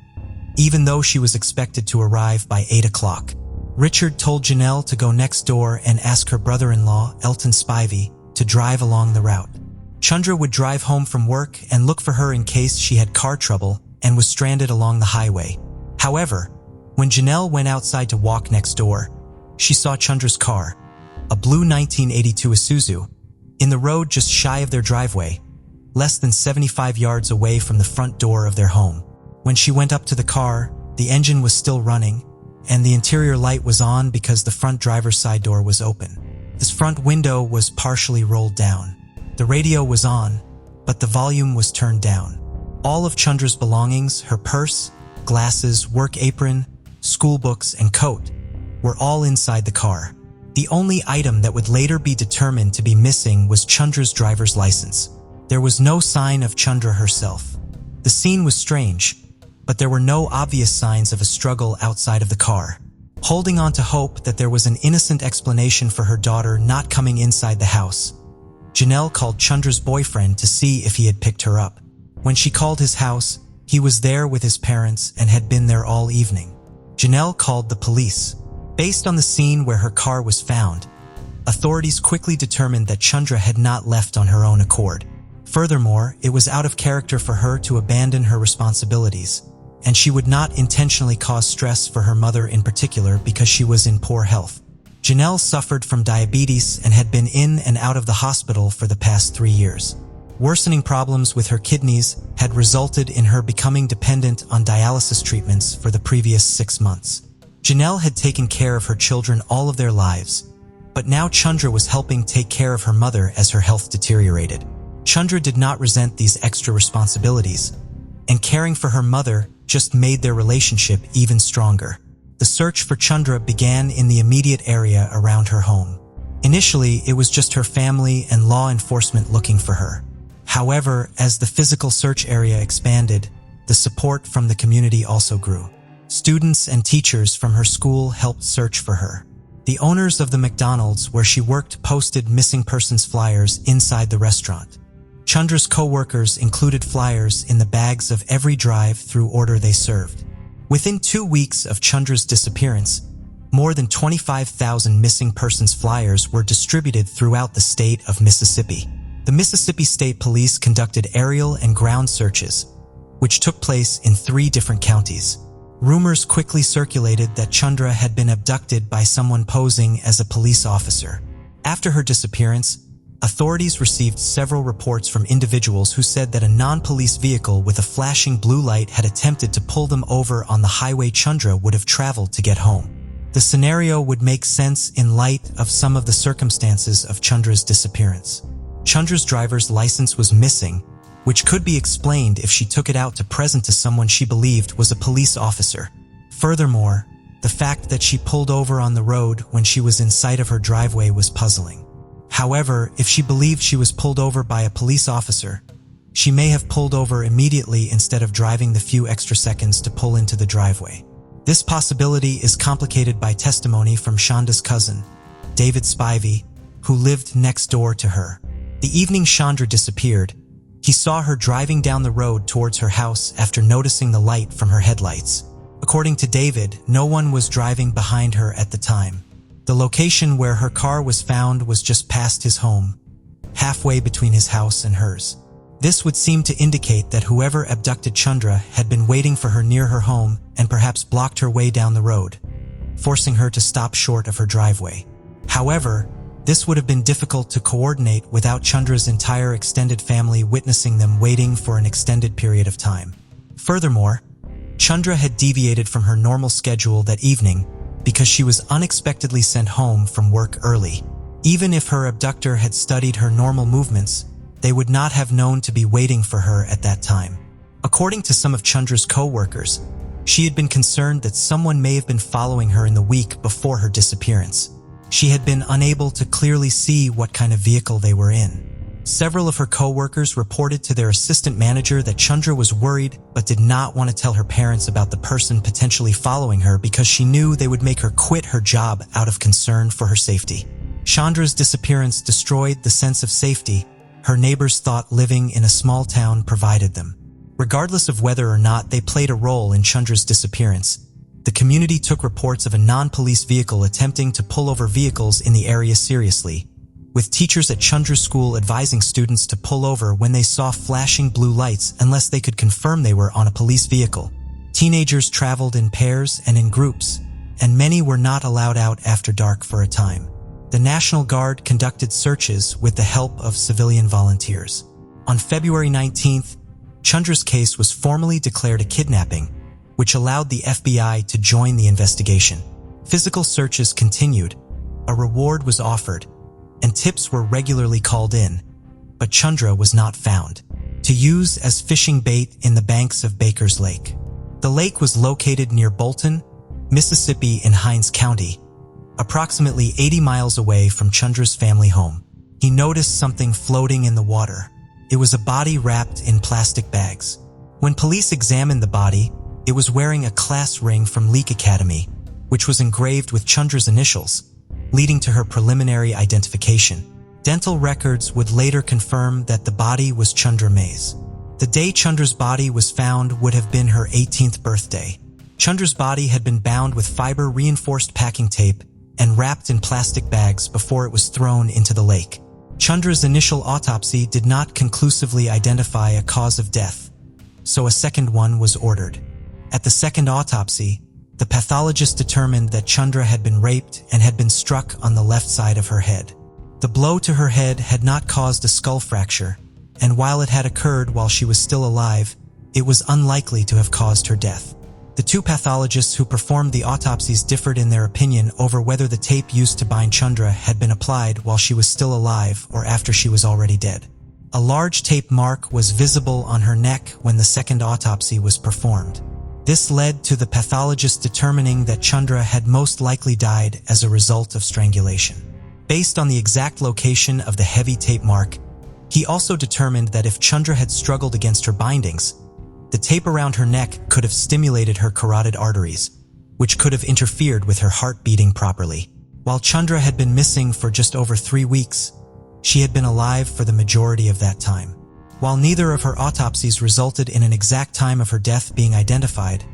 even though she was expected to arrive by 8 o'clock. Richard told Janelle to go next door and ask her brother-in-law, Elton Spivey, to drive along the route. Chundra would drive home from work and look for her in case she had car trouble and was stranded along the highway. However, when Janelle went outside to walk next door, she saw Chundra's car, a blue 1982 Isuzu, in the road just shy of their driveway, less than 75 yards away from the front door of their home. When she went up to the car, the engine was still running, and the interior light was on because the front driver's side door was open. His front window was partially rolled down. The radio was on, but the volume was turned down. All of Chundra's belongings, her purse, glasses, work apron, school books, and coat, were all inside the car. The only item that would later be determined to be missing was Chundra's driver's license. There was no sign of Chundra herself. The scene was strange, but there were no obvious signs of a struggle outside of the car. Holding on to hope that there was an innocent explanation for her daughter not coming inside the house, Janelle called Chundra's boyfriend to see if he had picked her up. When she called his house, he was there with his parents and had been there all evening. Janelle called the police. Based on the scene where her car was found, authorities quickly determined that Chundra had not left on her own accord. Furthermore, it was out of character for her to abandon her responsibilities, and she would not intentionally cause stress for her mother in particular because she was in poor health. Janelle suffered from diabetes and had been in and out of the hospital for the past 3 years. Worsening problems with her kidneys had resulted in her becoming dependent on dialysis treatments for the previous 6 months. Janelle had taken care of her children all of their lives, but now Chundra was helping take care of her mother as her health deteriorated. Chundra did not resent these extra responsibilities, and caring for her mother just made their relationship even stronger. The search for Chundra began in the immediate area around her home. Initially, it was just her family and law enforcement looking for her. However, as the physical search area expanded, the support from the community also grew. Students and teachers from her school helped search for her. The owners of the McDonald's where she worked posted missing persons flyers inside the restaurant. Chundra's co-workers included flyers in the bags of every drive-through order they served. Within 2 weeks of Chundra's disappearance, more than 25,000 missing persons flyers were distributed throughout the state of Mississippi. The Mississippi State Police conducted aerial and ground searches, which took place in 3 different counties. Rumors quickly circulated that Chundra had been abducted by someone posing as a police officer. After her disappearance, authorities received several reports from individuals who said that a non-police vehicle with a flashing blue light had attempted to pull them over on the highway Chundra would have traveled to get home. The scenario would make sense in light of some of the circumstances of Chundra's disappearance. Chundra's driver's license was missing, which could be explained if she took it out to present to someone she believed was a police officer. Furthermore, the fact that she pulled over on the road when she was in sight of her driveway was puzzling. However, if she believed she was pulled over by a police officer, she may have pulled over immediately instead of driving the few extra seconds to pull into the driveway. This possibility is complicated by testimony from Shonda's cousin, David Spivey, who lived next door to her. The evening Chandra disappeared, he saw her driving down the road towards her house after noticing the light from her headlights. According to David, no one was driving behind her at the time. The location where her car was found was just past his home, halfway between his house and hers. This would seem to indicate that whoever abducted Chundra had been waiting for her near her home and perhaps blocked her way down the road, forcing her to stop short of her driveway. However, this would have been difficult to coordinate without Chundra's entire extended family witnessing them waiting for an extended period of time. Furthermore, Chundra had deviated from her normal schedule that evening because she was unexpectedly sent home from work early. Even if her abductor had studied her normal movements, they would not have known to be waiting for her at that time. According to some of Chundra's co-workers, she had been concerned that someone may have been following her in the week before her disappearance. She had been unable to clearly see what kind of vehicle they were in. Several of her co-workers reported to their assistant manager that Chundra was worried but did not want to tell her parents about the person potentially following her because she knew they would make her quit her job out of concern for her safety. Chandra's disappearance destroyed the sense of safety her neighbors thought living in a small town provided them. Regardless of whether or not they played a role in Chundra's disappearance, the community took reports of a non-police vehicle attempting to pull over vehicles in the area seriously, with teachers at Chundra's school advising students to pull over when they saw flashing blue lights unless they could confirm they were on a police vehicle. Teenagers traveled in pairs and in groups, and many were not allowed out after dark for a time. The National Guard conducted searches with the help of civilian volunteers. On February 19th, Chundra's case was formally declared a kidnapping, which allowed the FBI to join the investigation. Physical searches continued, a reward was offered, and tips were regularly called in, but Chundra was not found, to use as fishing bait in the banks of Baker's Lake. The lake was located near Bolton, Mississippi in Hinds County, approximately 80 miles away from Chundra's family home. He noticed something floating in the water. It was a body wrapped in plastic bags. When police examined the body, It was wearing a class ring from Leek Academy, which was engraved with Chundra's initials, leading to her preliminary identification. Dental records would later confirm that the body was Chundra May's. The day Chundra's body was found would have been her 18th birthday. Chundra's body had been bound with fiber-reinforced packing tape and wrapped in plastic bags before it was thrown into the lake. Chundra's initial autopsy did not conclusively identify a cause of death, so a second one was ordered. At the second autopsy, the pathologist determined that Chundra had been raped and had been struck on the left side of her head. The blow to her head had not caused a skull fracture, and while it had occurred while she was still alive, it was unlikely to have caused her death. The two pathologists who performed the autopsies differed in their opinion over whether the tape used to bind Chundra had been applied while she was still alive or after she was already dead. A large tape mark was visible on her neck when the second autopsy was performed. This led to the pathologist determining that Chundra had most likely died as a result of strangulation. Based on the exact location of the heavy tape mark, he also determined that if Chundra had struggled against her bindings, the tape around her neck could have stimulated her carotid arteries, which could have interfered with her heart beating properly. While Chundra had been missing for just over 3 weeks, she had been alive for the majority of that time. While neither of her autopsies resulted in an exact time of her death being identified,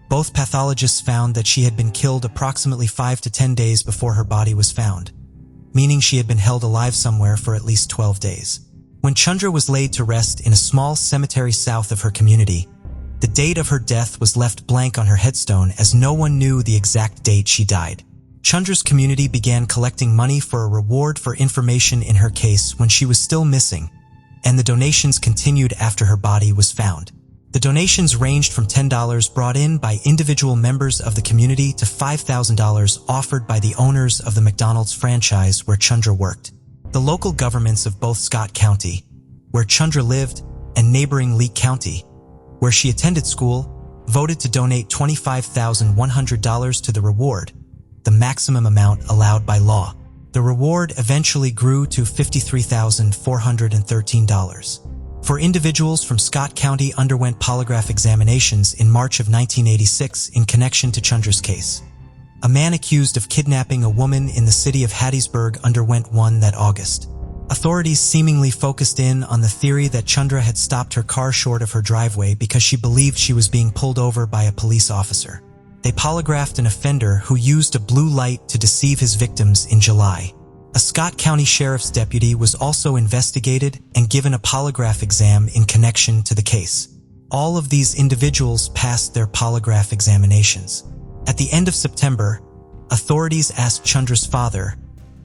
both pathologists found that she had been killed approximately 5 to 10 days before her body was found, meaning she had been held alive somewhere for at least 12 days. When Chundra was laid to rest in a small cemetery south of her community, the date of her death was left blank on her headstone as no one knew the exact date she died. Chundra's community began collecting money for a reward for information in her case when she was still missing, and the donations continued after her body was found. The donations ranged from $10 brought in by individual members of the community to $5,000 offered by the owners of the McDonald's franchise where Chundra worked. The local governments of both Scott County, where Chundra lived, and neighboring Leek County, where she attended school, voted to donate $25,100 to the reward, the maximum amount allowed by law. The reward eventually grew to $53,413. For individuals from Scott County underwent polygraph examinations in March of 1986 in connection to Chundra's case. A man accused of kidnapping a woman in the city of Hattiesburg underwent one that August. Authorities seemingly focused in on the theory that Chundra had stopped her car short of her driveway because she believed she was being pulled over by a police officer. They polygraphed an offender who used a blue light to deceive his victims in July. A Scott County Sheriff's deputy was also investigated and given a polygraph exam in connection to the case. All of these individuals passed their polygraph examinations. At the end of September, authorities asked Chundra's father,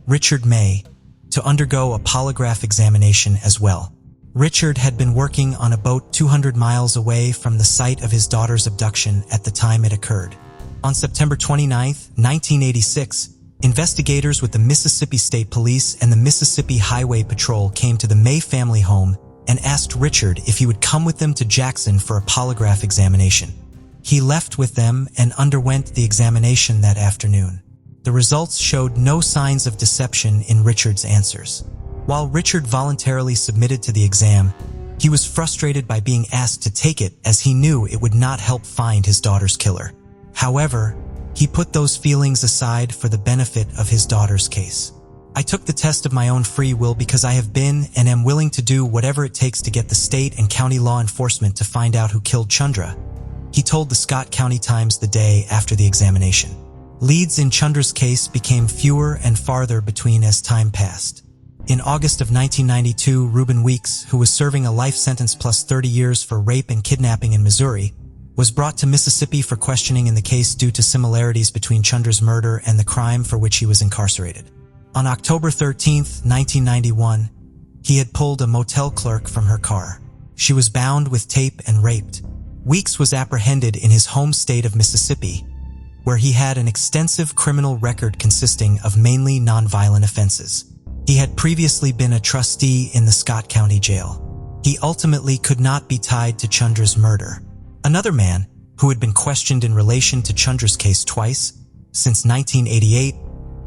Richard May, to undergo a polygraph examination as well. Richard had been working on a boat 200 miles away from the site of his daughter's abduction at the time it occurred. On September 29, 1986, investigators with the Mississippi State Police and the Mississippi Highway Patrol came to the May family home and asked Richard if he would come with them to Jackson for a polygraph examination. He left with them and underwent the examination that afternoon. The results showed no signs of deception in Richard's answers. While Richard voluntarily submitted to the exam, he was frustrated by being asked to take it as he knew it would not help find his daughter's killer. However, he put those feelings aside for the benefit of his daughter's case. I took the test of my own free will because I have been and am willing to do whatever it takes to get the state and county law enforcement to find out who killed Chundra, he told the Scott County Times the day after the examination. Leads in Chundra's case became fewer and farther between as time passed. In August of 1992, Reuben Weeks, who was serving a life sentence plus 30 years for rape and kidnapping in Missouri, was brought to Mississippi for questioning in the case due to similarities between Chundra's murder and the crime for which he was incarcerated. On October 13, 1991, he had pulled a motel clerk from her car. She was bound with tape and raped. Weeks was apprehended in his home state of Mississippi, where he had an extensive criminal record consisting of mainly nonviolent offenses. He had previously been a trustee in the Scott County Jail. He ultimately could not be tied to Chundra's murder. Another man, who had been questioned in relation to Chundra's case twice, since 1988,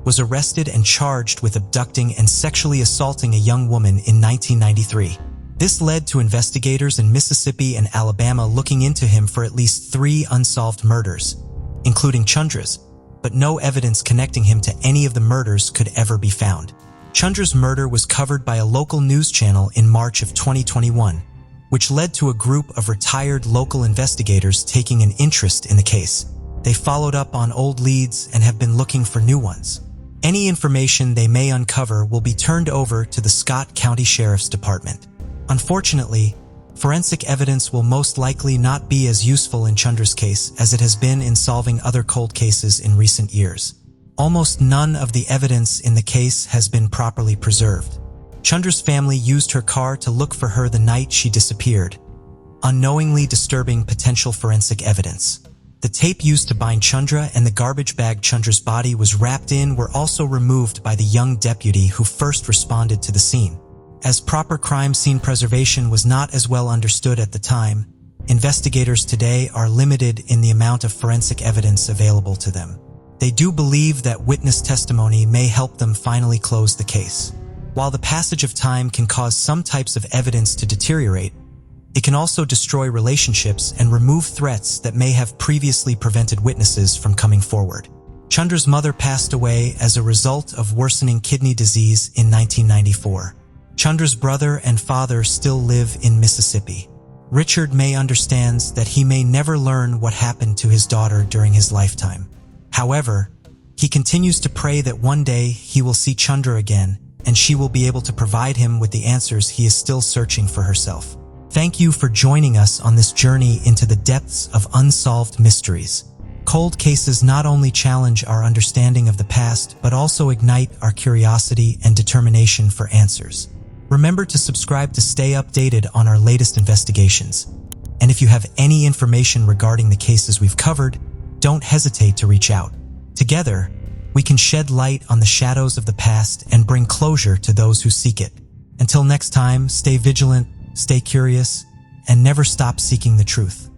was arrested and charged with abducting and sexually assaulting a young woman in 1993. This led to investigators in Mississippi and Alabama looking into him for at least 3 unsolved murders, including Chundra's, but no evidence connecting him to any of the murders could ever be found. Chundra's murder was covered by a local news channel in March of 2021, which led to a group of retired local investigators taking an interest in the case. They followed up on old leads and have been looking for new ones. Any information they may uncover will be turned over to the Scott County Sheriff's Department. Unfortunately, forensic evidence will most likely not be as useful in Chundra's case as it has been in solving other cold cases in recent years. Almost none of the evidence in the case has been properly preserved. Chundra's family used her car to look for her the night she disappeared, unknowingly disturbing potential forensic evidence. The tape used to bind Chundra and the garbage bag Chundra's body was wrapped in were also removed by the young deputy who first responded to the scene. As proper crime scene preservation was not as well understood at the time, investigators today are limited in the amount of forensic evidence available to them. They do believe that witness testimony may help them finally close the case. While the passage of time can cause some types of evidence to deteriorate, it can also destroy relationships and remove threats that may have previously prevented witnesses from coming forward. Chundra's mother passed away as a result of worsening kidney disease in 1994. Chundra's brother and father still live in Mississippi. Richard May understands that he may never learn what happened to his daughter during his lifetime. However, he continues to pray that one day he will see Chundra again and she will be able to provide him with the answers he is still searching for herself. Thank you for joining us on this journey into the depths of unsolved mysteries. Cold cases not only challenge our understanding of the past, but also ignite our curiosity and determination for answers. Remember to subscribe to stay updated on our latest investigations. And if you have any information regarding the cases we've covered, don't hesitate to reach out. Together, we can shed light on the shadows of the past and bring closure to those who seek it. Until next time, stay vigilant, stay curious, and never stop seeking the truth.